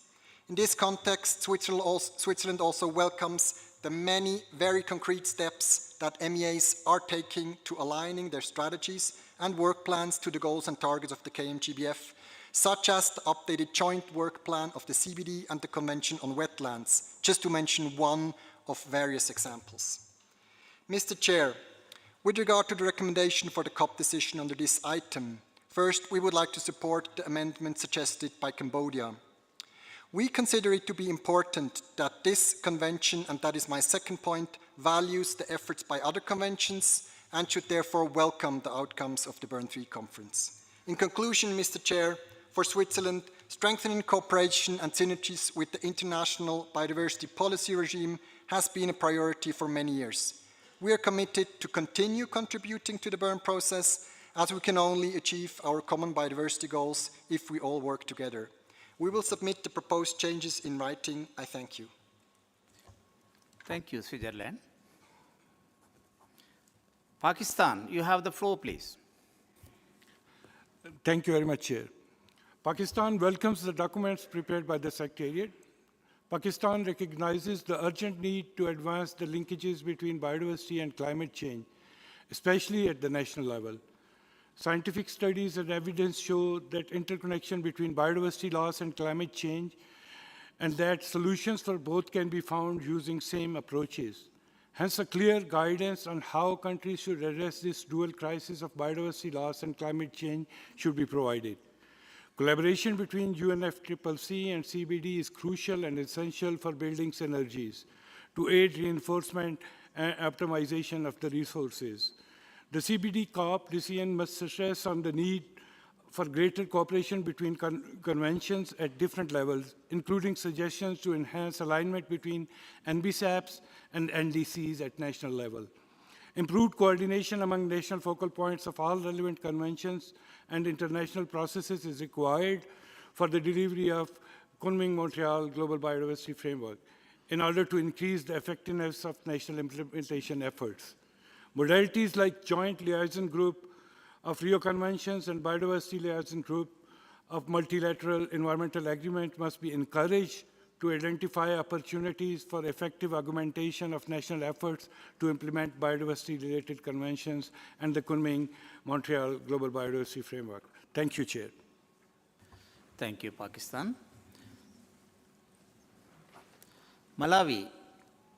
In this context, Switzerland also welcomes the many very concrete steps that MEAs are taking to aligning their strategies and work plans to the goals and targets of the KMGBF, such as the updated joint work plan of the CBD and the Convention on Wetlands, just to mention one of various examples. Mr. Chair, with regard to the recommendation for the COP decision under this item, first, we would like to support the amendment suggested by Cambodia. We consider it to be important that this convention, and that is my second point, values the efforts by other conventions and should therefore welcome the outcomes of the Bern 3 conference. In conclusion, Mr. Chair, for Switzerland, strengthening cooperation and synergies with the international biodiversity policy regime has been a priority for many years. We are committed to continue contributing to the Bern process, as we can only achieve our common biodiversity goals if we all work together. We will submit the proposed changes in writing. I thank you. Thank you, Switzerland. Pakistan, you have the floor, please. Thank you very much, Chair. Pakistan welcomes the documents prepared by the Secretariat. Pakistan recognizes the urgent need to advance the linkages between biodiversity and climate change, especially at the national level. Scientific studies and evidence show that interconnection between biodiversity loss and climate change, and that solutions for both can be found using same approaches. Hence, a clear guidance on how countries should address this dual crisis of biodiversity loss and climate change should be provided. Collaboration between UNFCCC and CBD is crucial and essential for building synergies to aid reinforcement and optimization of the resources. The CBD COP decision must stress on the need for greater cooperation between conventions at different levels, including suggestions to enhance alignment between NBSAPs and NDCs at national level. Improved coordination among national focal points of all relevant conventions and international processes is required for the delivery of Kunming-Montreal Global Biodiversity Framework in order to increase the effectiveness of national implementation efforts. Modalities like Joint Liaison Group of Rio Conventions and Biodiversity Liaison Group of Multilateral Environmental Agreement must be encouraged to identify opportunities for effective augmentation of national efforts to implement biodiversity-related conventions and the Kunming-Montreal Global Biodiversity Framework. Thank you, Chair. Thank you, Pakistan. Malawi,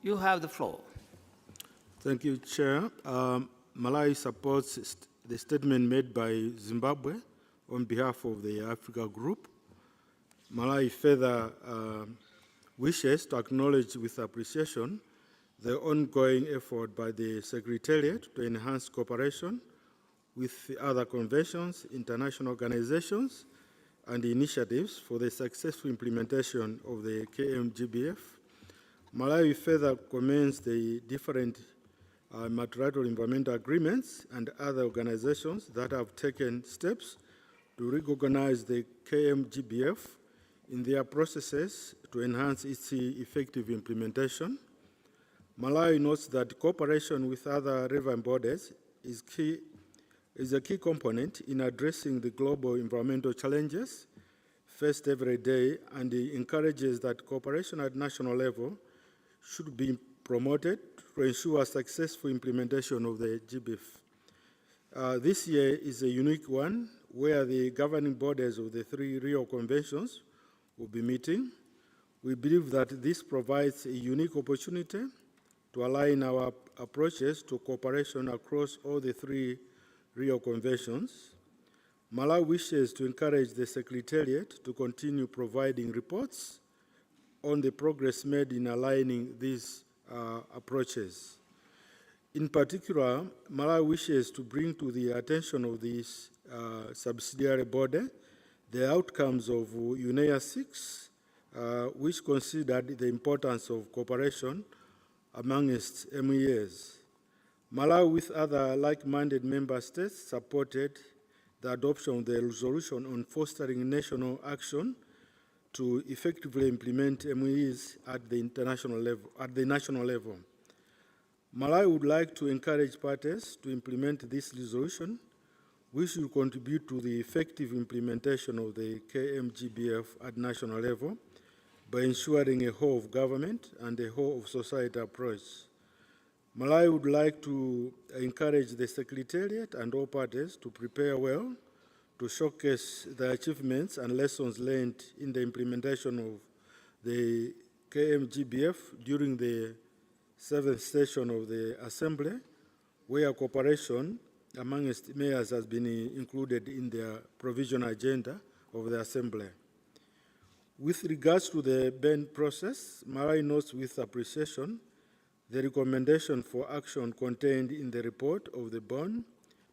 you have the floor. Thank you, Chair. Malawi supports the statement made by Zimbabwe on behalf of the Africa Group. Malawi further wishes to acknowledge with appreciation the ongoing effort by the Secretariat to enhance cooperation with the other conventions, international organizations, and initiatives for the successful implementation of the KMGBF. Malawi further commends the different multilateral environmental agreements and other organizations that have taken steps to recognize the KMGBF in their processes to enhance its effective implementation. Malawi notes that cooperation with other relevant bodies is a key component in addressing the global environmental challenges faced every day, and encourages that cooperation at national level should be promoted to ensure successful implementation of the GBF. This year is a unique one where the governing bodies of the three Rio Conventions will be meeting. We believe that this provides a unique opportunity to align our approaches to cooperation across all the three Rio Conventions. Malawi wishes to encourage the Secretariat to continue providing reports on the progress made in aligning these approaches. In particular, Malawi wishes to bring to the attention of this subsidiary body the outcomes of UNEA 6, which considered the importance of cooperation amongst MEAs. Malawi, with other like-minded member states, supported the adoption of the resolution on fostering national action to effectively implement MEAs at the international level, at the national level. Malawi would like to encourage parties to implement this resolution, which will contribute to the effective implementation of the KMGBF at national level by ensuring a whole of government and a whole of society approach. Malawi would like to encourage the Secretariat and all parties to prepare well to showcase the achievements and lessons learned in the implementation of the KMGBF during the 7th session of the Assembly, where cooperation amongst mayors has been included in the provisional agenda of the Assembly. With regards to the Bern process, Malawi notes with appreciation the recommendation for action contained in the report of the Bonn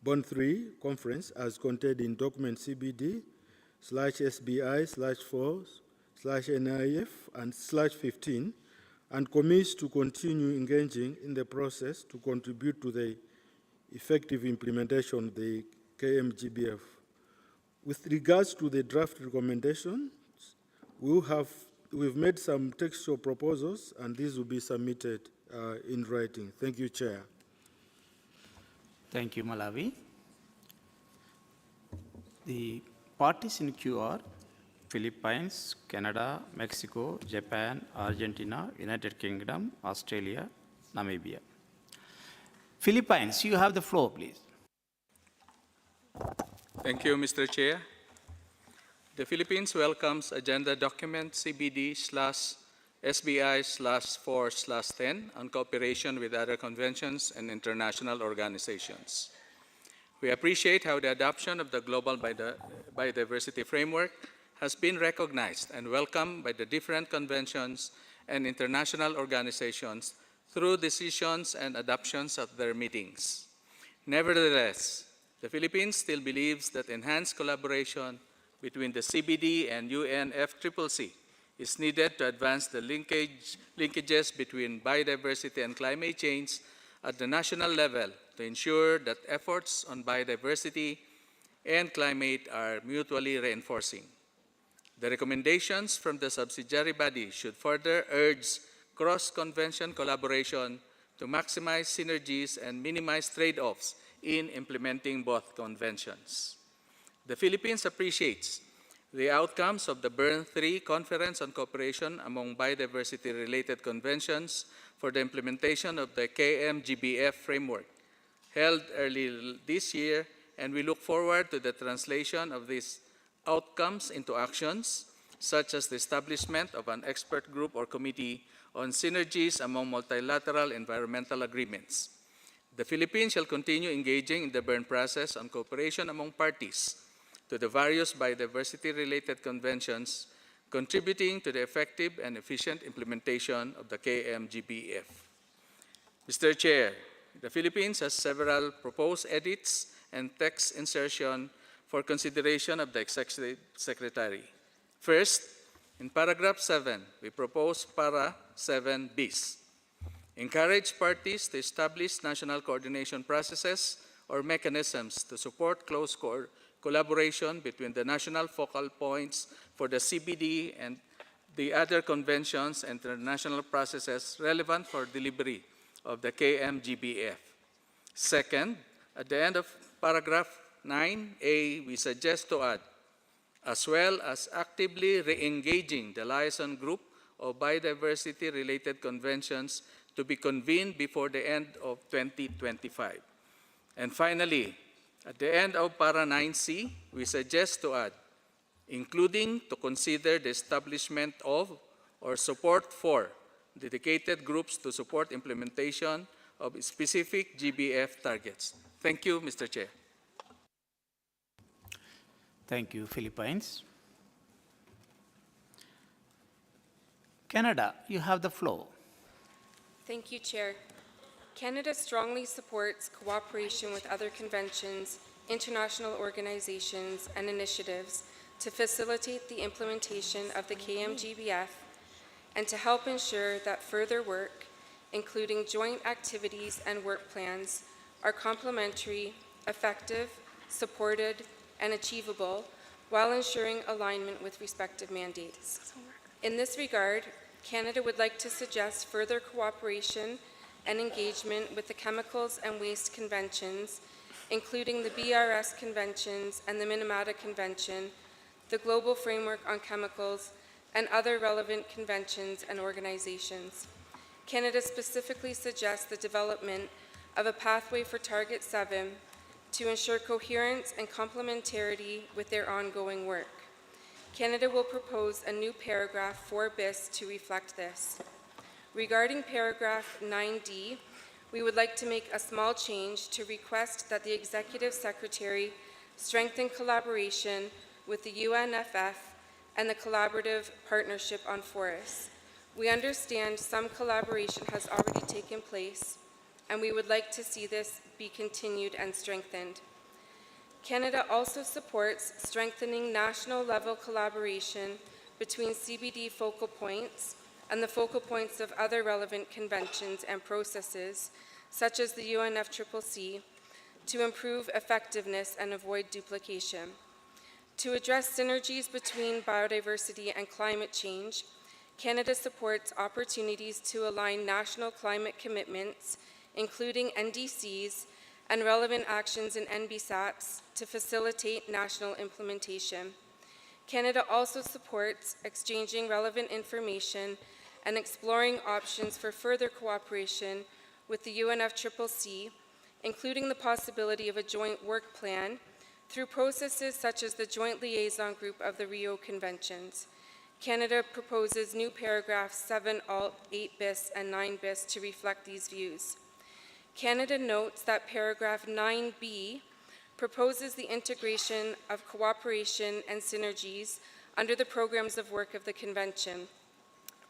3 conference as contained in document CBD/SBI/4/NIF and /15, and commits to continue engaging in the process to contribute to the effective implementation of the KMGBF. With regards to the draft recommendations, we've made some textual proposals, and these will be submitted in writing. Thank you, Chair. Thank you, Malawi. The parties in queue are Philippines, Canada, Mexico, Japan, Argentina, United Kingdom, Australia, Namibia. Philippines, you have the floor, please. Thank you, Mr. Chair. The Philippines welcomes Agenda Document CBD/SBI/4/10 on cooperation with other conventions and international organizations. We appreciate how the adoption of the Global Biodiversity Framework has been recognized and welcomed by the different conventions and international organizations through decisions and adoptions at their meetings. Nevertheless, the Philippines still believes that enhanced collaboration between the CBD and UNFCCC is needed to advance the linkages between biodiversity and climate change at the national level to ensure that efforts on biodiversity and climate are mutually reinforcing. The recommendations from the subsidiary body should further urge cross-convention collaboration to maximize synergies and minimize trade-offs in implementing both conventions. The Philippines appreciates the outcomes of the BERN-3 Conference on Cooperation among Biodiversity-related Conventions for the implementation of the KMGBF framework, held early this year, and we look forward to the translation of these outcomes into actions, such as the establishment of an expert group or committee on synergies among multilateral environmental agreements. The Philippines shall continue engaging in the BERN process on cooperation among parties to the various biodiversity-related conventions, contributing to the effective and efficient implementation of the KMGBF. Mr. Chair, the Philippines has several proposed edits and text insertion for consideration of the Executive Secretary. First, in paragraph 7, we propose para 7 bis. Encourage parties to establish national coordination processes or mechanisms to support close collaboration between the national focal points for the CBD and the other conventions and international processes relevant for delivery of the KMGBF. Second, at the end of paragraph 9A, we suggest to add, as well as actively re-engaging the liaison group of biodiversity-related conventions to be convened before the end of 2025. And finally, at the end of para 9C, we suggest to add, including to consider the establishment of or support for dedicated groups to support implementation of specific GBF targets. Thank you, Mr. Chair. Thank you, Philippines. Canada, you have the floor. Thank you, Chair. Canada strongly supports cooperation with other conventions, international organizations, and initiatives to facilitate the implementation of the KMGBF and to help ensure that further work, including joint activities and work plans, are complementary, effective, supported, and achievable while ensuring alignment with respective mandates. In this regard, Canada would like to suggest further cooperation and engagement with the Chemicals and Waste Conventions, including the BRS Conventions and the Minamata Convention, the Global Framework on Chemicals, and other relevant conventions and organizations. Canada specifically suggests the development of a pathway for Target 7 to ensure coherence and complementarity with their ongoing work. Canada will propose a new paragraph 4 bis to reflect this. Regarding paragraph 9D, we would like to make a small change to request that the Executive Secretary strengthen collaboration with the UNFF and the Collaborative Partnership on Forests. We understand some collaboration has already taken place, and we would like to see this be continued and strengthened. Canada also supports strengthening national-level collaboration between CBD focal points and the focal points of other relevant conventions and processes, such as the UNFCCC, to improve effectiveness and avoid duplication. To address synergies between biodiversity and climate change, Canada supports opportunities to align national climate commitments, including NDCs, and relevant actions in NBSAPs to facilitate national implementation. Canada also supports exchanging relevant information and exploring options for further cooperation with the UNFCCC, including the possibility of a joint work plan Through processes such as the Joint Liaison Group of the Rio Conventions, Canada proposes new paragraphs 7 alt, 8 bis, and 9 bis to reflect these views. Canada notes that paragraph 9b proposes the integration of cooperation and synergies under the programs of work of the Convention.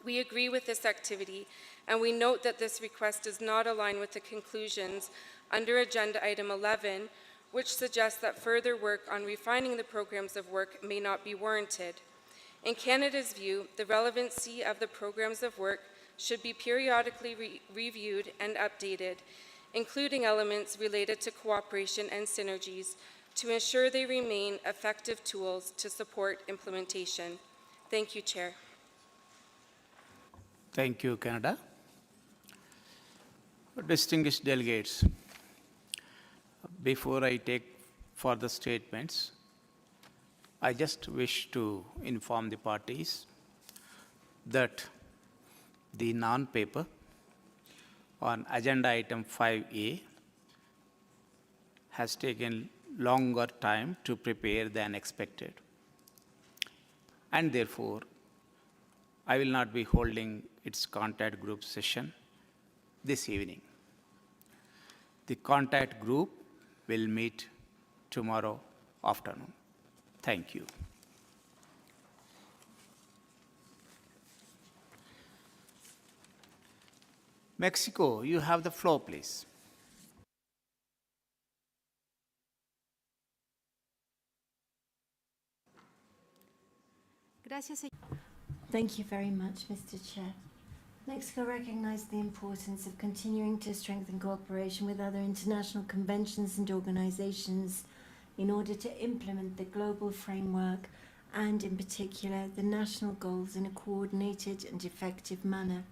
We agree with this activity, and we note that this request does not align with the conclusions under Agenda Item 11, which suggests that further work on refining the programs of work may not be warranted. In Canada's view, the relevancy of the programs of work should be periodically reviewed and updated, including elements related to cooperation and synergies, to ensure they remain effective tools to support implementation. Thank you, Chair. Thank you, Canada. Distinguished delegates, before I take further statements, I just wish to inform the parties that the non-paper on agenda item 5A has taken longer time to prepare than expected. And therefore, I will not be holding its contact group session this evening. The contact group will meet tomorrow afternoon. Thank you. Mexico, you have the floor, please. Thank you very much, Mr. Chair. Mexico recognized the importance of continuing to strengthen cooperation with other international conventions and organizations in order to implement the global framework and, in particular, the national goals in a coordinated and effective manner.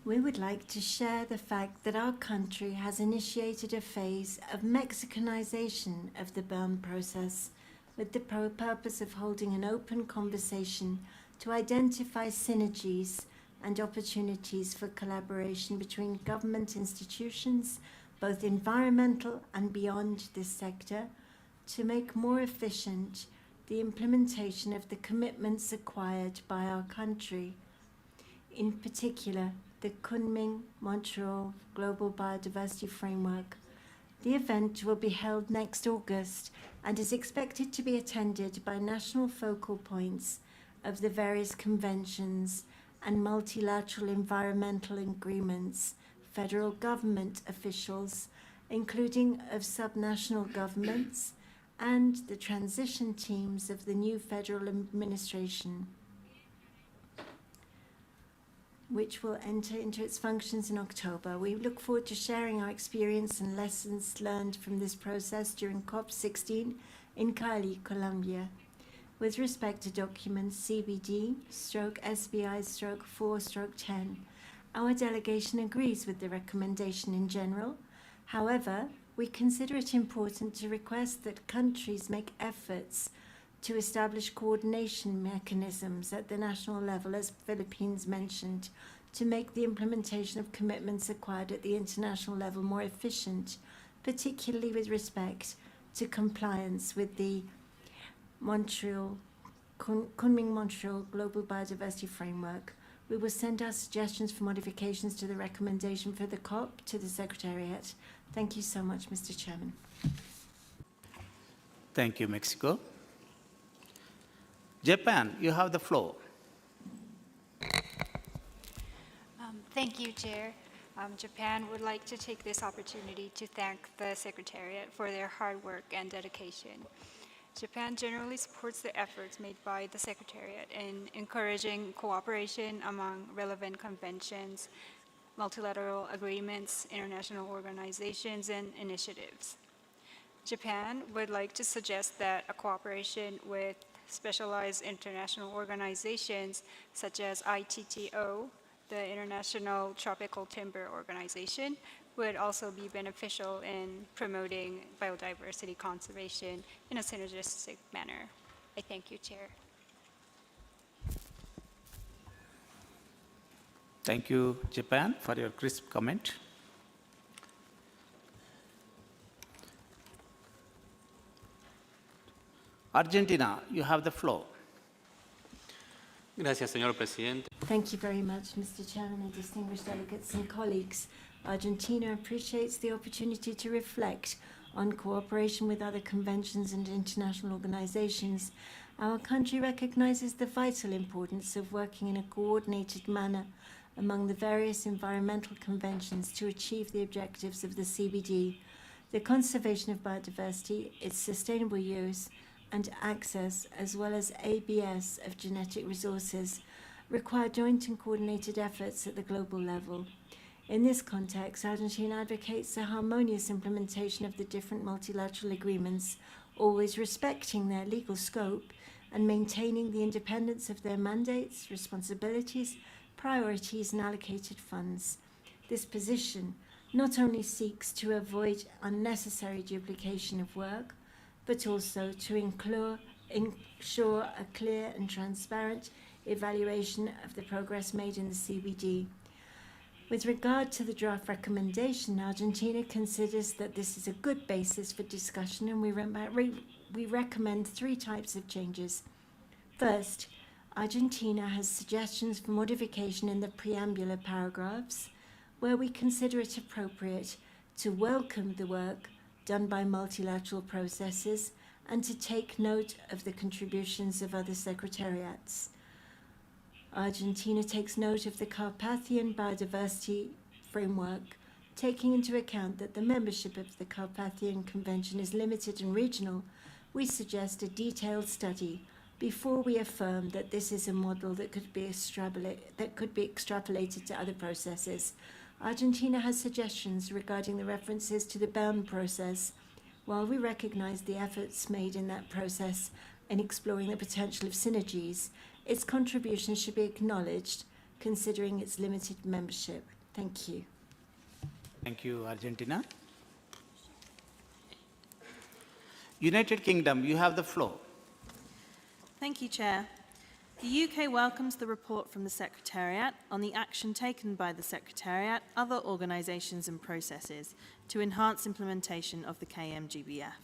We would like to share the fact that our country has initiated a phase of Mexicanization of the Bern process with the purpose of holding an open conversation to identify synergies and opportunities for collaboration between government institutions, both environmental and beyond this sector, to make more efficient the implementation of the commitments acquired by our country. In particular, the Kunming-Montreal Global Biodiversity Framework. The event will be held next August and is expected to be attended by national focal points of the various conventions and multilateral environmental agreements, federal government officials, including of subnational governments, and the transition teams of the new federal administration, which will enter into its functions in October. We look forward to sharing our experience and lessons learned from this process during COP16 in Cali, Colombia. With respect to documents CBD-SBI-4-10, our delegation agrees with the recommendation in general. However, we consider it important to request that countries make efforts to establish coordination mechanisms at the national level, as Philippines mentioned, to make the implementation of commitments acquired at the international level more efficient, particularly with respect to compliance with the Kunming-Montreal Global Biodiversity Framework. We will send our suggestions for modifications to the recommendation for the COP to the Secretariat. Thank you so much, Mr. Chairman. Thank you, Mexico. Japan, you have the floor. Thank you, Chair. Japan would like to take this opportunity to thank the Secretariat for their hard work and dedication. Japan generally supports the efforts made by the Secretariat in encouraging cooperation among relevant conventions, multilateral agreements, international organizations, and initiatives. Japan would like to suggest that a cooperation with specialized international organizations such as ITTO, the International Tropical Timber Organization, would also be beneficial in promoting biodiversity conservation in a synergistic manner. I thank you, Chair. Thank you, Japan, for your crisp comment. Argentina, you have the floor. Gracias, señor presidente. Thank you very much, Mr. Chairman and distinguished delegates and colleagues. Argentina appreciates the opportunity to reflect on cooperation with other conventions and international organizations. Our country recognizes the vital importance of working in a coordinated manner among the various environmental conventions to achieve the objectives of the CBD, the conservation of biodiversity, its sustainable use and access, as well as ABS of genetic resources, require joint and coordinated efforts at the global level. In this context, Argentina advocates the harmonious implementation of the different multilateral agreements, always respecting their legal scope and maintaining the independence of their mandates, responsibilities, priorities, and allocated funds. This position not only seeks to avoid unnecessary duplication of work, but also to ensure a clear and transparent evaluation of the progress made in the CBD. With regard to the draft recommendation, Argentina considers that this is a good basis for discussion, and we recommend 3 types of changes. First, Argentina has suggestions for modification in the preambular paragraphs, where we consider it appropriate to welcome the work done by multilateral processes and to take note of the contributions of other secretariats. Argentina takes note of the Carpathian Biodiversity Framework, taking into account that the membership of the Carpathian Convention is limited and regional. We suggest a detailed study before we affirm that this is a model that could be extrapolated to other processes. Argentina has suggestions regarding the references to the Bern process. While we recognize the efforts made in that process in exploring the potential of synergies, its contribution should be acknowledged, considering its limited membership. Thank you. Thank you, Argentina. United Kingdom, you have the floor. Thank you, Chair. The UK welcomes the report from the Secretariat on the action taken by the Secretariat, other organisations and processes to enhance implementation of the KMGBF.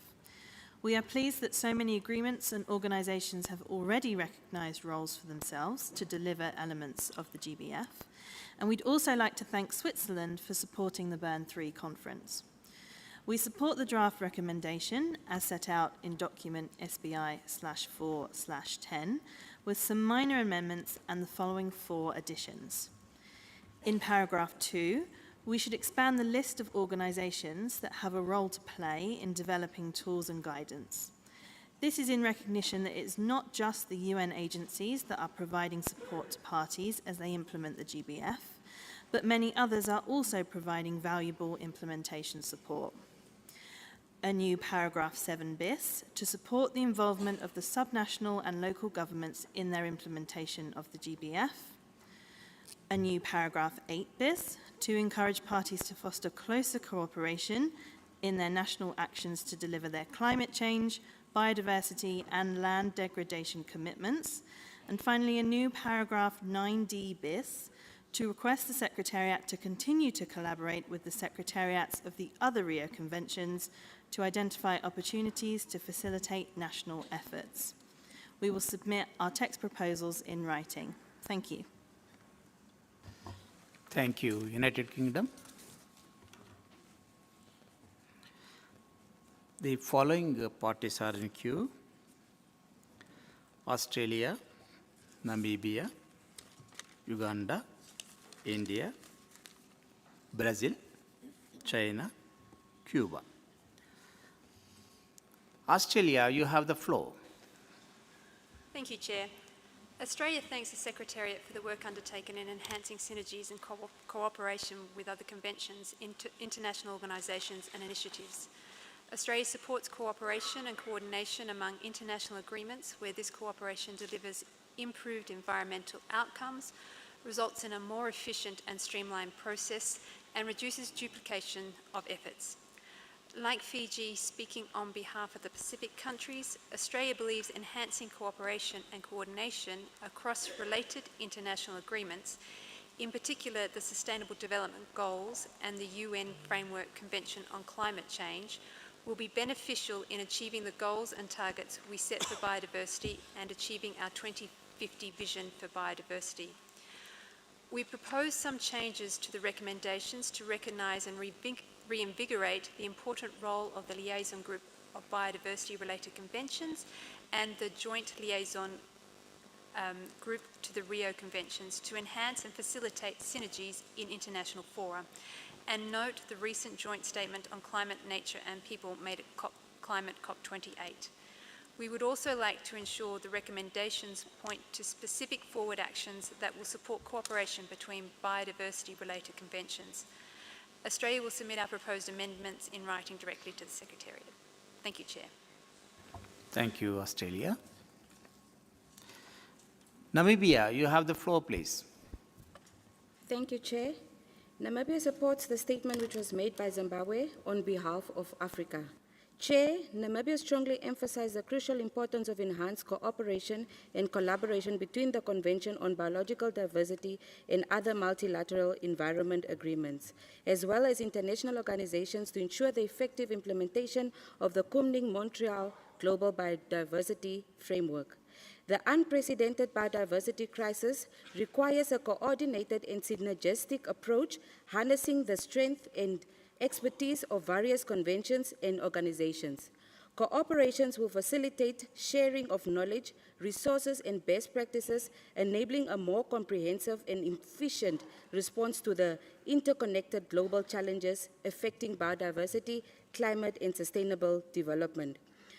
We are pleased that so many agreements and organisations have already recognised roles for themselves to deliver elements of the GBF, and we'd also like to thank Switzerland for supporting the Bern 3 conference. We support the draft recommendation as set out in document SBI/4/10 with some minor amendments and the following 4 additions. In paragraph 2, we should expand the list of organisations that have a role to play in developing tools and guidance. This is in recognition that it's not just the UN agencies that are providing support to parties as they implement the GBF, but many others are also providing valuable implementation support. A new paragraph 7 bis to support the involvement of the subnational and local governments in their implementation of the GBF. A new paragraph 8 bis to encourage parties to foster closer cooperation in their national actions to deliver their climate change, biodiversity and land degradation commitments. And finally, a new paragraph 9d bis to request the Secretariat to continue to collaborate with the Secretariats of the other Rio Conventions to identify opportunities to facilitate national efforts. We will submit our text proposals in writing. Thank you. Thank you. United Kingdom. The following parties are in queue: Australia, Namibia, Uganda, India, Brazil, China, Cuba. Australia, you have the floor. Thank you, Chair. Australia thanks the Secretariat for the work undertaken in enhancing synergies and cooperation with other conventions, international organisations and initiatives. Australia supports cooperation and coordination among international agreements where this cooperation delivers improved environmental outcomes, results in a more efficient and streamlined process, and reduces duplication of efforts. Like Fiji, speaking on behalf of the Pacific countries, Australia believes enhancing cooperation and coordination across related international agreements, in particular the Sustainable Development Goals and the UN Framework Convention on Climate Change, will be beneficial in achieving the goals and targets we set for biodiversity and achieving our 2050 vision for biodiversity. We propose some changes to the recommendations to recognise and reinvigorate the important role of the liaison group of biodiversity-related conventions and the joint liaison group to the Rio Conventions to enhance and facilitate synergies in international fora, and note the recent joint statement on climate, nature and people made at Climate COP28. We would also like to ensure the recommendations point to specific forward actions that will support cooperation between biodiversity-related conventions. Australia will submit our proposed amendments in writing directly to the Secretariat. Thank you, Chair. Thank you, Australia. Namibia, you have the floor, please. Thank you, Chair. Namibia supports the statement which was made by Zimbabwe on behalf of Africa. Chair, Namibia strongly emphasized the crucial importance of enhanced cooperation and collaboration between the Convention on Biological Diversity and other multilateral environment agreements, as well as international organizations to ensure the effective implementation of the Kunming-Montreal Global Biodiversity Framework. The unprecedented biodiversity crisis requires a coordinated and synergistic approach, harnessing the strength and expertise of various conventions and organizations. Cooperations will facilitate sharing of knowledge, resources, and best practices, enabling a more comprehensive and efficient response to the interconnected global challenges affecting biodiversity, climate, and sustainable development.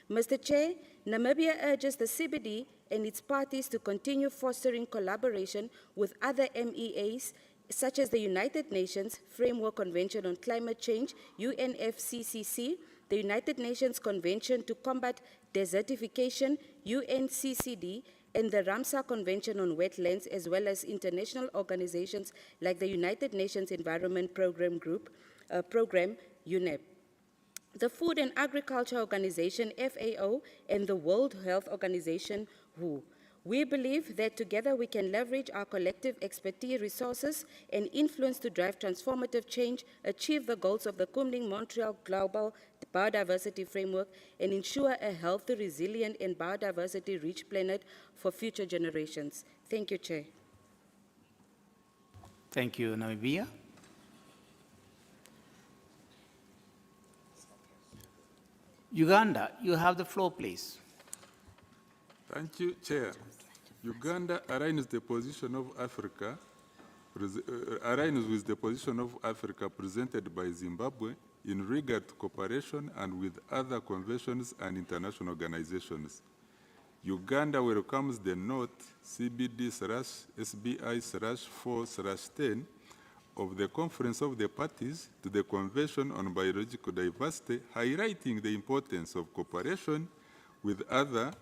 Mr. Chair, Namibia urges the CBD and its parties to continue fostering collaboration with other MEAs, such as the United Nations Framework Convention on Climate Change, UNFCCC, the United Nations Convention to Combat Desertification, UNCCD, and the Ramsar Convention on Wetlands, as well as international organizations like the United Nations Environment Programme UNEP. The Food and Agriculture Organization, FAO, and the World Health Organization, WHO. We believe that together we can leverage our collective expertise, resources, and influence to drive transformative change, achieve the goals of the Kunming-Montreal Global Biodiversity Framework, and ensure a healthy, resilient, and biodiversity-rich planet for future generations. Thank you, Chair. Thank you, Namibia. Uganda, you have the floor, please. Thank you, Chair. Uganda aligns the position of Africa, aligns with the position of Africa presented by Zimbabwe in regard to cooperation and with other conventions and international organizations. Uganda welcomes the note CBD/SBI/4/10 of the Conference of the Parties to the Convention on Biological Diversity, highlighting the importance of cooperation with other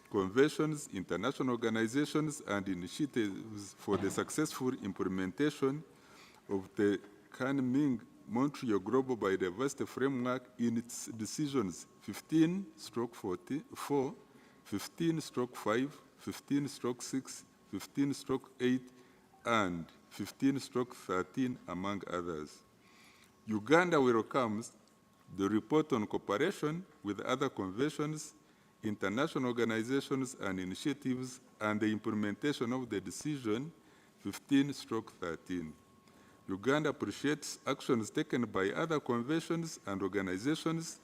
conventions, international organizations, and initiatives for the successful implementation of the Kunming-Montreal Global Biodiversity Framework in its decisions 15/4, 15/5, 15/6, 15/8, and 15/13, among others. Uganda welcomes the report on cooperation with other conventions, international organizations and initiatives, and the implementation of the decision 15/13. Uganda appreciates actions taken by other conventions and organizations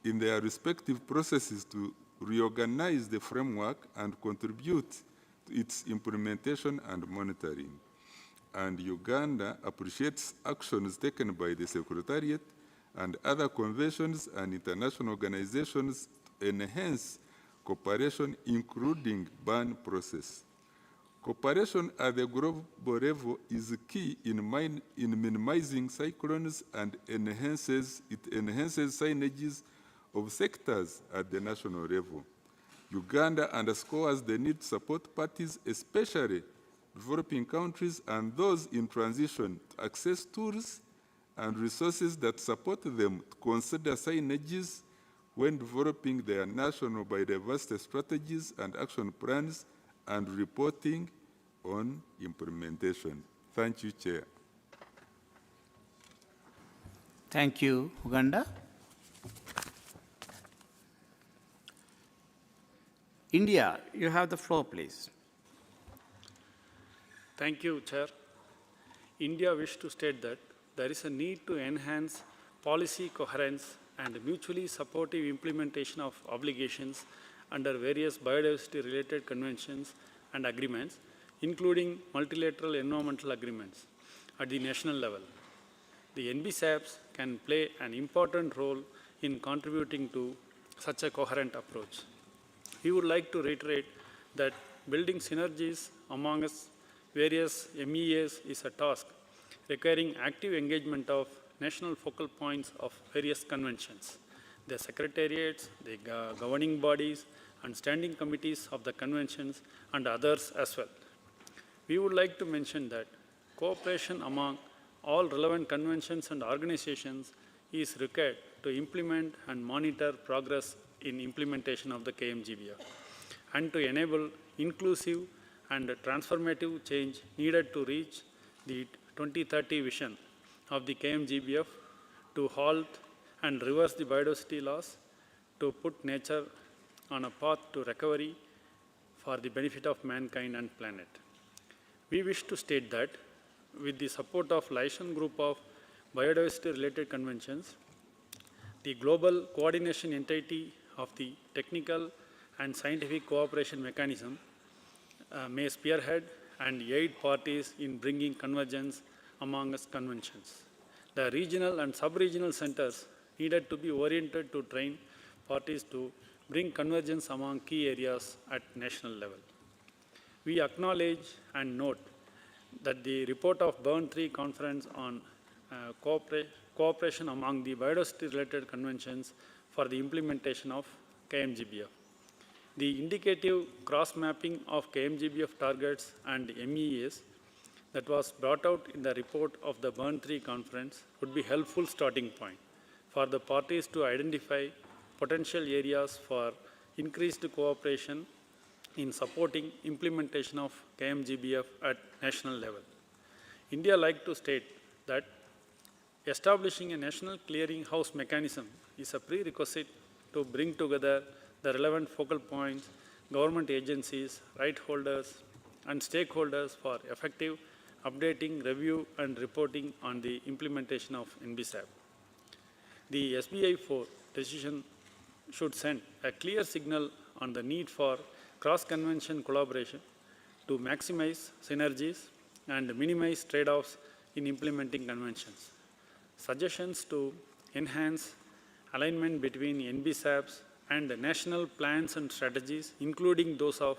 in their respective processes to reorganize the framework and contribute to its implementation and monitoring. And Uganda appreciates actions taken by the Secretariat and other conventions and international organizations to enhance cooperation, including ban process. Cooperation at the global level is key in minimizing cyclones and enhances synergies of sectors at the national level. Uganda underscores the need to support parties, especially developing countries and those in transition, to access tools and resources that support them to consider synergies when developing their national biodiversity strategies and action plans and reporting on implementation. Thank you, Chair. Thank you, Uganda. India, you have the floor, please. Thank you, Chair. India wishes to state that there is a need to enhance policy coherence and mutually supportive implementation of obligations under various biodiversity-related conventions and agreements, including multilateral environmental agreements at the national level. The NBSAPs can play an important role in contributing to such a coherent approach. We would like to reiterate that building synergies among us various MEAs is a task requiring active engagement of national focal points of various conventions, the secretariats, the governing bodies, and standing committees of the conventions, and others as well. We would like to mention that cooperation among all relevant conventions and organizations is required to implement and monitor progress in implementation of the KMGBF and to enable inclusive and transformative change needed to reach the 2030 vision of the KMGBF to halt and reverse the biodiversity loss, to put nature on a path to recovery for the benefit of mankind and planet. We wish to state that with the support of liaison group of biodiversity-related conventions, the global coordination entity of the technical and scientific cooperation mechanism may spearhead and aid parties in bringing convergence among us conventions. The regional and sub-regional centers needed to be oriented to train parties to bring convergence among key areas at national level. We acknowledge and note that the report of Bern 3 Conference on cooperation among the biodiversity-related conventions for the implementation of KMGBF. The indicative cross-mapping of KMGBF targets and MEAs that was brought out in the report of the Bern 3 Conference would be a helpful starting point for the parties to identify potential areas for increased cooperation in supporting implementation of KMGBF at national level. India like to state that establishing a national clearinghouse mechanism is a prerequisite to bring together the relevant focal points, government agencies, right holders, and stakeholders for effective updating, review, and reporting on the implementation of NBSAP. The SBI 4 decision should send a clear signal on the need for cross-convention collaboration to maximize synergies and minimize trade-offs in implementing conventions. Suggestions to enhance alignment between NBSAPs and national plans and strategies, including those of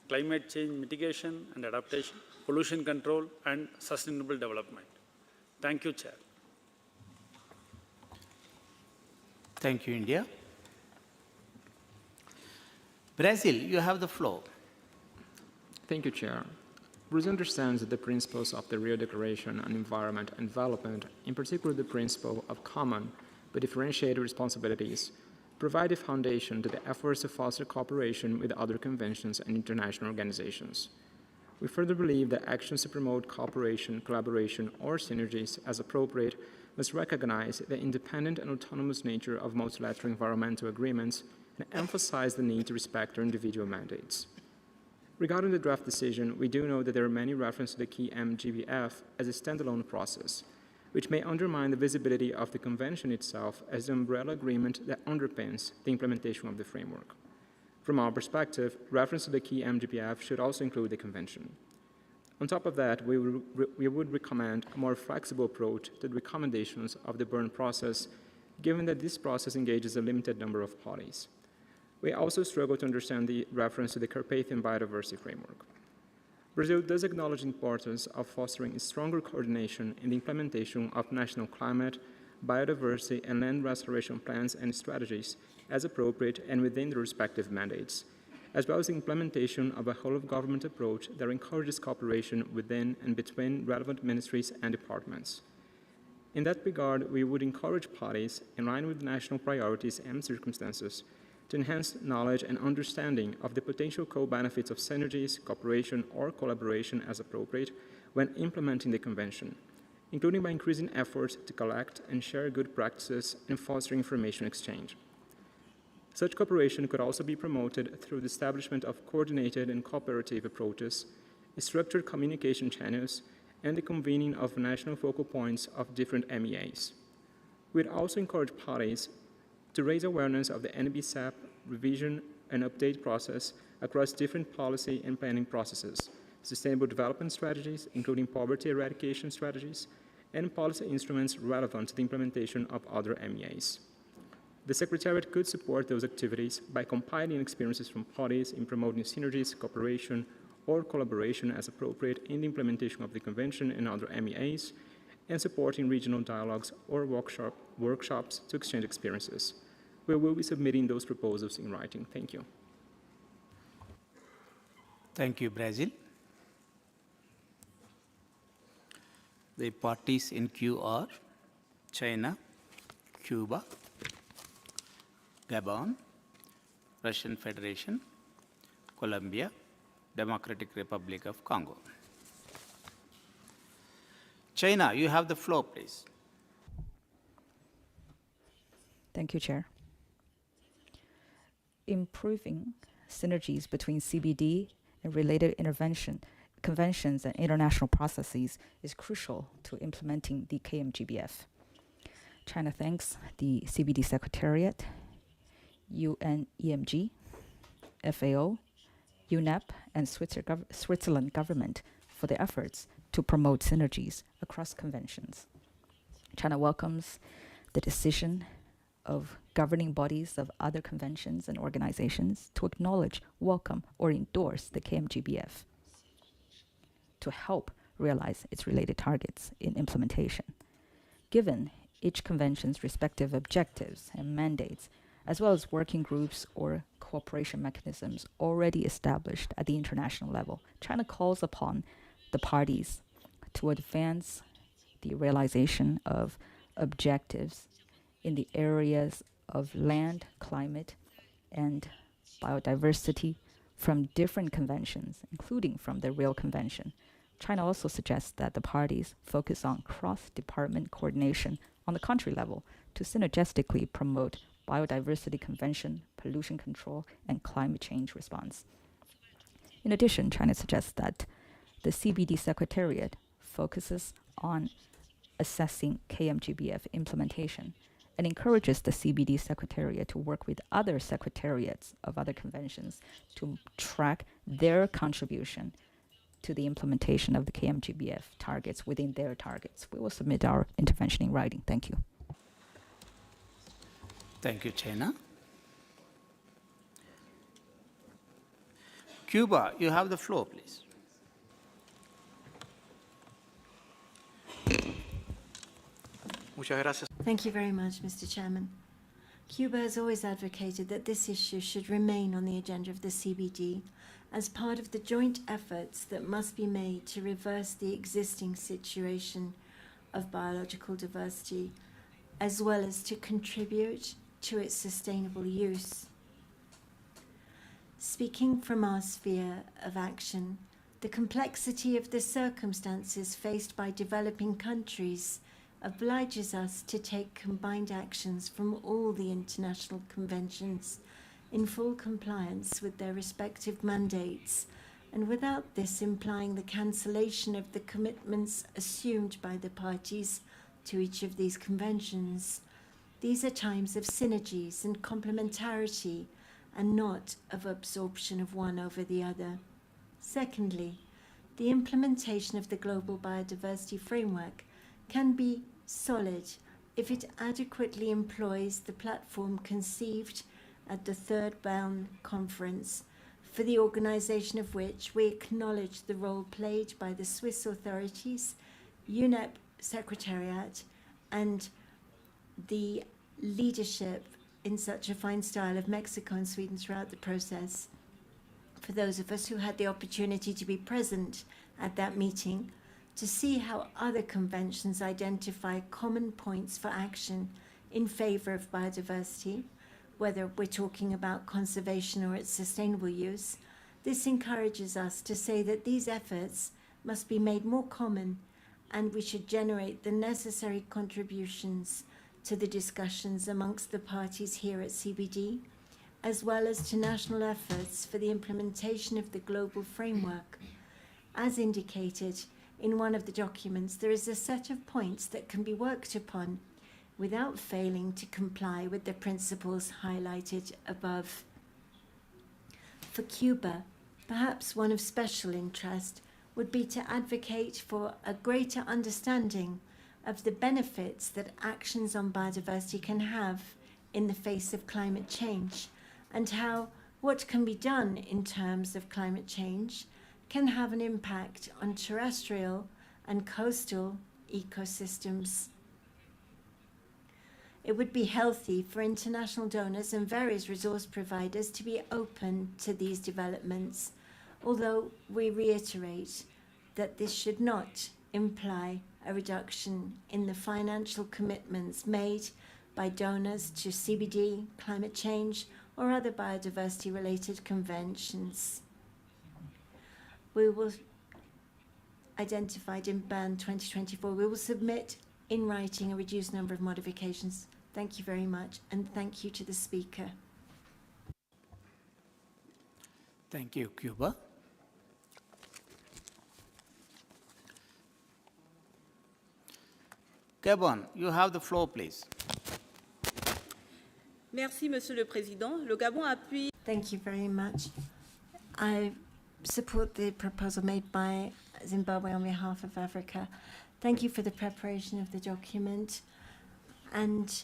climate change mitigation and adaptation, pollution control, and sustainable development. Thank you, Chair. Thank you, India. Brazil, you have the floor. Thank you, Chair. Brazil understands the principles of the Rio Declaration on Environment and Development, in particular the principle of common but differentiated responsibilities, provide a foundation to the efforts to foster cooperation with other conventions and international organizations. We further believe that actions to promote cooperation, collaboration, or synergies as appropriate must recognize the independent and autonomous nature of multilateral environmental agreements and emphasize the need to respect their individual mandates. Regarding the draft decision, we do know that there are many references to the KMGBF as a standalone process, which may undermine the visibility of the convention itself as the umbrella agreement that underpins the implementation of the framework. From our perspective, reference to the KMGBF should also include the convention. On top of that, we would recommend a more flexible approach to the recommendations of the Bern process, given that this process engages a limited number of parties. We also struggle to understand the reference to the Carpathian Biodiversity Framework. Brazil does acknowledge the importance of fostering stronger coordination in the implementation of national climate, biodiversity, and land restoration plans and strategies as appropriate and within their respective mandates, as well as the implementation of a whole-of-government approach that encourages cooperation within and between relevant ministries and departments. In that regard, we would encourage parties, in line with national priorities and circumstances, to enhance knowledge and understanding of the potential co-benefits of synergies, cooperation, or collaboration as appropriate when implementing the Convention, including by increasing efforts to collect and share good practices and foster information exchange. Such cooperation could also be promoted through the establishment of coordinated and cooperative approaches, structured communication channels, and the convening of national focal points of different MEAs. We'd also encourage parties to raise awareness of the NBSAP revision and update process across different policy and planning processes, sustainable development strategies, including poverty eradication strategies, and policy instruments relevant to the implementation of other MEAs. The Secretariat could support those activities by compiling experiences from parties in promoting synergies, cooperation, or collaboration as appropriate in the implementation of the Convention and other MEAs, and supporting regional dialogues or workshops to exchange experiences. We will be submitting those proposals in writing. Thank you. Thank you, Brazil. The parties in queue are China, Cuba, Gabon, Russian Federation, Colombia, Democratic Republic of Congo. China, you have the floor, please. Thank you, Chair. Improving synergies between CBD and related conventions and international processes is crucial to implementing the KMGBF. China thanks the CBD Secretariat, UNEMG, FAO, UNEP, and Switzerland government for their efforts to promote synergies across conventions. China welcomes the decision of governing bodies of other conventions and organizations to acknowledge, welcome, or endorse the KMGBF to help realize its related targets in implementation. Given each convention's respective objectives and mandates, as well as working groups or cooperation mechanisms already established at the international level, China calls upon the parties to advance the realization of objectives in the areas of land, climate, and biodiversity from different conventions, including from the Rio Convention. China also suggests that the parties focus on cross-department coordination on the country level to synergistically promote biodiversity convention, pollution control, and climate change response. In addition, China suggests that the CBD Secretariat focuses on assessing KMGBF implementation and encourages the CBD Secretariat to work with other secretariats of other conventions to track their contribution to the implementation of the KMGBF targets within their targets. We will submit our intervention in writing. Thank you. Thank you, China. Cuba, you have the floor, please. Thank you very much, Mr. Chairman. Cuba has always advocated that this issue should remain on the agenda of the CBD as part of the joint efforts that must be made to reverse the existing situation of biological diversity, as well as to contribute to its sustainable use. Speaking from our sphere of action, the complexity of the circumstances faced by developing countries obliges us to take combined actions from all the international conventions in full compliance with their respective mandates, and without this implying the cancellation of the commitments assumed by the parties to each of these conventions. These are times of synergies and complementarity, and not of absorption of one over the other. Secondly, the implementation of the Global Biodiversity Framework can be solid if it adequately employs the platform conceived at the Third Bound Conference, for the organization of which we acknowledge the role played by the Swiss authorities, UNEP Secretariat, and the leadership in such a fine style of Mexico and Sweden throughout the process. For those of us who had the opportunity to be present at that meeting, to see how other conventions identify common points for action in favor of biodiversity, whether we're talking about conservation or its sustainable use, this encourages us to say that these efforts must be made more common, and we should generate the necessary contributions to the discussions amongst the parties here at CBD, as well as to national efforts for the implementation of the global framework. As indicated in one of the documents, there is a set of points that can be worked upon without failing to comply with the principles highlighted above. For Cuba, perhaps one of special interest would be to advocate for a greater understanding of the benefits that actions on biodiversity can have in the face of climate change, and how what can be done in terms of climate change can have an impact on terrestrial and coastal ecosystems. It would be healthy for international donors and various resource providers to be open to these developments, although we reiterate that this should not imply a reduction in the financial commitments made by donors to CBD, climate change, or other biodiversity-related conventions. We will, identified in BAN 2024, we will submit in writing a reduced number of modifications. Thank you very much, and thank you to the speaker. Thank you, Cuba. Gabon, you have the floor, please. Merci, Monsieur le Président. Le Gabon appuie. Thank you very much. I support the proposal made by Zimbabwe on behalf of Africa. Thank you for the preparation of the document and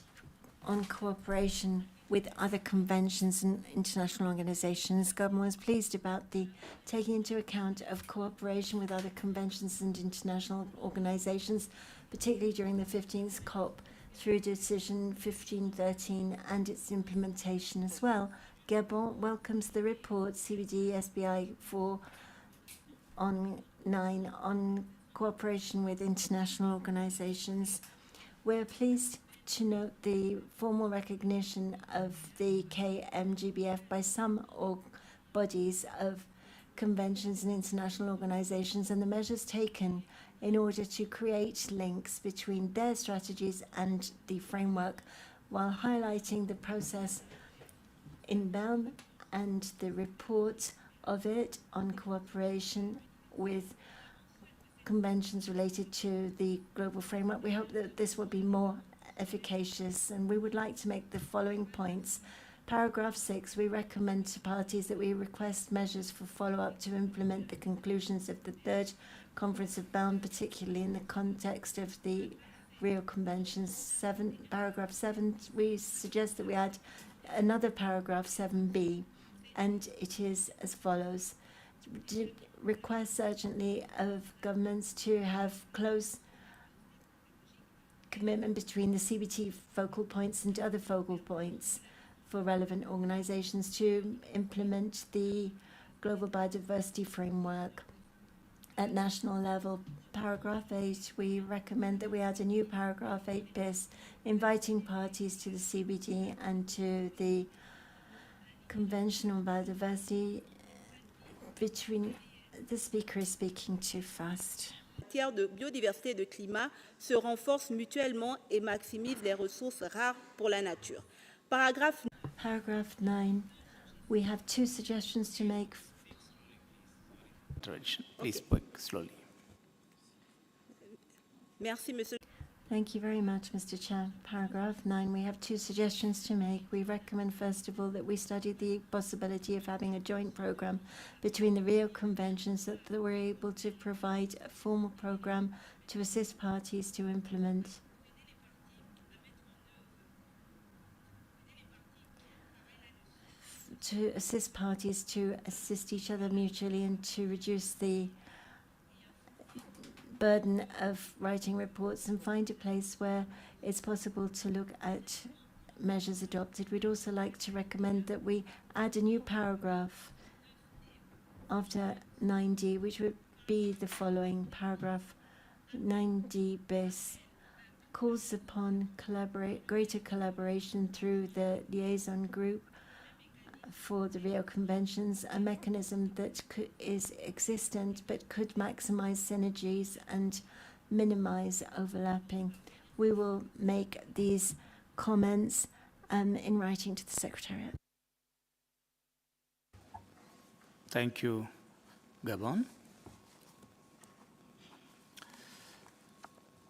on cooperation with other conventions and international organizations. Gabon was pleased about the taking into account of cooperation with other conventions and international organizations, particularly during the 15th COP, through Decision 1513 and its implementation as well. Gabon welcomes the report CBD-SBI 4 on 9 on cooperation with international organizations. We're pleased to note the formal recognition of the KMGBF by some bodies of conventions and international organizations, and the measures taken in order to create links between their strategies and the framework, while highlighting the process in Belm and the report of it on cooperation with conventions related to the global framework. We hope that this will be more efficacious, and we would like to make the following points. Paragraph 6, we recommend to parties that we request measures for follow-up to implement the conclusions of the third Conference of Belm, particularly in the context of the Rio Conventions. Paragraph 7, we suggest that we add another paragraph 7b, and it is as follows. Requests urgently of governments to have close commitment between the CBT focal points and other focal points for relevant organizations to implement the Global Biodiversity Framework at national level. Paragraph 8, we recommend that we add a new paragraph 8 bis, inviting parties to the CBD and to the Convention on Biodiversity. Between the speaker is speaking too fast. En matière de biodiversité et de climat se renforcent mutuellement et maximisent les ressources rares pour la nature. Paragraph 9, we have two suggestions to make. Intervention. Please speak slowly. Merci, Monsieur. Thank you very much, Mr. Chair. Paragraph 9, we have two suggestions to make. We recommend, first of all, that we study the possibility of having a joint program between the Rio Conventions, so that we're able to provide a formal program to assist parties to implement each other mutually and to reduce the burden of writing reports and find a place where it's possible to look at measures adopted. We'd also like to recommend that we add a new paragraph after 9D, which would be the following. Paragraph 9D bis calls upon greater collaboration through the liaison group for the Rio Conventions, a mechanism that is existent but could maximize synergies and minimize overlapping. We will make these comments in writing to the Secretariat. Thank you, Gabon.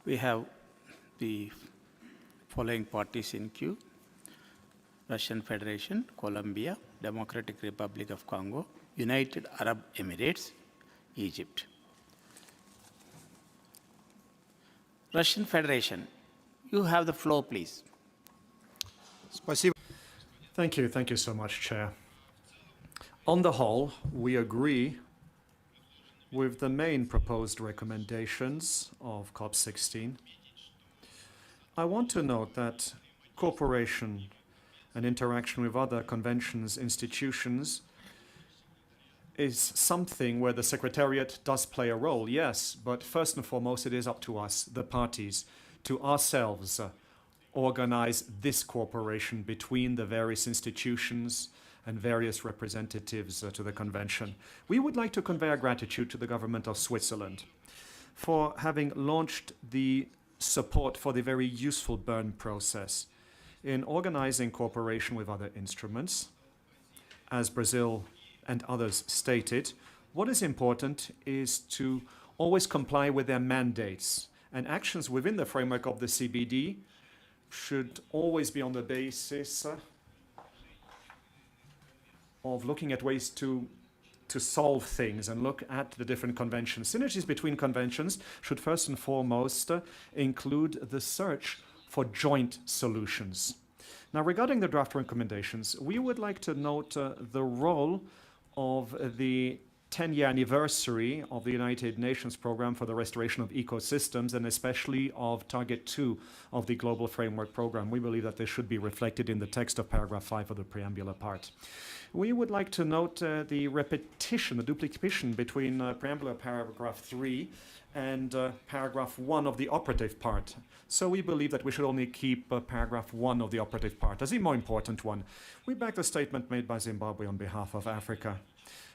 We have the following parties in queue: Russian Federation, Colombia, Democratic Republic of Congo, United Arab Emirates, Egypt. Russian Federation, you have the floor, please. Thank you so much, Chair. On the whole, we agree with the main proposed recommendations of COP16. I want to note that cooperation and interaction with other conventions, institutions, is something where the Secretariat does play a role, yes, but first and foremost, it is up to us, the parties, to ourselves organize this cooperation between the various institutions and various representatives to the convention. We would like to convey our gratitude to the government of Switzerland for having launched the support for the very useful Bern process in organizing cooperation with other instruments. As Brazil and others stated, what is important is to always comply with their mandates, and actions within the framework of the CBD should always be on the basis of looking at ways to solve things and look at the different conventions. Synergies between conventions should first and foremost include the search for joint solutions. Now, regarding the draft recommendations, we would like to note the role of the 10-year anniversary of the United Nations Programme for the Restoration of Ecosystems, and especially of Target 2 of the Global Framework Programme. We believe that this should be reflected in the text of paragraph 5 of the preambular part. We would like to note the repetition, the duplication between preambular paragraph 3 and paragraph 1 of the operative part. So we believe that we should only keep paragraph 1 of the operative part as the more important one. We back the statement made by Zimbabwe on behalf of Africa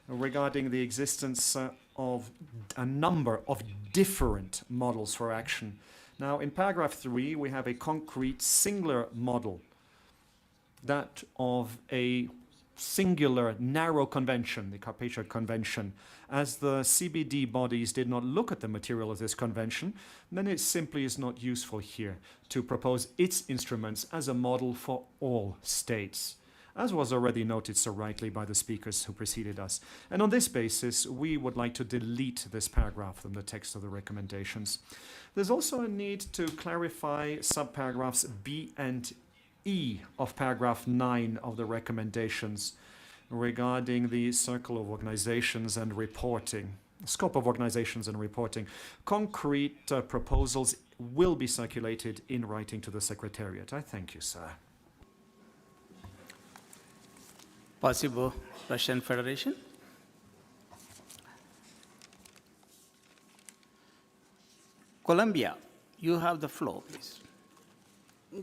regarding the existence of a number of different models for action. Now, in paragraph 3, we have a concrete singular model, that of a singular narrow convention, the Carpathia Convention. As the CBD bodies did not look at the material of this convention, then it simply is not useful here to propose its instruments as a model for all states, as was already noted so rightly by the speakers who preceded us. And on this basis, we would like to delete this paragraph from the text of the recommendations. There's also a need to clarify subparagraphs B and E of paragraph 9 of the recommendations regarding the circle of organizations and reporting, scope of organizations and reporting. Concrete proposals will be circulated in writing to the Secretariat. I thank you, sir. Possible Russian Federation. Colombia, you have the floor, please.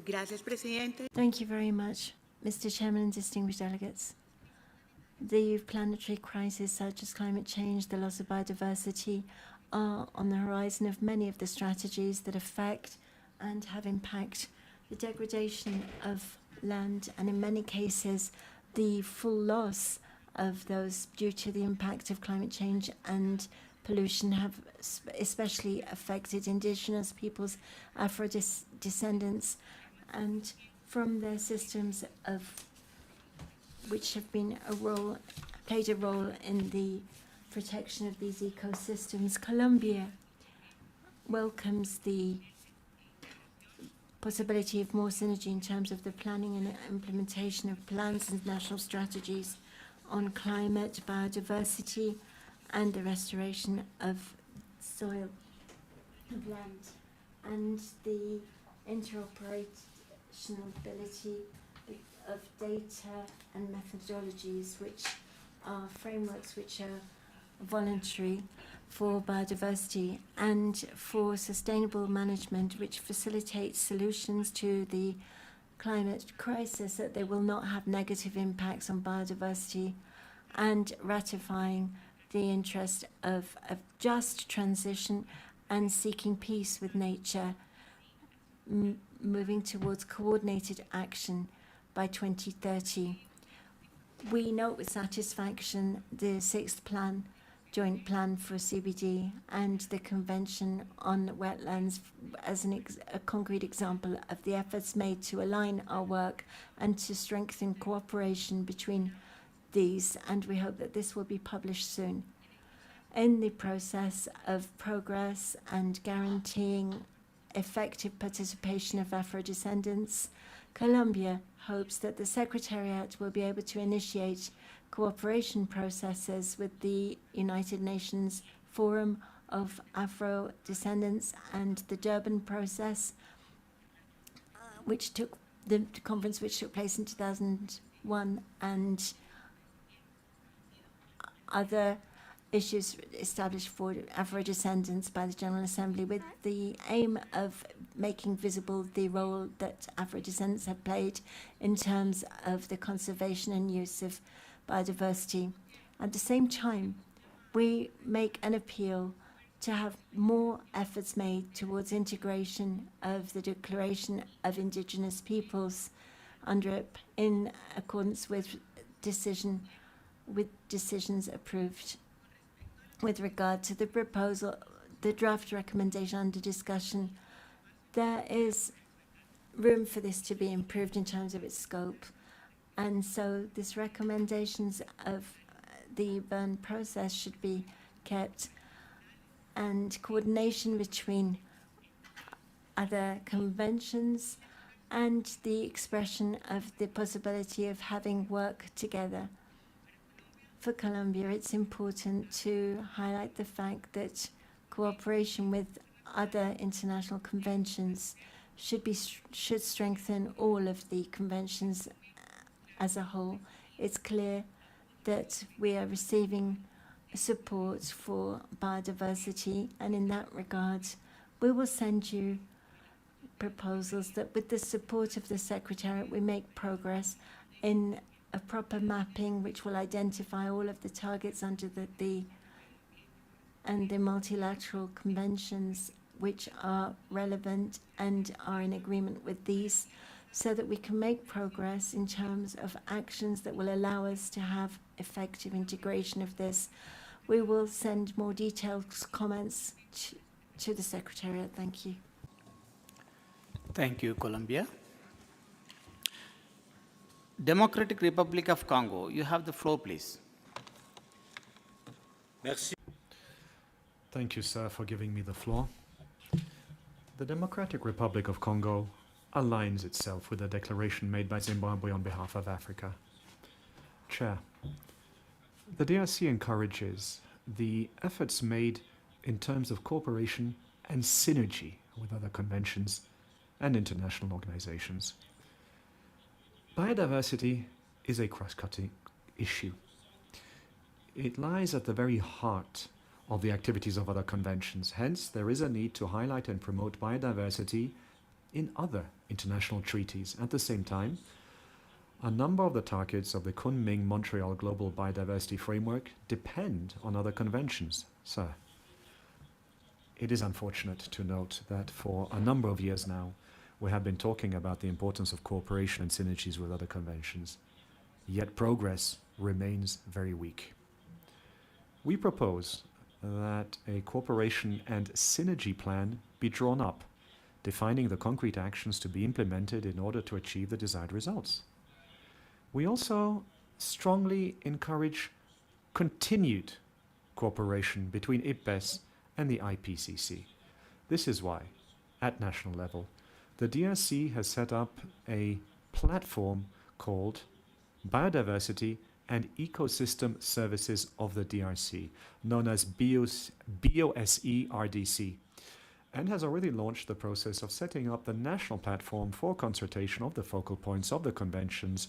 Gracias, Presidente. Thank you very much, Mr. Chairman and distinguished delegates. The planetary crises such as climate change, the loss of biodiversity, are on the horizon of many of the strategies that affect and have impact the degradation of land, and in many cases, the full loss of those due to the impact of climate change and pollution have especially affected indigenous peoples, Afro-descendants, and from their systems of which have been played a role in the protection of these ecosystems. Colombia welcomes the possibility of more synergy in terms of the planning and implementation of plans and national strategies on climate, biodiversity, and the restoration of soil and land, and the interoperability of data and methodologies, which are frameworks which are voluntary for biodiversity and for sustainable management, which facilitates solutions to the climate crisis that they will not have negative impacts on biodiversity, and ratifying the interest of just transition and seeking peace with nature, moving towards coordinated action by 2030. We note with satisfaction the sixth plan, joint plan for CBD, and the Convention on Wetlands as a concrete example of the efforts made to align our work and to strengthen cooperation between these, and we hope that this will be published soon. In the process of progress and guaranteeing effective participation of Afro-descendants, Colombia hopes that the Secretariat will be able to initiate cooperation processes with the United Nations Forum of Afro-Descendants and the Durban process, the conference which took place in 2001, and other issues established for Afro-descendants by the General Assembly, with the aim of making visible the role that Afro-descendants have played in terms of the conservation and use of biodiversity. At the same time, we make an appeal to have more efforts made towards integration of the Declaration of Indigenous Peoples UNDRIP in accordance with decisions approved. With regard to the proposal, the draft recommendation under discussion, there is room for this to be improved in terms of its scope. And so these recommendations of the Bern process should be kept, and coordination between other conventions and the expression of the possibility of having work together. For Colombia, it's important to highlight the fact that cooperation with other international conventions should strengthen all of the conventions as a whole. It's clear that we are receiving support for biodiversity, and in that regard, we will send you proposals that, with the support of the Secretariat, we make progress in a proper mapping which will identify all of the targets under the multilateral conventions which are relevant and are in agreement with these, so that we can make progress in terms of actions that will allow us to have effective integration of this. We will send more detailed comments to the Secretariat. Thank you. Thank you, Colombia. Democratic Republic of Congo, you have the floor, please. Merci. Thank you, sir, for giving me the floor. The Democratic Republic of Congo aligns itself with the declaration made by Zimbabwe on behalf of Africa. Chair, the DRC encourages the efforts made in terms of cooperation and synergy with other conventions and international organizations. Biodiversity is a cross-cutting issue. It lies at the very heart of the activities of other conventions. Hence, there is a need to highlight and promote biodiversity in other international treaties. At the same time, a number of the targets of the Kunming-Montreal Global Biodiversity Framework depend on other conventions. Sir, it is unfortunate to note that for a number of years now, we have been talking about the importance of cooperation and synergies with other conventions, yet progress remains very weak. We propose that a cooperation and synergy plan be drawn up, defining the concrete actions to be implemented in order to achieve the desired results. We also strongly encourage continued cooperation between IPBES and the IPCC. This is why, at national level, the DRC has set up a platform called Biodiversity and Ecosystem Services of the DRC, known as BOSE-RDC, and has already launched the process of setting up the national platform for consultation of the focal points of the conventions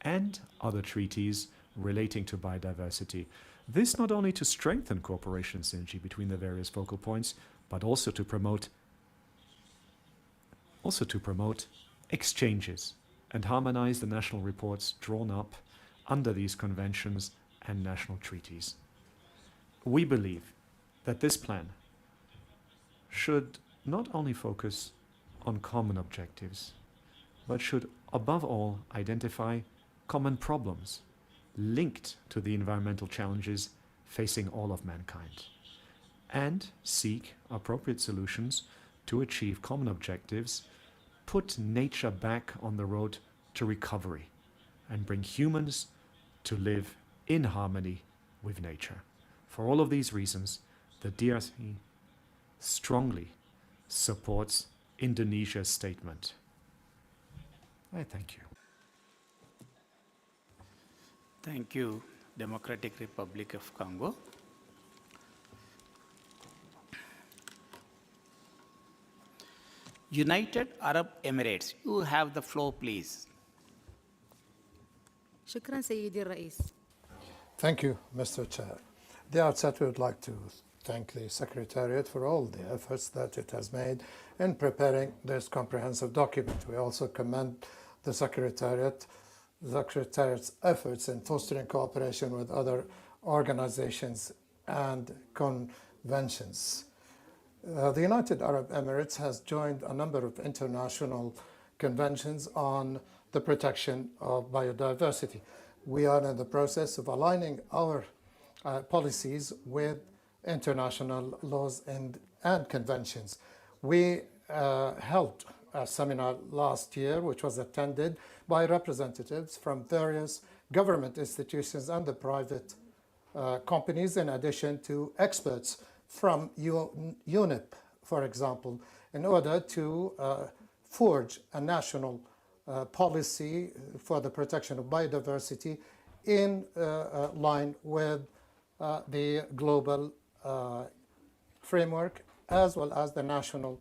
and other treaties relating to biodiversity. This not only to strengthen cooperation and synergy between the various focal points, but also to promote exchanges and harmonize the national reports drawn up under these conventions and national treaties. We believe that this plan should not only focus on common objectives, but should above all identify common problems linked to the environmental challenges facing all of mankind, and seek appropriate solutions to achieve common objectives, put nature back on the road to recovery, and bring humans to live in harmony with nature. For all of these reasons, the DRC strongly supports Indonesia's statement. I thank you. Thank you, Democratic Republic of Congo. United Arab Emirates, you have the floor, please. شكرا سيدي الرئيس. Thank you, Mr. Chair. The outset, we would like to thank the Secretariat for all the efforts that it has made in preparing this comprehensive document. We also commend the Secretariat's efforts in fostering cooperation with other organizations and conventions. The United Arab Emirates has joined a number of international conventions on the protection of biodiversity. We are in the process of aligning our policies with international laws and conventions. We held a seminar last year, which was attended by representatives from various government institutions and the private companies, in addition to experts from UNEP, for example, in order to forge a national policy for the protection of biodiversity in line with the global framework, as well as the national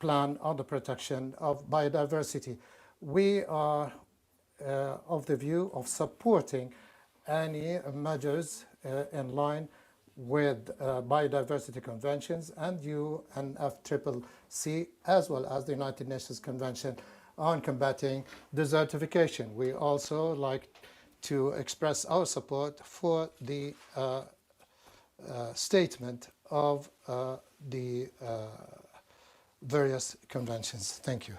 plan on the protection of biodiversity. We are of the view of supporting any measures in line with biodiversity conventions and UNFCCC, as well as the United Nations Convention on combating desertification. We also like to express our support for the statement of the various conventions. Thank you.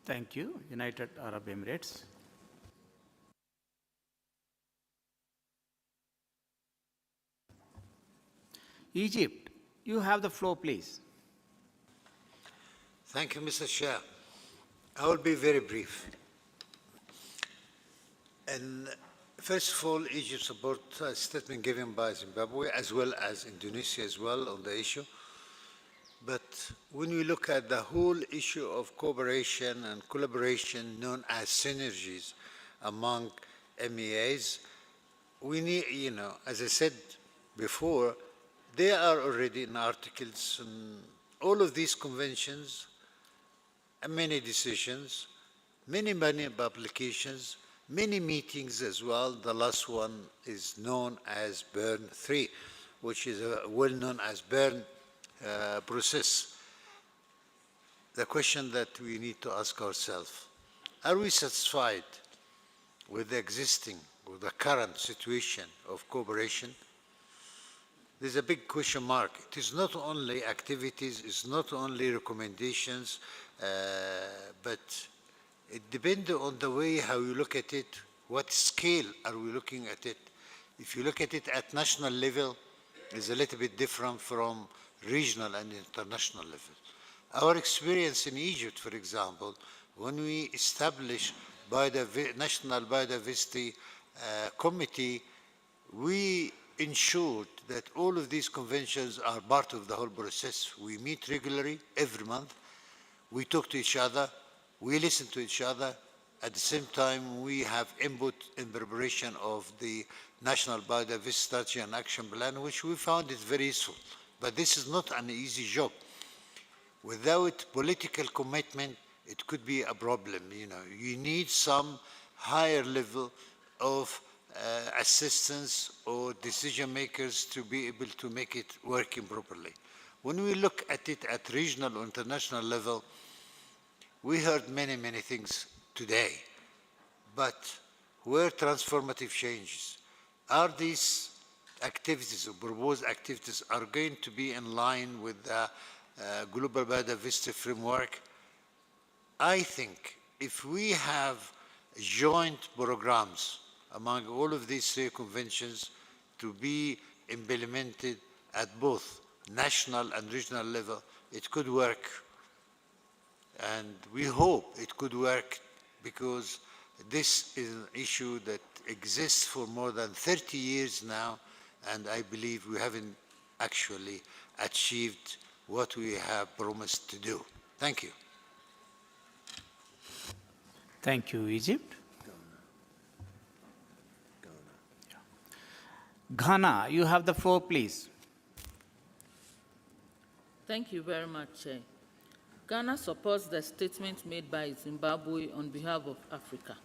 Thank you, United Arab Emirates. Egypt, you have the floor, please. Thank you, Mr. Chair. I will be very brief. And first of all, Egypt supports a statement given by Zimbabwe as well as Indonesia as well on the issue. But when we look at the whole issue of cooperation and collaboration known as synergies among MEAs, we need, as I said before, they are already in articles in all of these conventions, and many decisions, many publications, many meetings as well. The last one is known as Bern 3, which is well known as Bern process. The question that we need to ask ourselves, are we satisfied with the current situation of cooperation? There's a big question mark. It is not only activities, it's not only recommendations, but it depends on the way how you look at it, what scale are we looking at it. If you look at it at national level, it's a little bit different from regional and international level. Our experience in Egypt, for example, when we established National Biodiversity Committee, we ensured that all of these conventions are part of the whole process. We meet regularly, every month. We talk to each other. We listen to each other. At the same time, we have input in preparation of the National Biodiversity Strategy and Action Plan, which we found it very useful. But this is not an easy job. Without political commitment, it could be a problem. You need some higher level of assistance or decision makers to be able to make it working properly. When we look at it at regional or international level, we heard many, many things today, but where transformative changes? Are these activities or proposed activities are going to be in line with the Global Biodiversity Framework? I think if we have joint programs among all of these three conventions to be implemented at both national and regional level, it could work. And we hope it could work because this is an issue that exists for more than 30 years now, and I believe we haven't actually achieved what we have promised to do. Thank you. Thank you, Egypt. Ghana, you have the floor, please. Thank you very much, Chair. Ghana supports the statement made by Zimbabwe on behalf of Africa.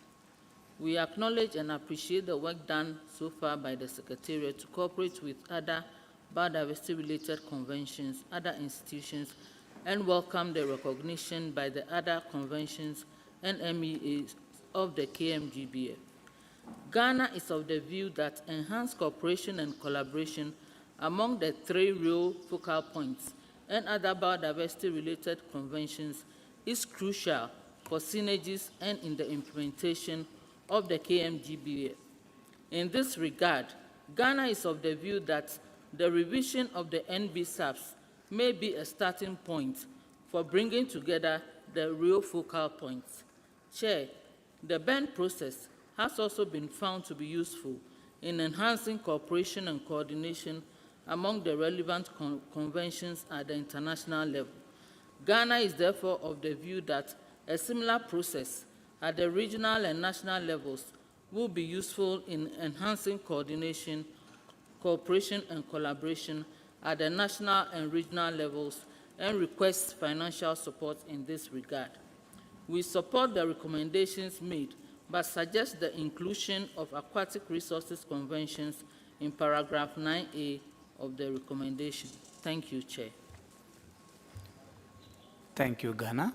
We acknowledge and appreciate the work done so far by the Secretariat to cooperate with other biodiversity-related conventions, other institutions, and welcome the recognition by the other conventions and MEAs of the KMGBF. Ghana is of the view that enhanced cooperation and collaboration among the three real focal points and other biodiversity-related conventions is crucial for synergies and in the implementation of the KMGBF. In this regard, Ghana is of the view that the revision of the NBSAPs may be a starting point for bringing together the real focal points. Chair, the BEN process has also been found to be useful in enhancing cooperation and coordination among the relevant conventions at the international level. Ghana is therefore of the view that a similar process at the regional and national levels will be useful in enhancing coordination, cooperation and collaboration at the national and regional levels and requests financial support in this regard. We support the recommendations made, but suggest the inclusion of aquatic resources conventions in paragraph 9A of the recommendation. Thank you, Chair. Thank you, Ghana.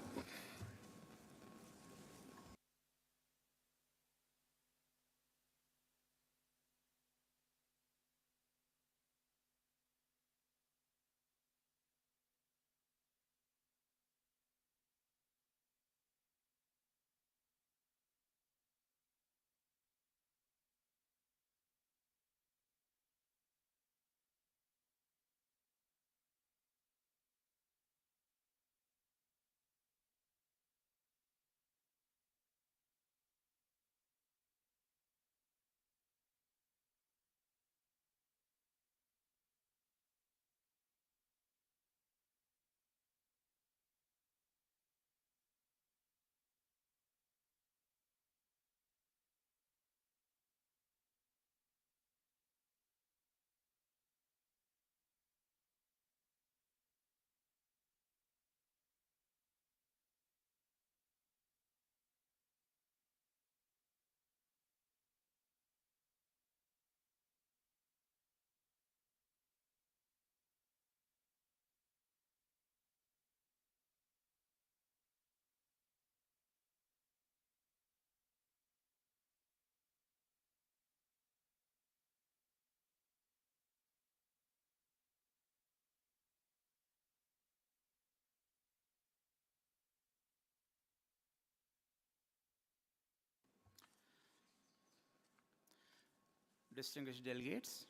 Distinguished delegates,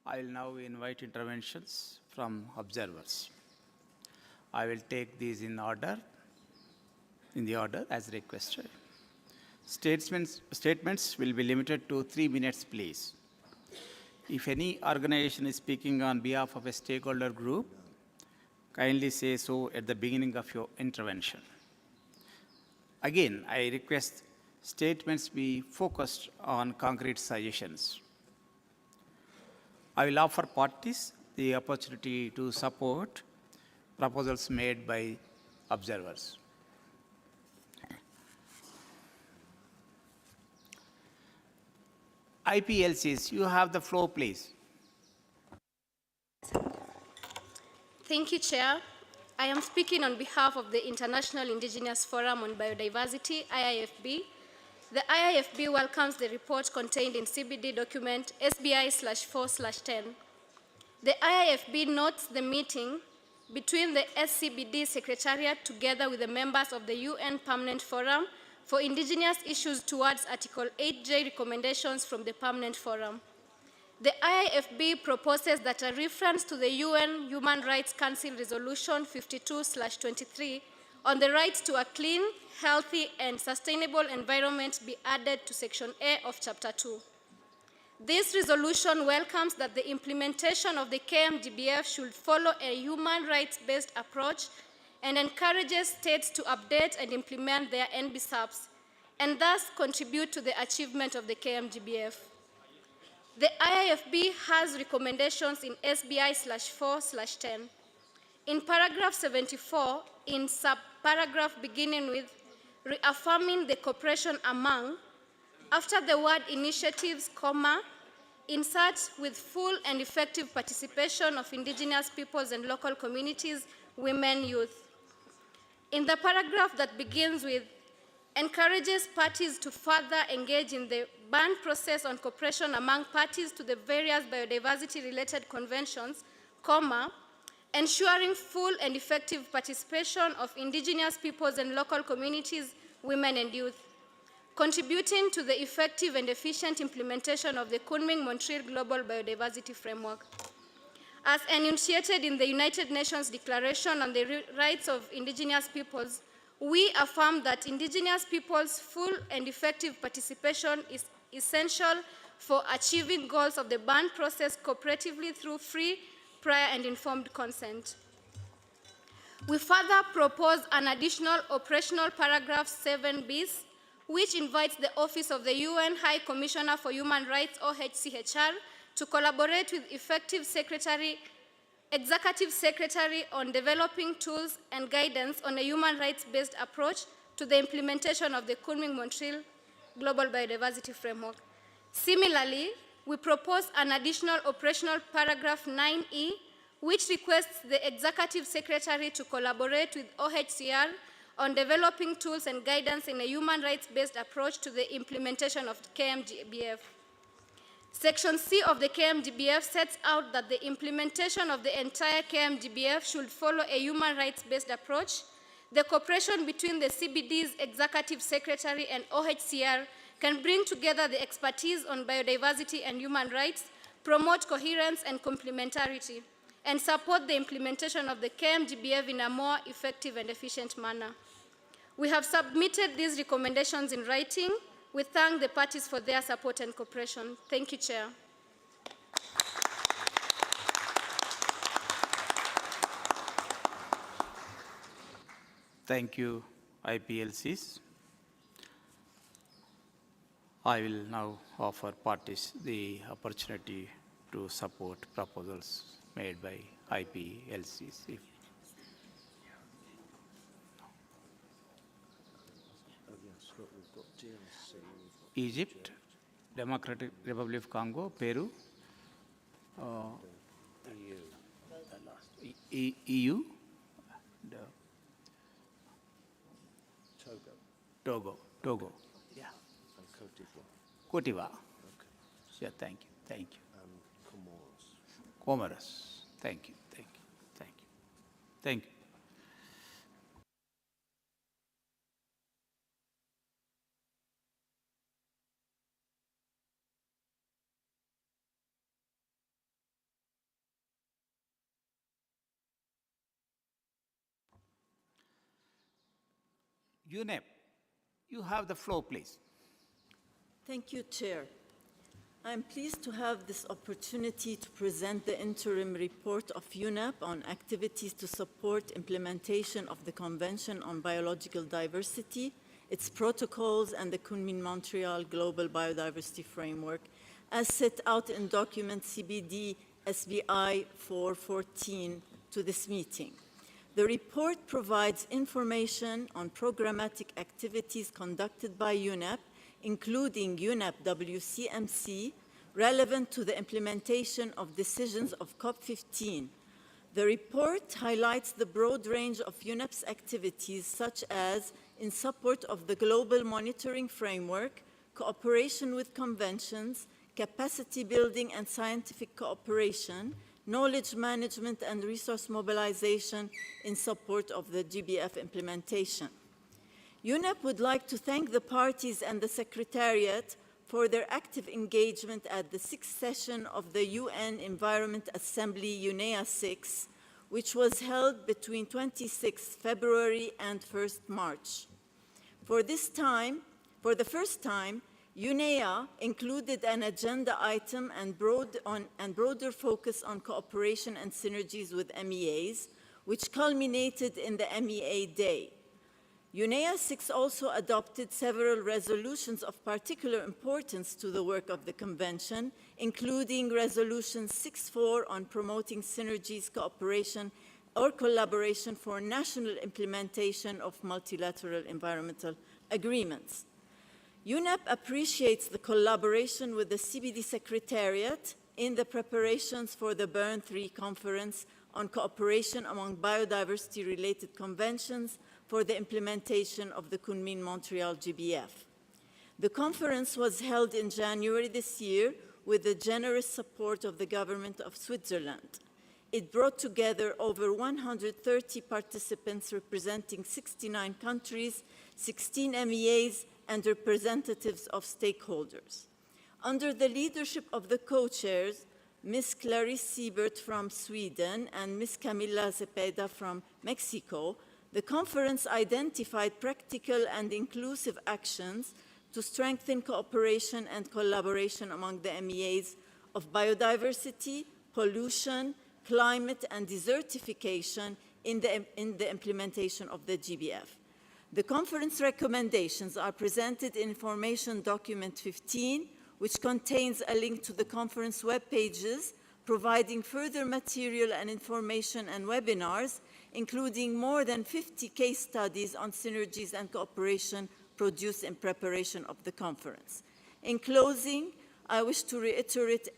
I will now invite interventions from observers. I will take these in the order as requested. Statements will be limited to 3 minutes, please. If any organization is speaking on behalf of a stakeholder group, kindly say so at the beginning of your intervention. Again, I request statements be focused on concrete suggestions. I will offer parties the opportunity to support proposals made by observers. IPLCs, you have the floor, please. Thank you, Chair. I am speaking on behalf of the International Indigenous Forum on Biodiversity, IIFB. The IIFB welcomes the report contained in CBD document SBI/4/10. The IIFB notes the meeting between the SCBD Secretariat together with the members of the UN Permanent Forum for Indigenous Issues towards Article 8J recommendations from the Permanent Forum. The IIFB proposes that a reference to the UN Human Rights Council Resolution 52/23 on the right to a clean, healthy, and sustainable environment be added to Section A of Chapter 2. This resolution welcomes that the implementation of the KMGBF should follow a human rights-based approach and encourages states to update and implement their NBSAPs and thus contribute to the achievement of the KMGBF. The IIFB has recommendations in SBI/4/10. In paragraph 74, in subparagraph beginning with reaffirming the cooperation among, after the word initiatives, comma, insert with full and effective participation of indigenous peoples and local communities, women, youth. In the paragraph that begins with encourages parties to further engage in the band process on cooperation among parties to the various biodiversity-related conventions, comma, ensuring full and effective participation of indigenous peoples and local communities, women and youth, contributing to the effective and efficient implementation of the Kunming-Montreal Global Biodiversity Framework. As enunciated in the United Nations Declaration on the Rights of Indigenous Peoples, we affirm that indigenous peoples' full and effective participation is essential for achieving goals of the band process cooperatively through free, prior, and informed consent. We further propose an additional operational paragraph 7 bis, which invites the Office of the UN High Commissioner for Human Rights, OHCHR, to collaborate with Executive Secretary on developing tools and guidance on a human rights-based approach to the implementation of the Kunming-Montreal Global Biodiversity Framework. Similarly, we propose an additional operational paragraph 9E, which requests the Executive Secretary to collaborate with OHCR on developing tools and guidance in a human rights-based approach to the implementation of KMGBF. Section C of the KMGBF sets out that the implementation of the entire KMGBF should follow a human rights-based approach. The cooperation between the CBD's Executive Secretary and OHCR can bring together the expertise on biodiversity and human rights, promote coherence and complementarity, and support the implementation of the KMGBF in a more effective and efficient manner. We have submitted these recommendations in writing. We thank the parties for their support and cooperation. Thank you, Chair. Thank you, IPLCs. I will now offer parties the opportunity to support proposals made by IPLCs. Egypt, Democratic Republic of Congo, Peru, EU, Togo, yeah, and Cote d'Ivoire. Okay. Yeah, thank you. Comoros, thank you. UNEP, you have the floor, please. Thank you, Chair. I'm pleased to have this opportunity to present the interim report of UNEP on activities to support implementation of the Convention on Biological Diversity, its protocols, and the Kunming-Montreal Global Biodiversity Framework, as set out in document CBD-SBI 414 to this meeting. The report provides information on programmatic activities conducted by UNEP, including UNEP WCMC, relevant to the implementation of decisions of COP15. The report highlights the broad range of UNEP's activities, such as in support of the Global Monitoring Framework, cooperation with conventions, capacity building and scientific cooperation, knowledge management, and resource mobilization in support of the GBF implementation. UNEP would like to thank the parties and the Secretariat for their active engagement at the 6th session of the UN Environment Assembly UNEA 6, which was held between 26 February and 1st March. For the first time, UNEA included an agenda item and broader focus on cooperation and synergies with MEAs, which culminated in the MEA Day. UNEA 6 also adopted several resolutions of particular importance to the work of the Convention, including Resolution 6.4 on promoting synergies, cooperation, or collaboration for national implementation of multilateral environmental agreements. UNEP appreciates the collaboration with the CBD Secretariat in the preparations for the Bern III Conference on cooperation among biodiversity-related conventions for the implementation of the Kunming-Montreal GBF. The conference was held in January this year with the generous support of the government of Switzerland. It brought together over 130 participants representing 69 countries, 16 MEAs, and representatives of stakeholders. Under the leadership of the co-chairs, Ms. Clarice Siebert from Sweden and Ms. Camila Zepeda from Mexico, the conference identified practical and inclusive actions to strengthen cooperation and collaboration among the MEAs of biodiversity, pollution, climate, and desertification in the implementation of the GBF. The conference recommendations are presented in Information Document 15, which contains a link to the conference web pages, providing further material and information and webinars, including more than 50 case studies on synergies and cooperation produced in preparation of the conference. In closing, I wish to reiterate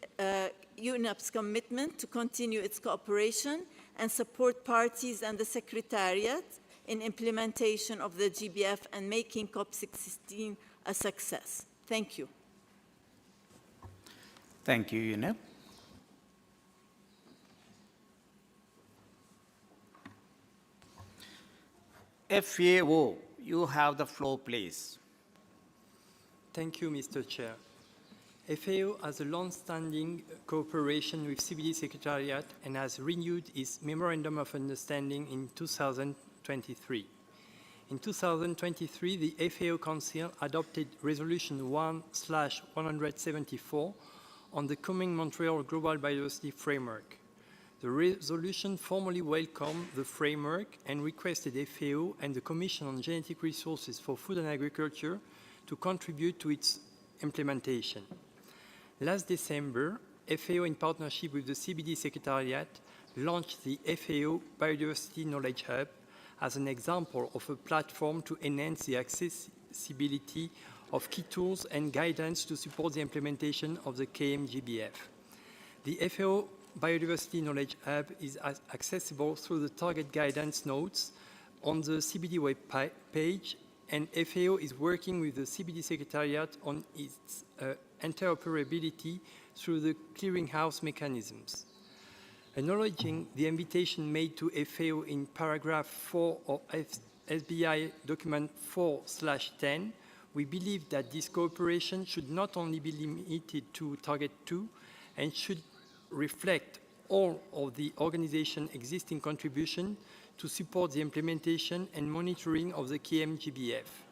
UNEP's commitment to continue its cooperation and support parties and the Secretariat in implementation of the GBF and making COP16 a success. Thank you. Thank you, UNEP. FAO, you have the floor, please. Thank you, Mr. Chair. FAO has a long-standing cooperation with CBD Secretariat and has renewed its Memorandum of Understanding in 2023. In 2023, the FAO Council adopted Resolution 1/174 on the Kunming-Montreal Global Biodiversity Framework. The resolution formally welcomed the framework and requested FAO and the Commission on Genetic Resources for Food and Agriculture to contribute to its implementation. Last December, FAO, in partnership with the CBD Secretariat, launched the FAO Biodiversity Knowledge Hub as an example of a platform to enhance the accessibility of key tools and guidance to support the implementation of the KMGBF. The FAO Biodiversity Knowledge Hub is accessible through the target guidance notes on the CBD web page, and FAO is working with the CBD Secretariat on its interoperability through the clearinghouse mechanisms. Acknowledging the invitation made to FAO in paragraph 4 of SBI document 4/10, we believe that this cooperation should not only be limited to Target 2 and should reflect all of the organization's existing contribution to support the implementation and monitoring of the KMGBF.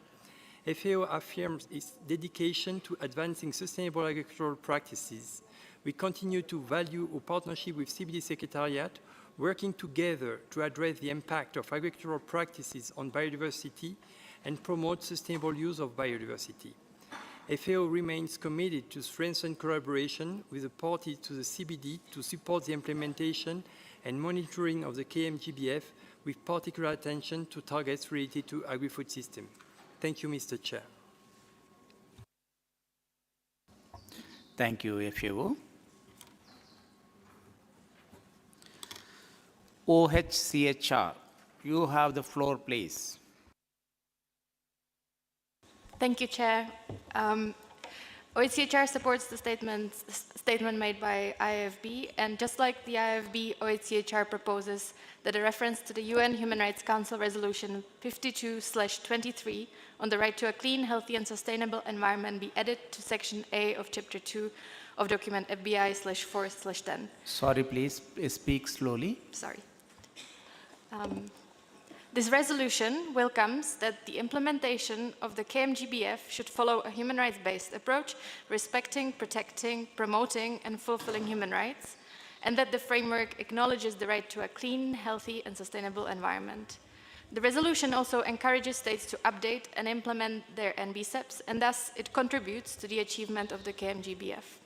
FAO affirms its dedication to advancing sustainable agricultural practices. We continue to value our partnership with CBD Secretariat, working together to address the impact of agricultural practices on biodiversity and promote sustainable use of biodiversity. FAO remains committed to strengthen collaboration with the parties to the CBD to support the implementation and monitoring of the KMGBF with particular attention to targets related to agri-food system. Thank you, Mr. Chair. Thank you, FAO. OHCHR, you have the floor, please. Thank you, Chair. OHCHR supports the statement made by IFB, and just like the IFB, OHCHR proposes that a reference to the UN Human Rights Council Resolution 52/23 on the right to a clean, healthy, and sustainable environment be added to Section A of Chapter 2 of document FBI/4/10. Sorry, please speak slowly. Sorry. This resolution welcomes that the implementation of the KMGBF should follow a human rights-based approach, respecting, protecting, promoting, and fulfilling human rights, and that the framework acknowledges the right to a clean, healthy, and sustainable environment. The resolution also encourages states to update and implement their NBCEPs, and thus it contributes to the achievement of the KMGBF.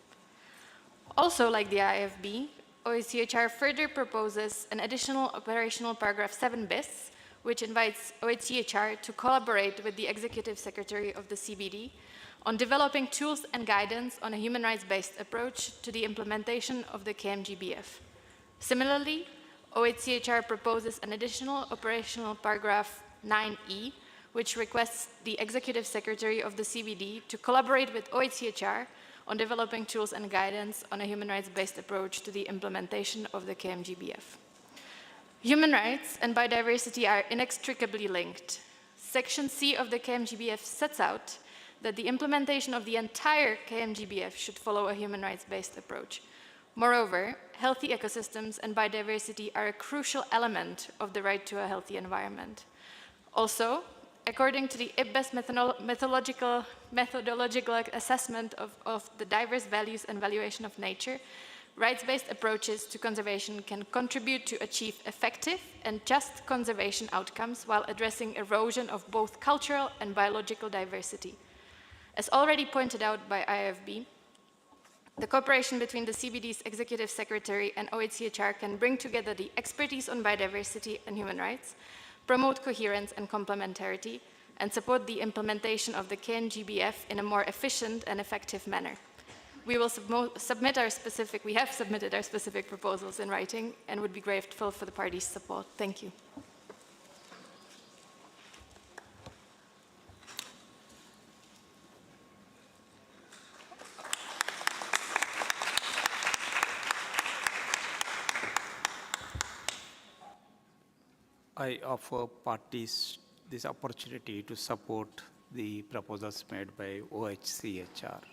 Also, like the IFB, OHCHR further proposes an additional operational paragraph 7 bis, which invites OHCHR to collaborate with the Executive Secretary of the CBD on developing tools and guidance on a human rights-based approach to the implementation of the KMGBF. Similarly, OHCHR proposes an additional operational paragraph 9E, which requests the Executive Secretary of the CBD to collaborate with OHCHR on developing tools and guidance on a human rights-based approach to the implementation of the KMGBF. Human rights and biodiversity are inextricably linked. Section C of the KMGBF sets out that the implementation of the entire KMGBF should follow a human rights-based approach. Moreover, healthy ecosystems and biodiversity are a crucial element of the right to a healthy environment. Also, according to the IPBES methodological assessment of the diverse values and valuation of nature, rights-based approaches to conservation can contribute to achieve effective and just conservation outcomes while addressing erosion of both cultural and biological diversity. As already pointed out by IFB, the cooperation between the CBD's Executive Secretary and OHCHR can bring together the expertise on biodiversity and human rights, promote coherence and complementarity, and support the implementation of the KMGBF in a more efficient and effective manner. We will submit our specific proposals in writing and would be grateful for the party's support. Thank you. I offer parties this opportunity to support the proposals made by OHCHR.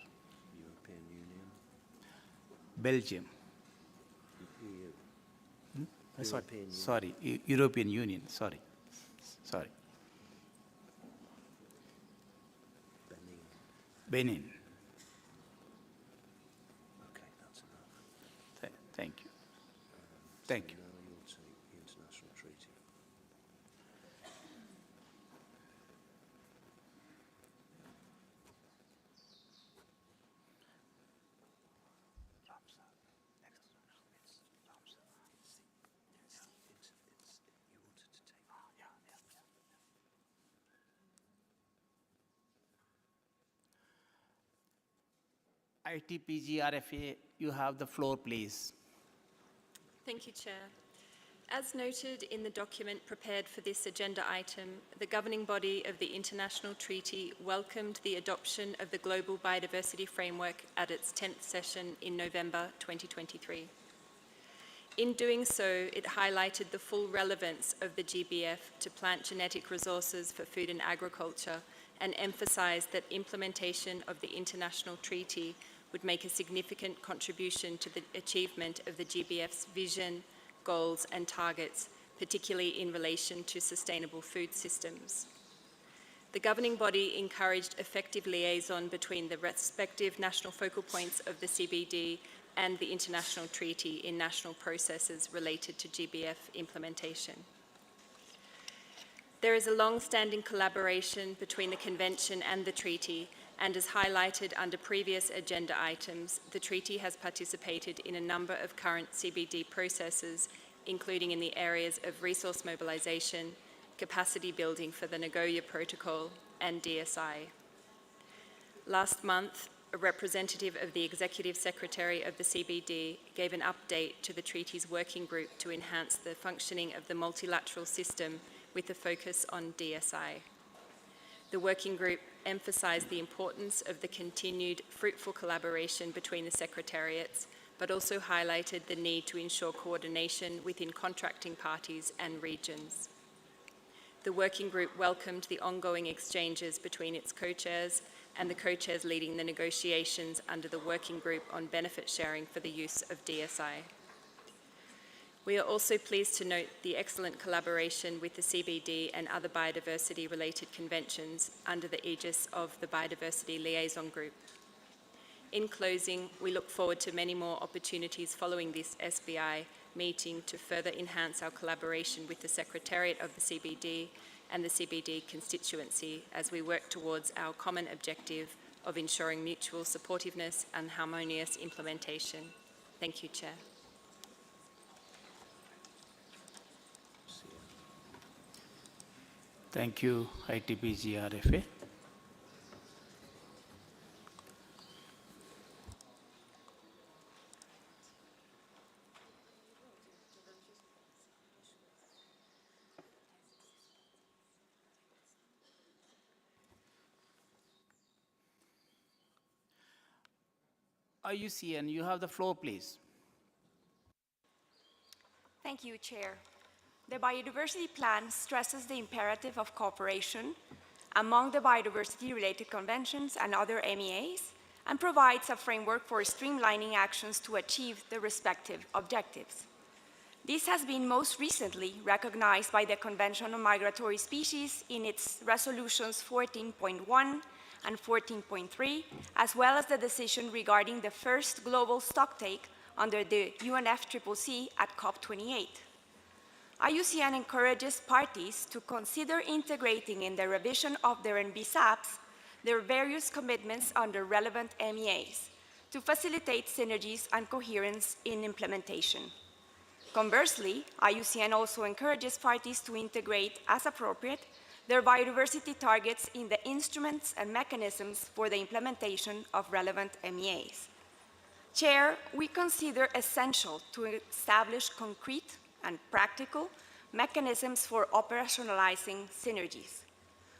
Belgium. Sorry, European Union, sorry. Benin. Okay, that's enough. Thank you. Thank you. Now you'll take the international treaty. ITPG RFA, you have the floor, please. Thank you, Chair. As noted in the document prepared for this agenda item, the governing body of the international treaty welcomed the adoption of the Global Biodiversity Framework at its 10th session in November 2023. In doing so, it highlighted the full relevance of the GBF to plant genetic resources for food and agriculture and emphasized that implementation of the international treaty would make a significant contribution to the achievement of the GBF's vision, goals and targets, particularly in relation to sustainable food systems. The governing body encouraged effective liaison between the respective national focal points of the CBD and the international treaty in national processes related to GBF implementation. There is a long-standing collaboration between the Convention and the treaty, and as highlighted under previous agenda items, the treaty has participated in a number of current CBD processes, including in the areas of resource mobilization, capacity building for the Nagoya Protocol, and DSI. Last month, a representative of the Executive Secretary of the CBD gave an update to the treaty's working group to enhance the functioning of the multilateral system with a focus on DSI. The working group emphasised the importance of the continued fruitful collaboration between the secretariats, but also highlighted the need to ensure coordination within contracting parties and regions. The working group welcomed the ongoing exchanges between its co-chairs and the co-chairs leading the negotiations under the working group on benefit sharing for the use of DSI. We are also pleased to note the excellent collaboration with the CBD and other biodiversity-related conventions under the aegis of the Biodiversity Liaison Group. In closing, we look forward to many more opportunities following this SBI meeting to further enhance our collaboration with the Secretariat of the CBD and the CBD constituency as we work towards our common objective of ensuring mutual supportiveness and harmonious implementation. Thank you, Chair. Thank you, ITPGRFA. IUCN, you have the floor, please. Thank you, Chair. The Biodiversity Plan stresses the imperative of cooperation among the biodiversity-related conventions and other MEAs and provides a framework for streamlining actions to achieve the respective objectives. This has been most recently recognized by the Convention on Migratory Species in its resolutions 14.1 and 14.3, as well as the decision regarding the first global stocktake under the UNFCCC at COP28. IUCN encourages parties to consider integrating in the revision of their NBSAPs their various commitments under relevant MEAs to facilitate synergies and coherence in implementation. Conversely, IUCN also encourages parties to integrate, as appropriate, their biodiversity targets in the instruments and mechanisms for the implementation of relevant MEAs. Chair, we consider essential to establish concrete and practical mechanisms for operationalizing synergies.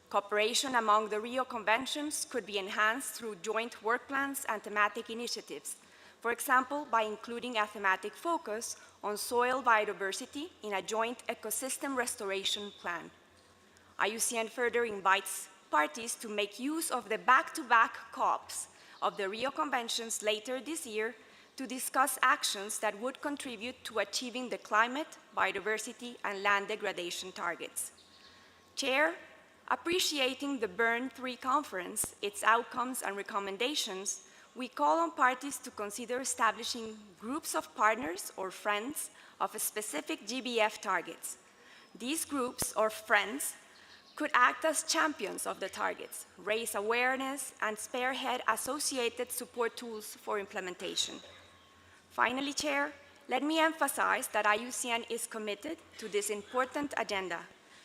Cooperation among the Rio Conventions could be enhanced through joint work plans and thematic initiatives, for example, by including a thematic focus on soil biodiversity in a joint ecosystem restoration plan. IUCN further invites parties to make use of the back-to-back COPs of the Rio Conventions later this year to discuss actions that would contribute to achieving the climate, biodiversity, and land degradation targets. Chair, appreciating the Bern 3 conference, its outcomes and recommendations, we call on parties to consider establishing groups of partners or friends of specific GBF targets. These groups or friends could act as champions of the targets, raise awareness, and spearhead associated support tools for implementation. Finally, Chair, let me emphasize that IUCN is committed to this important agenda,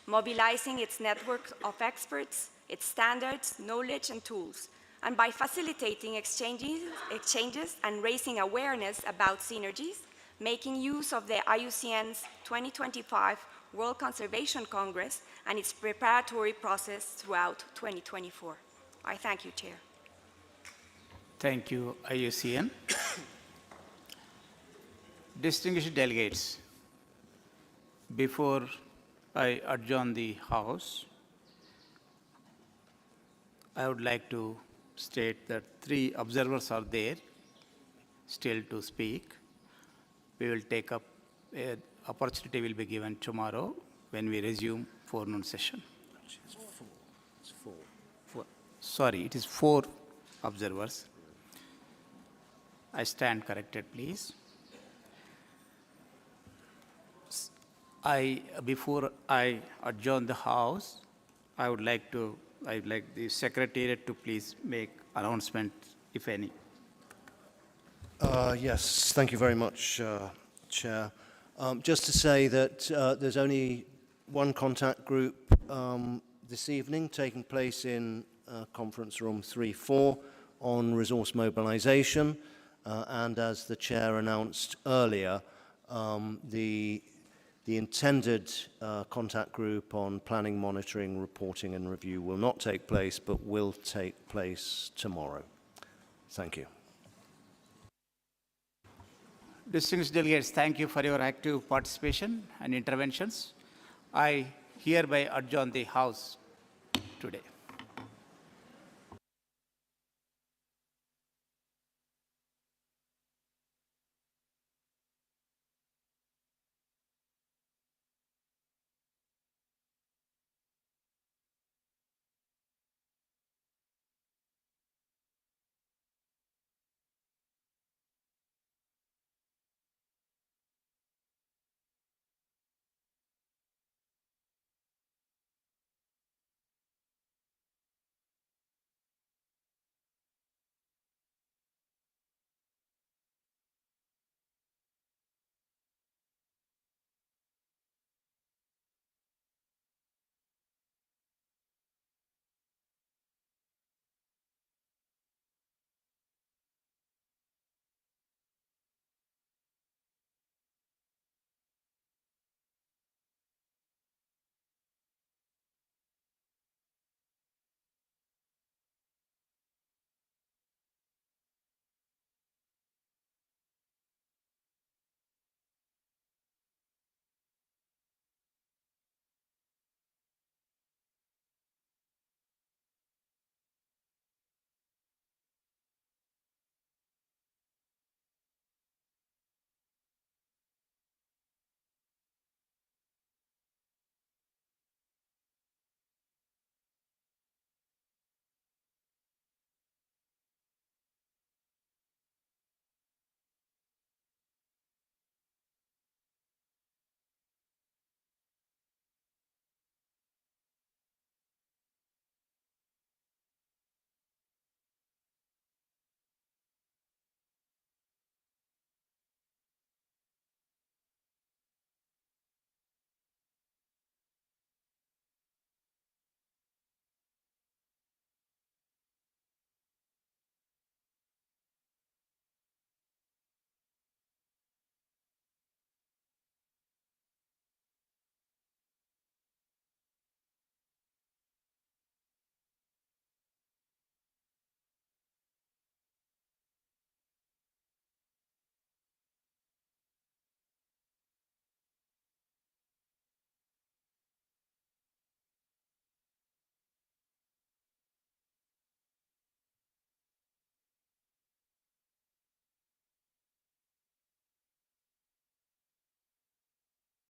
mobilizing its network of experts, its standards, knowledge, and tools, and by facilitating exchanges and raising awareness about synergies, making use of the IUCN's 2025 World Conservation Congress and its preparatory process throughout 2024. I thank you, Chair. Thank you, IUCN. Distinguished delegates, before I adjourn the House, I would like to state that 3 observers are there still to speak. We will take up, opportunity will be given tomorrow when we resume forenoon session. It's four. Sorry, it is 4 observers. I stand corrected, please. Before I adjourn the House, I would like the Secretariat to please make announcements, if any. Yes, thank you very much, Chair. Just to say that there's only one contact group this evening taking place in conference room 3-4 on resource mobilization. And as the Chair announced earlier, the The intended contact group on planning, monitoring, reporting and review will not take place, but will take place tomorrow. Thank you. Distinguished delegates, thank you for your active participation and interventions. I hereby adjourn the House today.